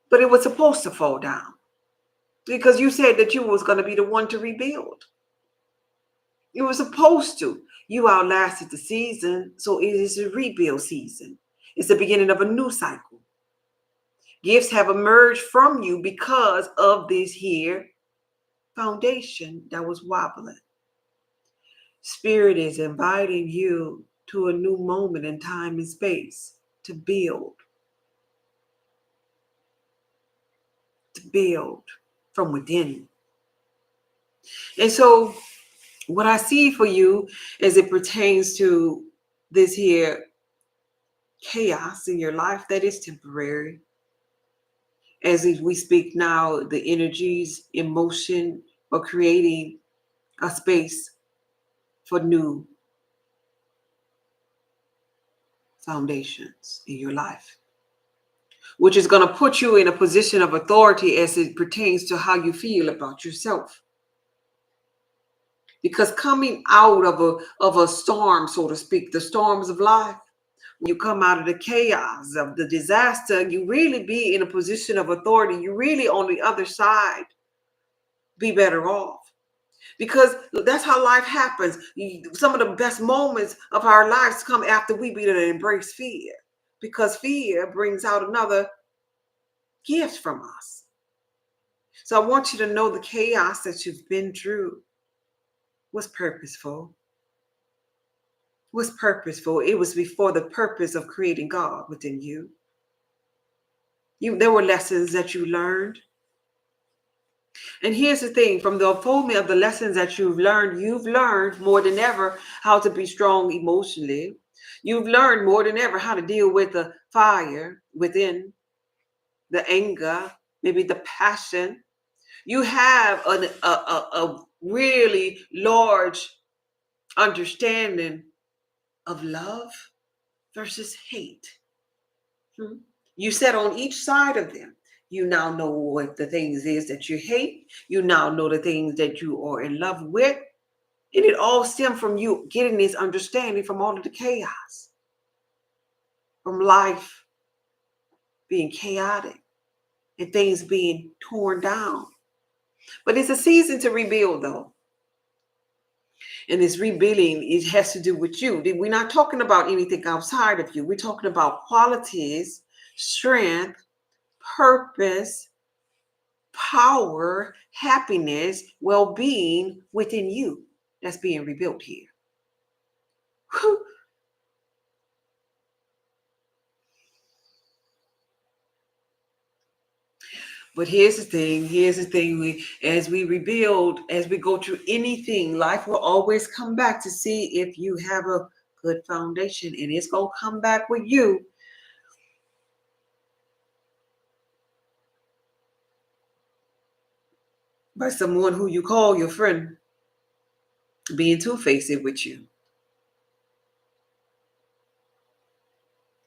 Speaker 1: But it was supposed to fall down because you said that you was going to be the one to rebuild. You were supposed to. You outlasted the season, so it is a rebuild season. It's the beginning of a new cycle. Gifts have emerged from you because of this here foundation that was wobbling. Spirit is inviting you to a new moment in time and space to build from within. And so what I see for you as it pertains to this here chaos in your life that is temporary. As we speak now, the energies, emotion are creating a space for new foundations in your life, which is going to put you in a position of authority as it pertains to how you feel about yourself. Because coming out of a storm, so to speak, the storms of life, when you come out of the chaos of the disaster, you really be in a position of authority. You really on the other side be better off. Because that's how life happens. Some of the best moments of our lives come after we begin to embrace fear. Because fear brings out another gift from us. So I want you to know the chaos that you've been through was purposeful. Was purposeful. It was before the purpose of creating God within you. There were lessons that you learned. And here's the thing, from the unfoldment of the lessons that you've learned more than ever how to be strong emotionally. You've learned more than ever how to deal with the fire within, the anger, maybe the passion. You have a really large understanding of love versus hate. You sat on each side of them. You now know what the things is that you hate. You now know the things that you are in love with. And it all stemmed from you getting this understanding from all of the chaos, from life being chaotic and things being torn down. But it's a season to rebuild, though. And this rebuilding, it has to do with you. We're not talking about anything outside of you. We're talking about qualities, strength, purpose, power, happiness, well-being within you that's being rebuilt here. Whew. But here's the thing. As we rebuild, as we go through anything, life will always come back to see if you have a good foundation, and it's going to come back with you. By someone who you call your friend being two-faced with you,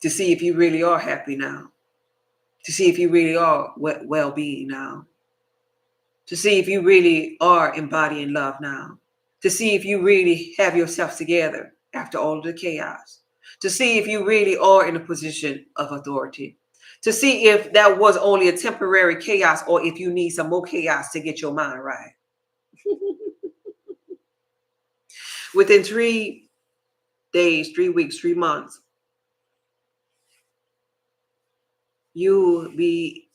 Speaker 1: to see if you really are happy now, to see if you really are well-being now, to see if you really are embodying love now, to see if you really have yourself together after all of the chaos, to see if you really are in a position of authority, to see if that was only a temporary chaos or if you need some more chaos to get your mind right. Within 3 days, 3 weeks, 3 months, you'll be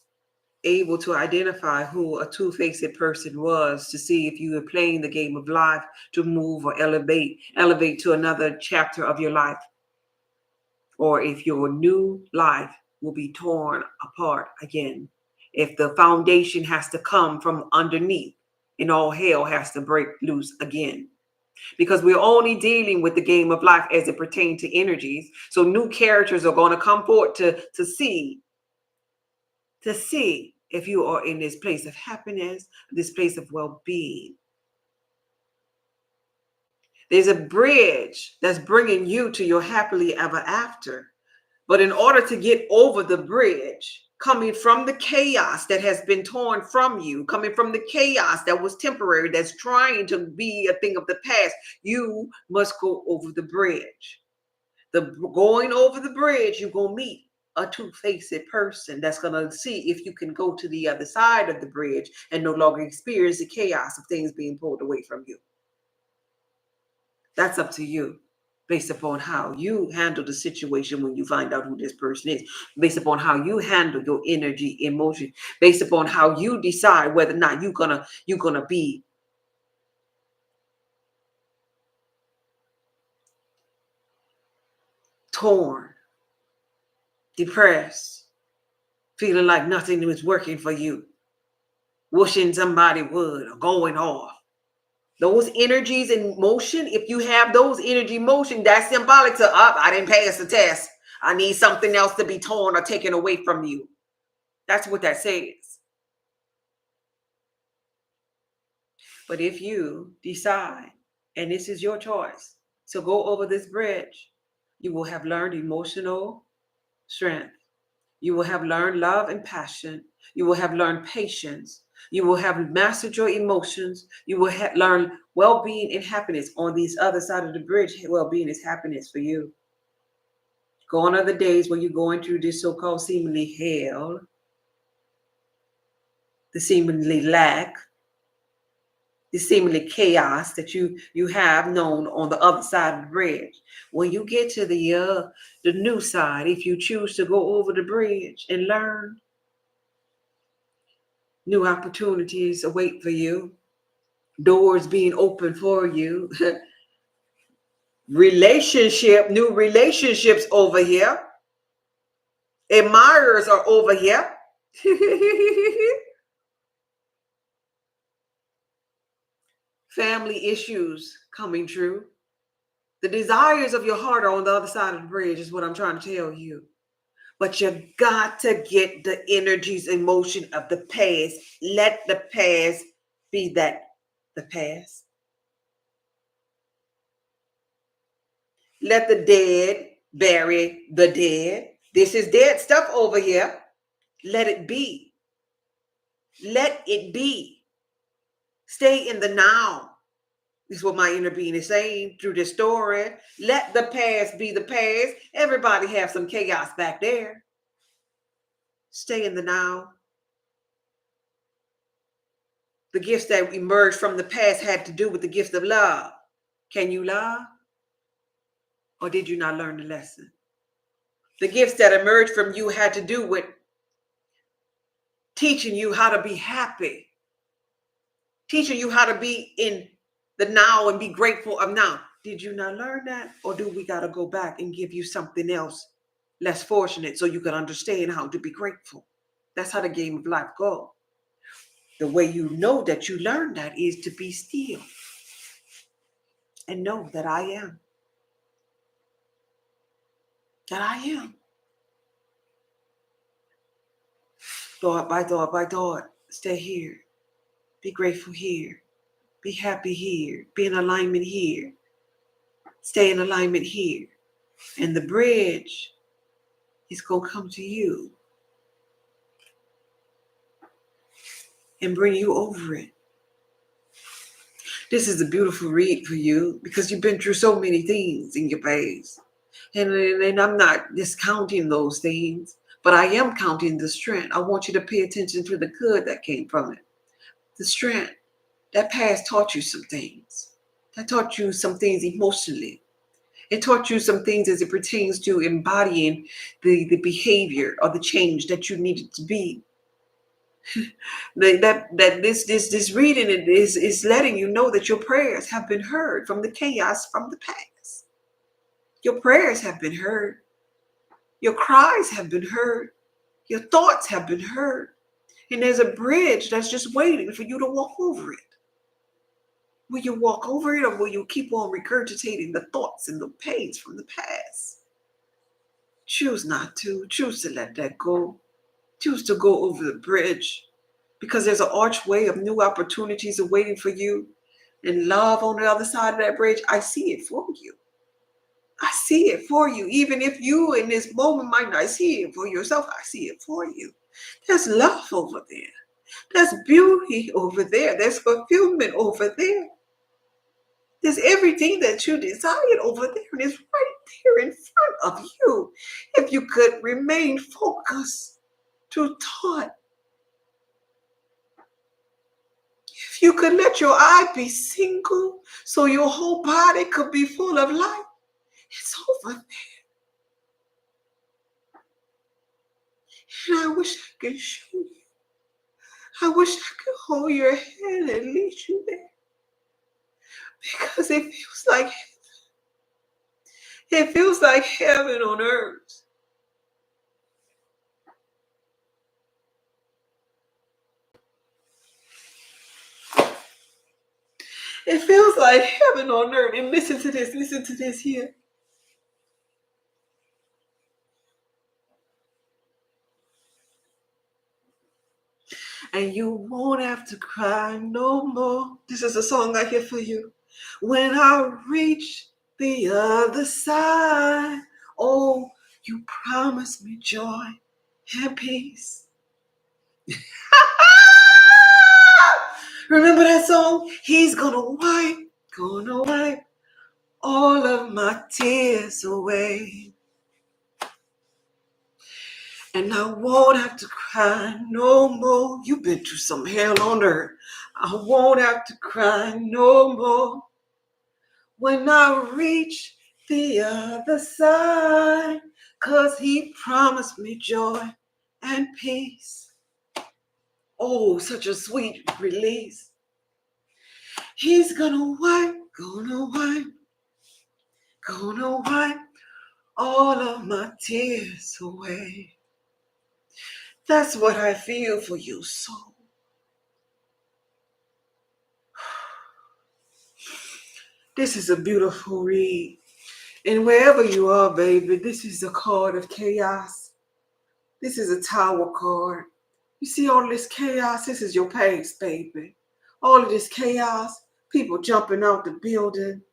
Speaker 1: able to identify who a two-faced person was, to see if you were playing the game of life to move or elevate to another chapter of your life, or if your new life will be torn apart again, if the foundation has to come from underneath and all hell has to break loose again. Because we're only dealing with the game of life as it pertains to energies. So new characters are going to come forward to see if you are in this place of happiness, this place of well-being. There's a bridge that's bringing you to your happily ever after. But in order to get over the bridge, coming from the chaos that has been torn from you, coming from the chaos that was temporary, that's trying to be a thing of the past, you must go over the bridge. Going over the bridge, you're going to meet a two-faced person that's going to see if you can go to the other side of the bridge and no longer experience the chaos of things being pulled away from you. That's up to you. based upon how you handle the situation when you find out who this person is, based upon how you handle your energy, emotion, based upon how you decide whether or not you're gonna be torn, depressed, feeling like nothing was working for you, wishing somebody would, or going off. Those energies in motion, if you have those energy motion, that's symbolic to up. I didn't pass the test. I need something else to be torn or taken away from you. That's what that says. But if you decide, and this is your choice, to go over this bridge, you will have learned emotional strength. You will have learned love and passion. You will have learned patience. You will have mastered your emotions. You will learn well-being and happiness. On this other side of the bridge, well-being is happiness for you. Gone are the days when you're going through this so-called seemingly hell, the seemingly lack, the seemingly chaos that you have known on the other side of the bridge. When you get to the new side, if you choose to go over the bridge and learn, new opportunities await for you, doors being open for you. New relationships over here. Admirers are over here. Family issues coming true. The desires of your heart are on the other side of the bridge, is what I'm trying to tell you. But you got to get the energies and motion of the past. Let the past be the past. Let the dead bury the dead. This is dead stuff over here. Let it be. Let it be. Stay in the now. This is what my inner being is saying through this story. Let the past be the past. Everybody have some chaos back there. Stay in the now. The gifts that emerged from the past had to do with the gift of love. Can you love? Or did you not learn the lesson? The gifts that emerged from you had to do with teaching you how to be happy, teaching you how to be in the now and be grateful of now. Did you not learn that? Or do we got to go back and give you something else less fortunate so you can understand how to be grateful? That's how the game of life goes. The way you know that you learned that is to be still and know that I am. That I am. Thought by thought by thought. Stay here. Be grateful here. Be happy here. Be in alignment here. Stay in alignment here. And the bridge is going to come to you and bring you over it. This is a beautiful read for you because you've been through so many things in your past. And I'm not discounting those things, but I am counting the strength. I want you to pay attention to the good that came from it. The strength. That past taught you some things. That taught you some things emotionally. It taught you some things as it pertains to embodying the behavior or the change that you needed to be. This reading it is letting you know that your prayers have been heard from the chaos from the past. Your prayers have been heard. Your cries have been heard. Your thoughts have been heard. And there's a bridge that's just waiting for you to walk over it. Will you walk over it, or will you keep on regurgitating the thoughts and the pains from the past? Choose not to. Choose to let that go. Choose to go over the bridge, because there's an archway of new opportunities awaiting for you. And love on the other side of that bridge, I see it for you. I see it for you. Even if you in this moment might not see it for yourself, I see it for you. There's love over there. There's beauty over there. There's fulfillment over there. There's everything that you desired over there, and it's right there in front of you. If you could remain focused to thought, if you could let your eye be single so your whole body could be full of light, It's over there. And I wish I could show you. I wish I could hold your hand and lead you there. Because it feels like heaven on earth. It feels like heaven on earth. And listen to this here. And you won't have to cry no more. This is a song I hear for you. When I reach the other side, oh, you promise me joy and peace. Remember that song? He's gonna wipe all of my tears away. And I won't have to cry no more. You've been through some hell on earth. I won't have to cry no more. When I reach the other side, 'cause he promised me joy and peace. Oh, such a sweet release. He's gonna wipe all of my tears away. That's what I feel for you, soul. This is a beautiful read. And wherever you are, baby, this is a card of chaos. This is a tower card. You see all this chaos? This is your past, baby. All of this chaos, people jumping out the building,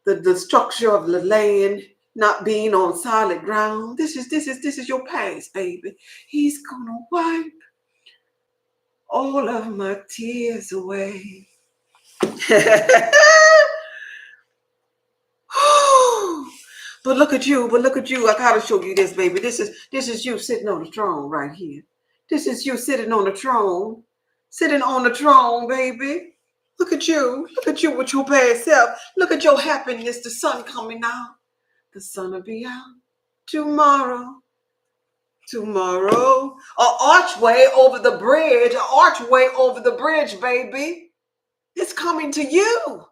Speaker 1: the structure of the land not being on solid ground. This is your past, baby. He's gonna wipe all of my tears away. But look at you. I gotta show you this, baby. This is you sitting on the throne right here. This is you sitting on the throne. Sitting on the throne, baby. Look at you. Look at you with your bad self. Look at your happiness. The sun coming out. The sun will be out tomorrow. Tomorrow. An archway over the bridge. An archway over the bridge, baby. It's coming to you.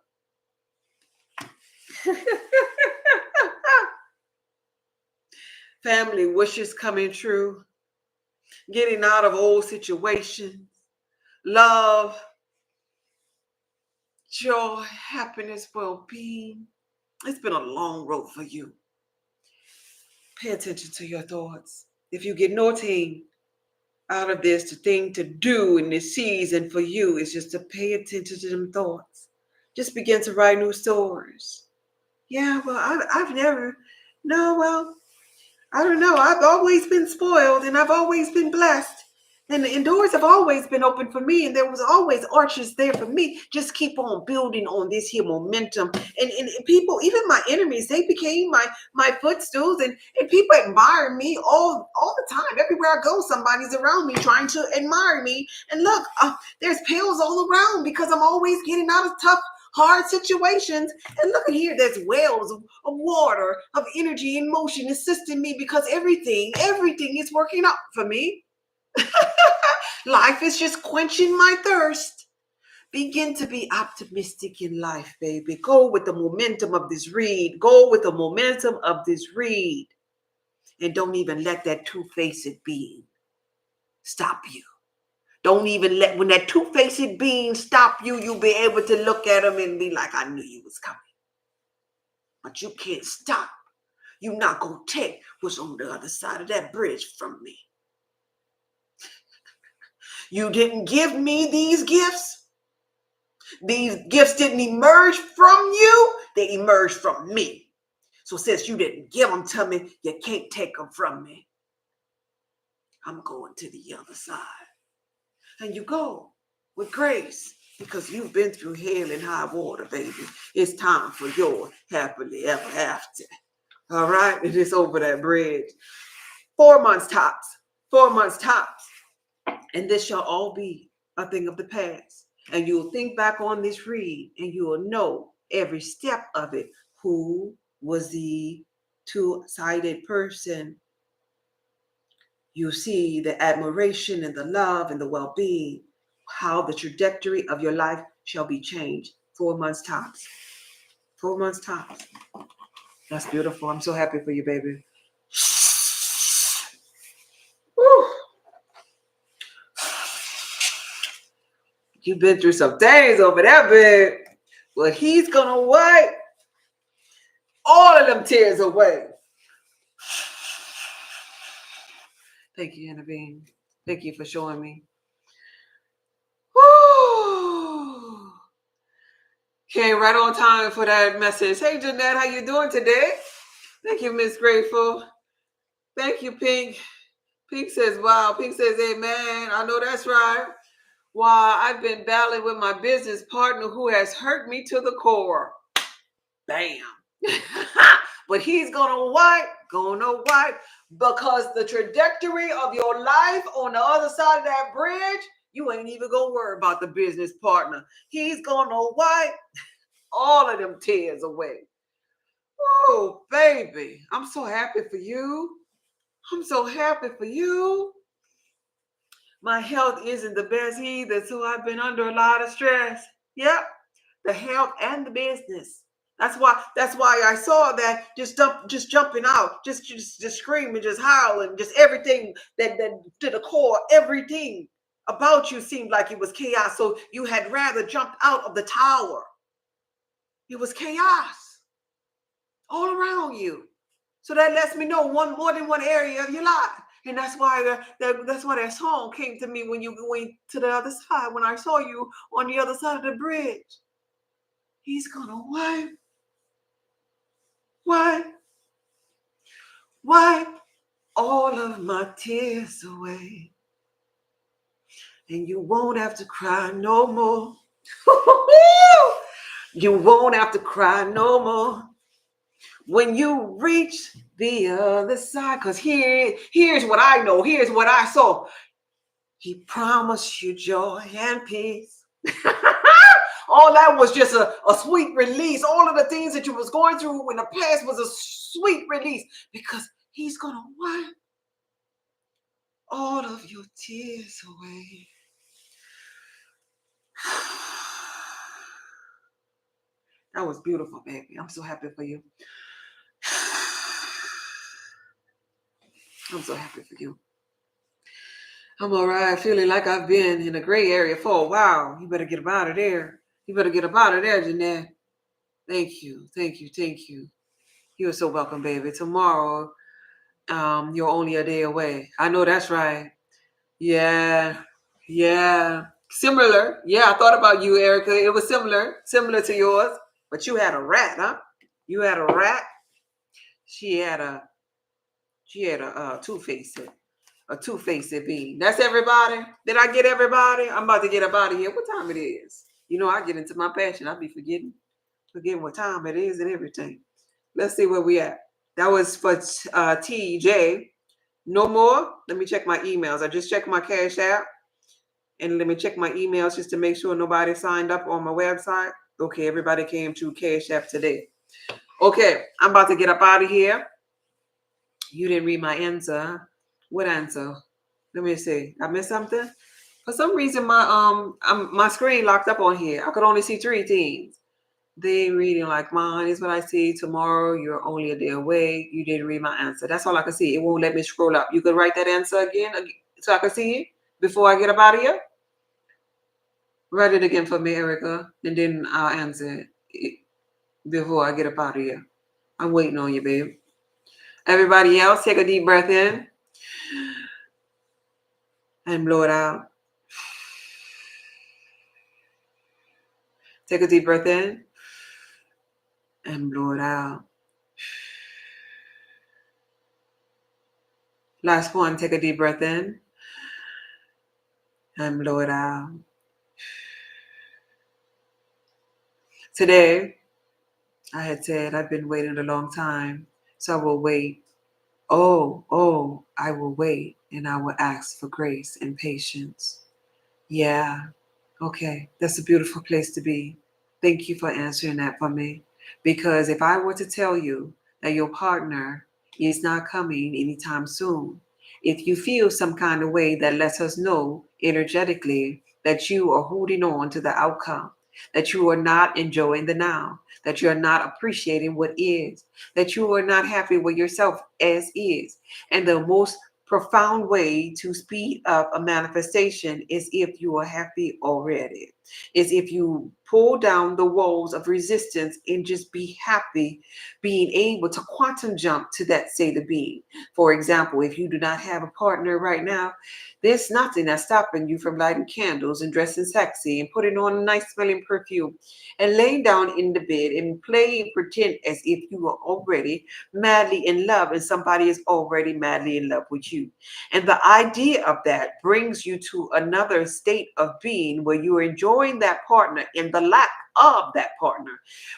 Speaker 1: Family wishes coming true. Getting out of old situations. Love. Joy. Happiness. Well-being. It's been a long road for you. Pay attention to your thoughts. If you get nothing out of this, the thing to do in this season for you is just to pay attention to them thoughts. Just begin to write new stories. Yeah, well, I've never, no, well, I don't know. I've always been spoiled and I've always been blessed. And doors have always been open for me, and there was always arches there for me. Just keep on building on this here momentum. And people, even my enemies, they became my footstools, and people admire me all the time. Everywhere I go, somebody's around me trying to admire me. And look, there's pills all around because I'm always getting out of tough, hard situations. And look at here, there's wells of water, of energy and motion assisting me because everything is working out for me. Life is just quenching my thirst. Begin to be optimistic in life, baby. Go with the momentum of this read. Go with the momentum of this read. And don't even let that two-faced being stop you. Don't even let, when that two-faced being stop you, you'll be able to look at him and be like, I knew you was coming. But you can't stop. You're not going to take what's on the other side of that bridge from me. You didn't give me these gifts. These gifts didn't emerge from you. They emerged from me. So since you didn't give them to me, you can't take them from me. I'm going to the other side. And you go with grace because you've been through hell and high water, baby. It's time for your happily ever after. All right? It is over that bridge. 4 months tops. 4 months tops. And this shall all be a thing of the past. And you'll think back on this read and you will know every step of it. Who was the two-sided person, you see the admiration and the love and the well-being, how the trajectory of your life shall be changed. 4 months tops. 4 months tops. That's beautiful. I'm so happy for you, baby. Woo. You've been through some things over there, babe. Well, he's gonna wipe all of them tears away. Thank you, Annabelle. Thank you for showing me. Woo. Came right on time for that message. Hey, Jeanette, how you doing today? Thank you, Miss Grateful. Thank you, Pink. Pink says, wow. Pink says, amen. I know that's right. Wow, I've been battling with my business partner who has hurt me to the core. Bam. But he's gonna wipe, because the trajectory of your life on the other side of that bridge, you ain't even gonna worry about the business partner. He's gonna wipe all of them tears away. Oh, baby, I'm so happy for you. I'm so happy for you. My health isn't the best either, so I've been under a lot of stress. Yep, the health and the business. That's why I saw that just jumping out, just screaming, just howling, just everything that to the core, everything about you seemed like it was chaos. So you had rather jumped out of the tower. It was chaos all around you. So that lets me know more than one area of your life. And that's why that song came to me when you went to the other side, when I saw you on the other side of the bridge. He's gonna wipe all of my tears away. And you won't have to cry no more. You won't have to cry no more when you reach the other side. Because here's what I know. Here's what I saw. He promised you joy and peace. All that was just a sweet release. All of the things that you was going through in the past was a sweet release, because he's going to wipe all of your tears away. That was beautiful, baby. I'm so happy for you. I'm so happy for you. I'm all right, feeling like I've been in a gray area for a while. You better get up out of there. You better get up out of there, Jeanette. Thank you. You're so welcome, baby. Tomorrow, you're only a day away. I know that's right. Yeah. Similar. Yeah, I thought about you, Erica. It was similar to yours. But you had a rat, huh? You had a rat. She had a two-faced being. That's everybody. Did I get everybody? I'm about to get up out of here. What time it is? You know, I get into my passion. I'll be forgetting what time it is and everything. Let's see where we at. That was for TJ. No more. Let me check my emails. I just checked my Cash App. And let me check my emails just to make sure nobody signed up on my website. Okay, everybody came to Cash App today. Okay, I'm about to get up out of here. You didn't read my answer. What answer? Let me see. I missed something? For some reason, my screen locked up on here. I could only see 3 things. They reading like mine is what I see. Tomorrow, you're only a day away. You didn't read my answer. That's all I can see. It won't let me scroll up. You could write that answer again so I can see it before I get up out of here. Write it again for me, Erica, and then I'll answer it before I get up out of here. I'm waiting on you, babe. Everybody else, take a deep breath in and blow it out. Take a deep breath in and blow it out. Last one, take a deep breath in and blow it out. Today, I had said I've been waiting a long time, so I will wait. Oh, I will wait, and I will ask for grace and patience. Yeah, okay, that's a beautiful place to be. Thank you for answering that for me. Because if I were to tell you that your partner is not coming anytime soon. If you feel some kind of way, that lets us know energetically that you are holding on to the outcome, that you are not enjoying the now, that you're not appreciating what is, that you are not happy with yourself as is. And the most profound way to speed up a manifestation is if you are happy already, is if you pull down the walls of resistance and just be happy, being able to quantum jump to that state of being. For example, if you do not have a partner right now, there's nothing that's stopping you from lighting candles and dressing sexy and putting on a nice smelling perfume and laying down in the bed and play and pretend as if you are already madly in love and somebody is already madly in love with you. And the idea of that brings you to another state of being where you are enjoying that partner and the lack of that partner,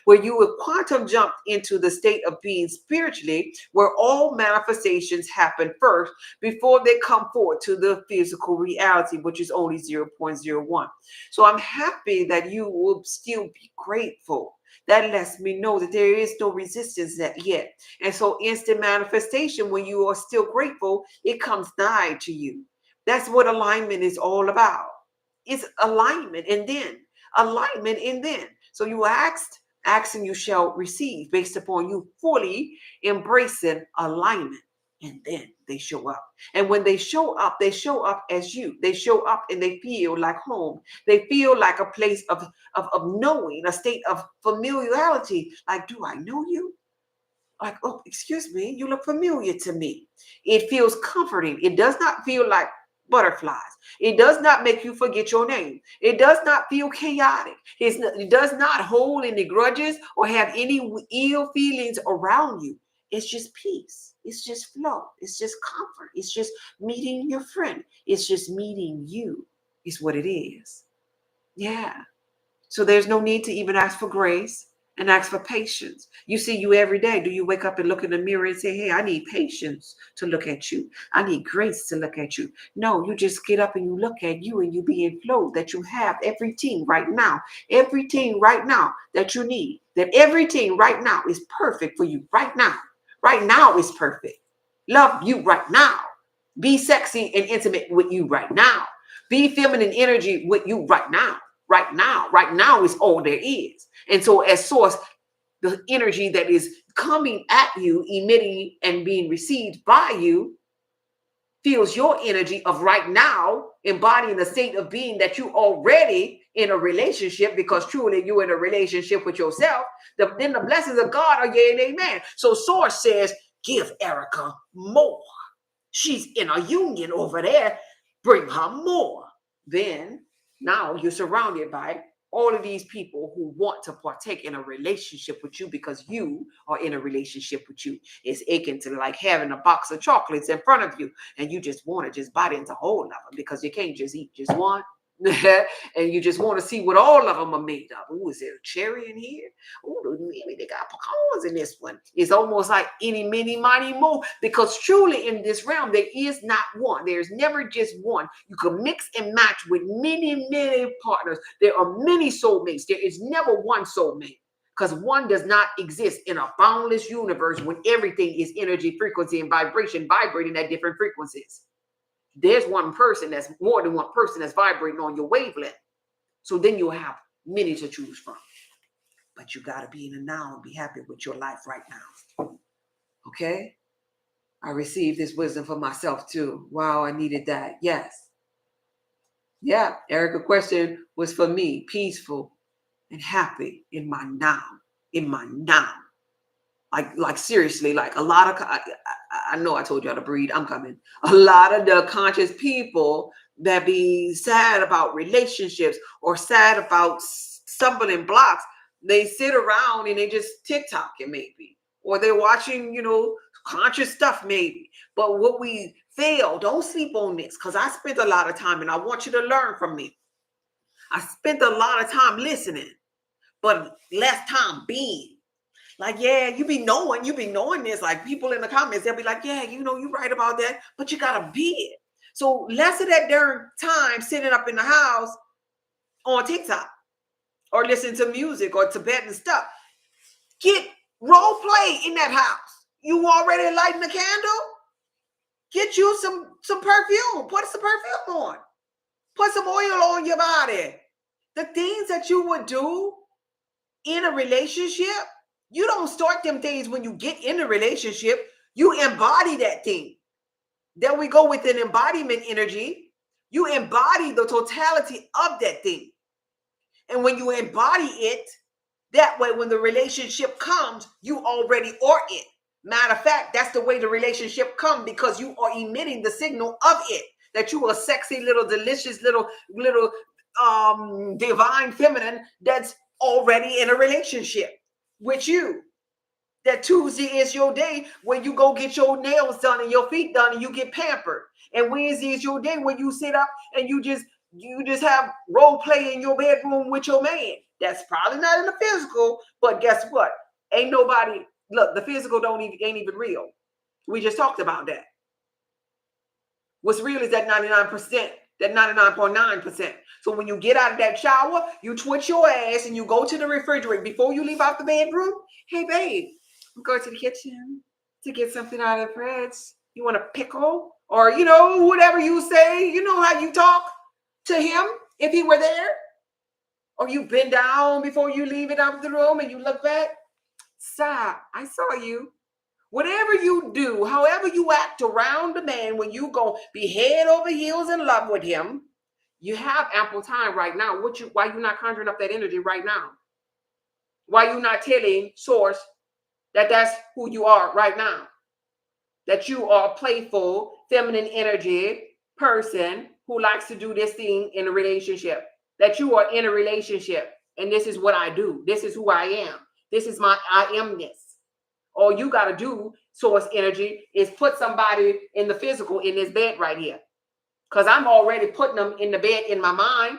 Speaker 1: where you will quantum jump into the state of being spiritually, where all manifestations happen first before they come forward to the physical reality, which is only 0.01. So I'm happy that you will still be grateful. That lets me know that there is no resistance that yet. And so instant manifestation, when you are still grateful, it comes nigh to you. That's what alignment is all about. It's alignment and then alignment and then. So you ask and you shall receive based upon you fully embracing alignment. And then they show up. And when they show up as you. They show up and they feel like home. They feel like a place of knowing, a state of familiarity. Like, do I know you? Like, oh, excuse me, you look familiar to me. It feels comforting. It does not feel like butterflies. It does not make you forget your name. It does not feel chaotic. It does not hold any grudges or have any ill feelings around you. It's just peace. It's just flow. It's just comfort. It's just meeting your friend. It's just meeting you, is what it is. Yeah. So there's no need to even ask for grace and ask for patience. You see you every day. Do you wake up and look in the mirror and say, hey, I need patience to look at you. I need grace to look at you. No, you just get up and you look at you and you be in flow that you have everything right now that you need, that everything right now is perfect for you right now. Right now is perfect. Love you right now. Be sexy and intimate with you right now. Be feminine energy with you right now. Right now is all there is. And so as source, the energy that is coming at you, emitting and being received by you, feels your energy of right now, embodying the state of being that you already in a relationship, because truly you're in a relationship with yourself. Then the blessings of God are yea and amen. So source says, give Erica more. She's in a union over there. Bring her more. Then now you're surrounded by all of these people who want to partake in a relationship with you because you are in a relationship with you. It's akin to like having a box of chocolates in front of you and you just want to just bite into all of them because you can't just eat just one. And you just want to see what all of them are made of. Oh, is there a cherry in here? Oh, maybe they got pecans in this one. It's almost like any, mini, mighty, mo. Because truly in this realm, there is not one. There's never just one. You can mix and match with many, many partners. There are many soulmates. There is never one soulmate. Because one does not exist in a boundless universe when everything is energy, frequency, and vibration, vibrating at different frequencies. There's one person that's more than one person that's vibrating on your wavelength. So then you'll have many to choose from. But you got to be in the now and be happy with your life right now. Okay? I received this wisdom for myself too. Wow, I needed that. Yes. Yeah, Erica question was for me, peaceful and happy in my now. In my now. Like seriously, like a lot of, I know I told y'all to breathe, I'm coming. A lot of the conscious people that be sad about relationships or sad about stumbling blocks, they sit around and they just TikToking maybe, or they're watching, conscious stuff maybe. But what we fail, don't sleep on this, because I spent a lot of time and I want you to learn from me. I spent a lot of time listening, but less time being. Like, yeah, you be knowing this. Like people in the comments, they'll be like, yeah, you right about that, but you gotta be it. So less of that darn time sitting up in the house on TikTok or listening to music or Tibetan stuff. Get role play in that house. You already lighting the candle? Get you some perfume. Put some perfume on. Put some oil on your body. The things that you would do in a relationship, you don't start them things when you get in a relationship. You embody that thing. Then we go with an embodiment energy. You embody the totality of that thing. And when you embody it, that way, when the relationship comes, you already are it. Matter of fact, that's the way the relationship comes, because you are emitting the signal of it. That you are sexy, little, delicious, little divine feminine that's already in a relationship with you. That Tuesday is your day when you go get your nails done and your feet done and you get pampered. And Wednesday is your day when you sit up and you just have role play in your bedroom with your man. That's probably not in the physical, but guess what? Ain't nobody, look, the physical ain't even real. We just talked about that. What's real is that 99%, that 99.9%. So when you get out of that shower, you twitch your ass and you go to the refrigerator before you leave out the bedroom. Hey, babe, I'm going to the kitchen to get something out of the fridge. You want a pickle? Or, whatever you say. You know how you talk to him if he were there? Or you bend down before you leave it out of the room and you look back. Stop. I saw you. Whatever you do, however you act around the man when you go be head over heels in love with him, you have ample time right now. Why you not conjuring up that energy right now? Why you not telling Source that that's who you are right now? That you are a playful, feminine energy person who likes to do this thing in a relationship. That you are in a relationship and this is what I do. This is who I am. This is my I amness. All you got to do, Source energy, is put somebody in the physical in this bed right here. Because I'm already putting them in the bed in my mind.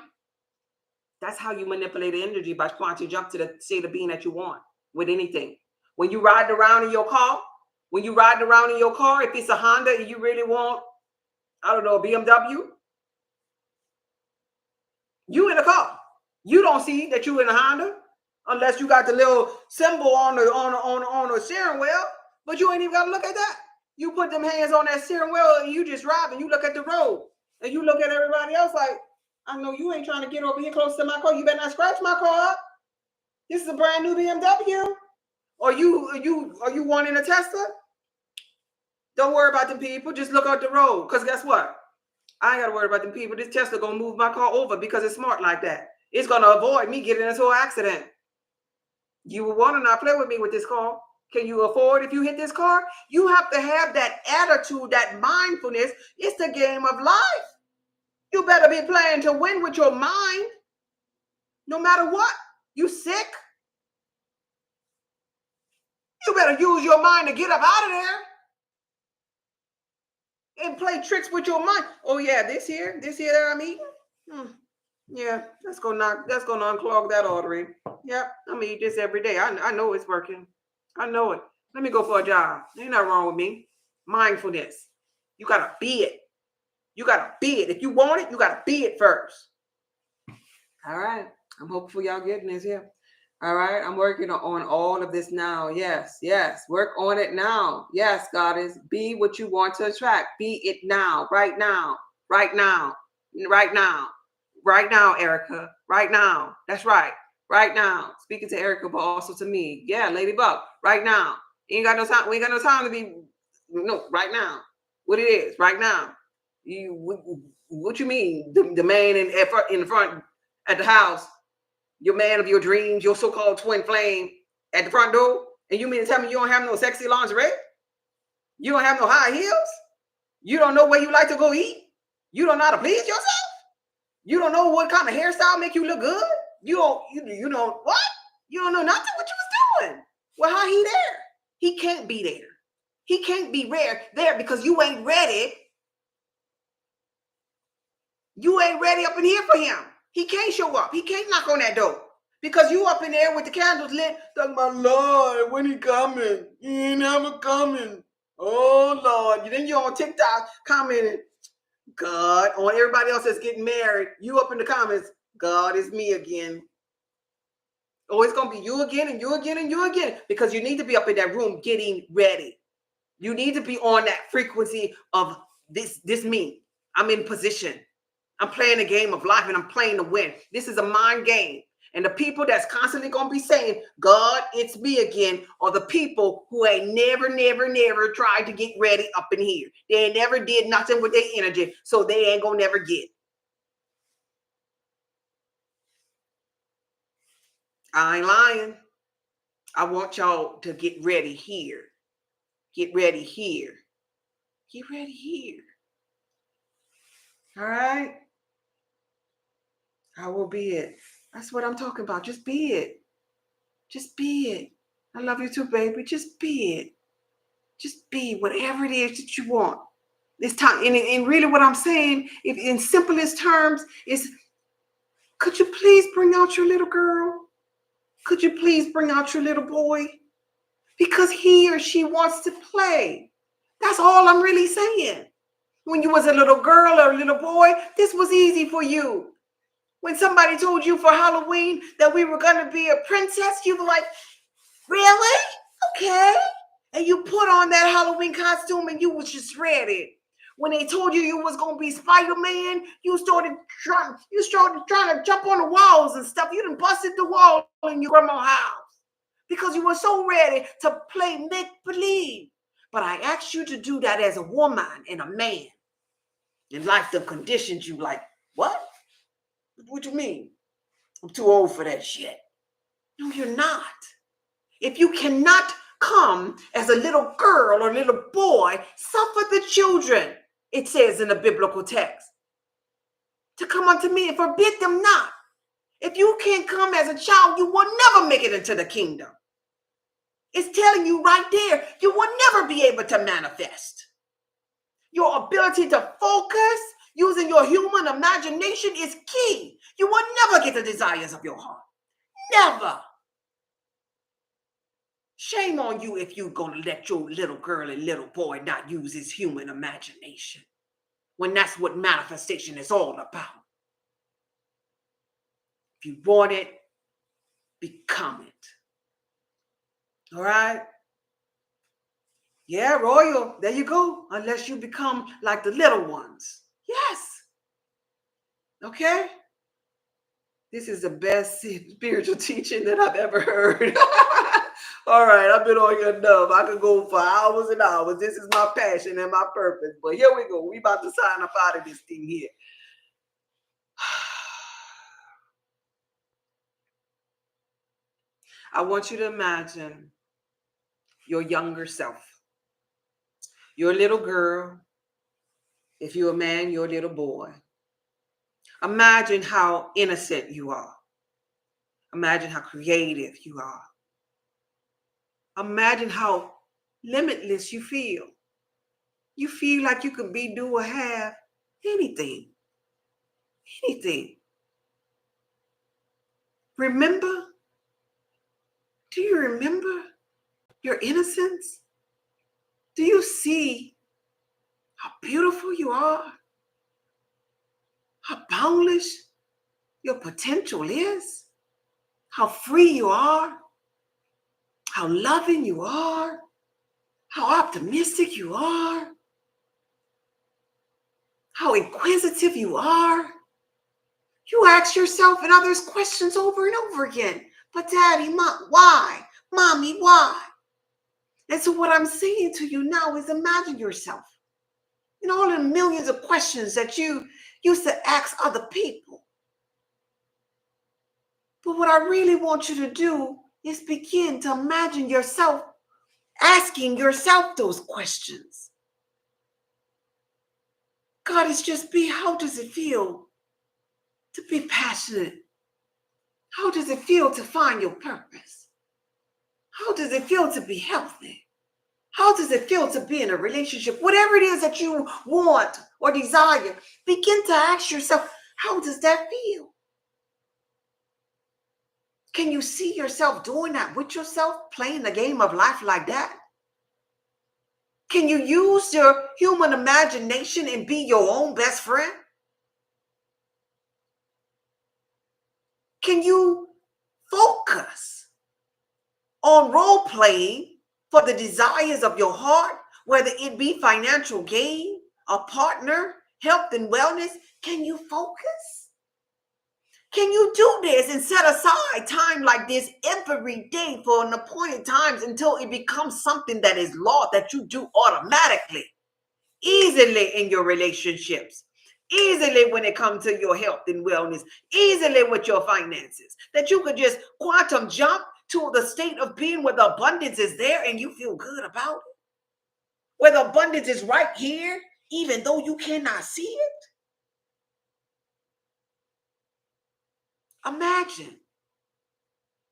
Speaker 1: That's how you manipulate the energy, by quantum jump to the state of being that you want with anything. When you ride around in your car, if it's a Honda and you really want, I don't know, a BMW, you in a car. You don't see that you in a Honda unless you got the little symbol on the steering wheel, but you ain't even got to look at that. You put them hands on that steering wheel and you just drive and you look at the road and you look at everybody else like, I know you ain't trying to get over here close to my car. You better not scratch my car up. This is a brand new BMW. Are you wanting a Tesla? Don't worry about them people. Just look out the road. Because guess what? I ain't got to worry about them people. This Tesla going to move my car over because it's smart like that. It's going to avoid me getting into an accident. You will want to not play with me with this car. Can you afford if you hit this car? You have to have that attitude, that mindfulness. It's the game of life. You better be playing to win with your mind. No matter what. You sick? You better use your mind to get up out of there. And play tricks with your mind. Oh yeah, this here that I'm eating. Yeah, that's gonna unclog that artery. Yep, I'm gonna eat this every day. I know it's working. I know it. Let me go for a jog. Ain't nothing wrong with me. Mindfulness. You gotta be it. You gotta be it. If you want it, you gotta be it first. All right. I'm hopeful y'all getting this here. All right. I'm working on all of this now. Yes. Work on it now. Yes, Goddess. Be what you want to attract. Be it now. Right now. Right now. Right now. Right now, Erica. Right now. That's right. Right now. Speaking to Erica, but also to me. Yeah, Ladybug. Right now. You ain't got no time. We ain't got no time to be. No, right now. What it is. Right now. What you mean? The man in the front at the house, your man of your dreams, your so-called twin flame at the front door, and you mean to tell me you don't have no sexy lingerie? You don't have no high heels? You don't know where you like to go eat? You don't know how to please yourself? You don't know what kind of hairstyle make you look good? You don't what? You don't know nothing what you was doing. Well, how he there? He can't be there. He can't be there because you ain't ready. You ain't ready up in here for him. He can't show up. He can't knock on that door. Because you up in there with the candles lit, talking about, Lord, when he coming? He ain't never coming. Oh, Lord. Then you on TikTok commenting, God, on everybody else that's getting married. You up in the comments, God, it's me again. Oh, it's going to be you again and you again and you again. Because you need to be up in that room getting ready. You need to be on that frequency of this me. I'm in position. I'm playing a game of life and I'm playing to win. This is a mind game. And the people that's constantly going to be saying, God, it's me again, are the people who ain't never tried to get ready up in here. They ain't never did nothing with their energy, so they ain't going to never get. I ain't lying. I want y'all to get ready here. Get ready here. Get ready here. All right? I will be it. That's what I'm talking about. Just be it. Just be it. I love you too, baby. Just be it. Just be whatever it is that you want. This time, and really what I'm saying, if in simplest terms, is could you please bring out your little girl? Could you please bring out your little boy? Because he or she wants to play. That's all I'm really saying. When you was a little girl or a little boy, this was easy for you. When somebody told you for Halloween that we were going to be a princess, you were like, really? Okay. And you put on that Halloween costume and you was just ready. When they told you was going to be Spider-Man, you started trying to jump on the walls and stuff. You done busted the wall in your grandma's house because you were so ready to play make-believe. But I asked you to do that as a woman and a man. And life done conditioned you like, what? What you mean? I'm too old for that shit. No, you're not. If you cannot come as a little girl or little boy, suffer the children, it says in the biblical text, to come unto me and forbid them not. If you can't come as a child, you will never make it into the kingdom. It's telling you right there, you will never be able to manifest. Your ability to focus using your human imagination is key. You will never get the desires of your heart. Never. Shame on you if you're going to let your little girl and little boy not use his human imagination when that's what manifestation is all about. If you want it, become it. All right? Yeah, royal. There you go. Unless you become like the little ones. Yes. Okay? This is the best spiritual teaching that I've ever heard. All right, I've been on here enough. I could go for hours and hours. This is my passion and my purpose. But here we go. We about to sign up out of this thing here. I want you to imagine your younger self. Your little girl. If you're a man, your little boy. Imagine how innocent you are. Imagine how creative you are. Imagine how limitless you feel. You feel like you could be, do, or have anything. Anything. Remember? Do you remember your innocence? Do you see how beautiful you are? How boundless your potential is? How free you are? How loving you are? How optimistic you are? How inquisitive you are? You ask yourself and others questions over and over again. But Daddy, Mom, why? Mommy, why? And so what I'm saying to you now is imagine yourself in all the millions of questions that you used to ask other people. But what I really want you to do is begin to imagine yourself asking yourself those questions. God, it's just be, how does it feel to be passionate? How does it feel to find your purpose? How does it feel to be healthy? How does it feel to be in a relationship? Whatever it is that you want or desire, begin to ask yourself, how does that feel? Can you see yourself doing that with yourself, playing the game of life like that? Can you use your human imagination and be your own best friend? Can you focus on role playing for the desires of your heart whether it be financial gain, a partner, health and wellness. Can you focus? Can you do this and set aside time like this every day for an appointed times until it becomes something that is law that you do automatically, easily in your relationships, easily when it comes to your health and wellness, easily with your finances, that you could just quantum jump to the state of being where the abundance is there and you feel good about it, where the abundance is right here, even though you cannot see it? Imagine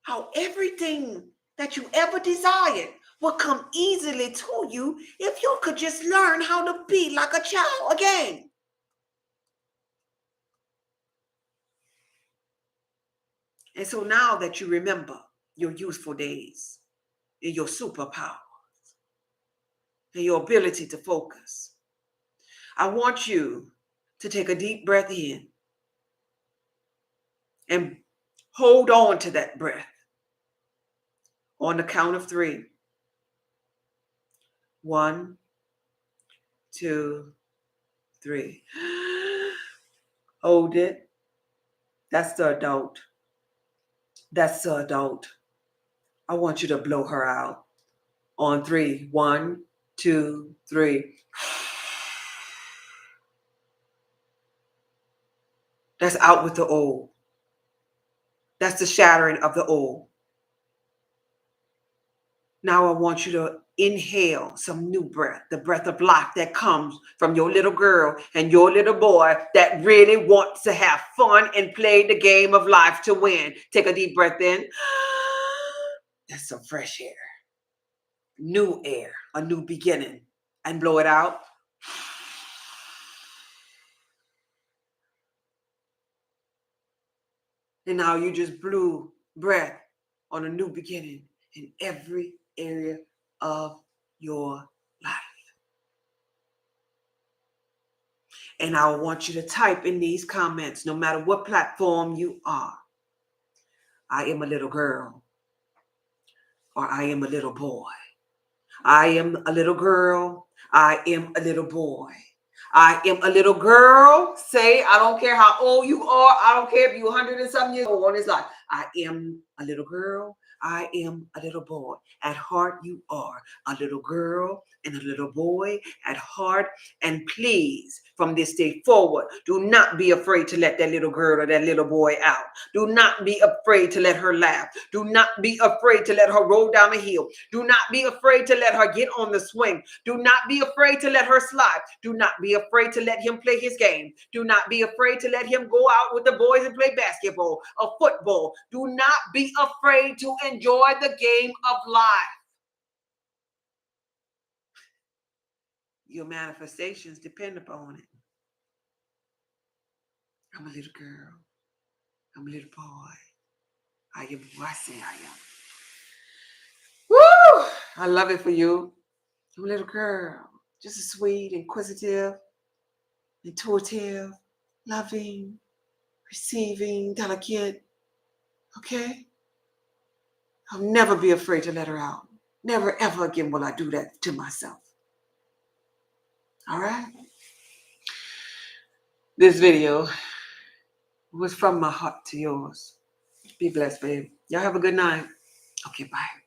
Speaker 1: how everything that you ever desired will come easily to you if you could just learn how to be like a child again. And so now that you remember your youthful days and your superpower and your ability to focus, I want you to take a deep breath in and hold on to that breath on the count of 3. 1, 2, 3. Hold it. That's the adult. That's the adult. I want you to blow her out on 3. 1, 2, 3. That's out with the old. That's the shattering of the old. Now I want you to inhale some new breath, the breath of life that comes from your little girl and your little boy that really wants to have fun and play the game of life to win. Take a deep breath in. That's some fresh air, new air, a new beginning. And blow it out. And now you just blew breath on a new beginning in every area of your life. And I want you to type in these comments, no matter what platform you are. I am a little girl, or I am a little boy. I am a little girl. I am a little boy. I am a little girl. Say, I don't care how old you are. I don't care if you're 100 and something years old. It's like, I am a little girl. I am a little boy. At heart, you are a little girl and a little boy at heart. And please, from this day forward, do not be afraid to let that little girl or that little boy out. Do not be afraid to let her laugh. Do not be afraid to let her roll down the hill. Do not be afraid to let her get on the swing. Do not be afraid to let her slide. Do not be afraid to let him play his game. Do not be afraid to let him go out with the boys and play basketball or football. Do not be afraid to enjoy the game of life. Your manifestations depend upon it. I'm a little girl. I'm a little boy. I am who I say I am. Woo! I love it for you. I'm a little girl. Just a sweet, inquisitive, intuitive, loving, receiving, delicate. Okay? I'll never be afraid to let her out. Never, ever again will I do that to myself. All right? This video was from my heart to yours. Be blessed, babe. Y'all have a good night. Okay, bye.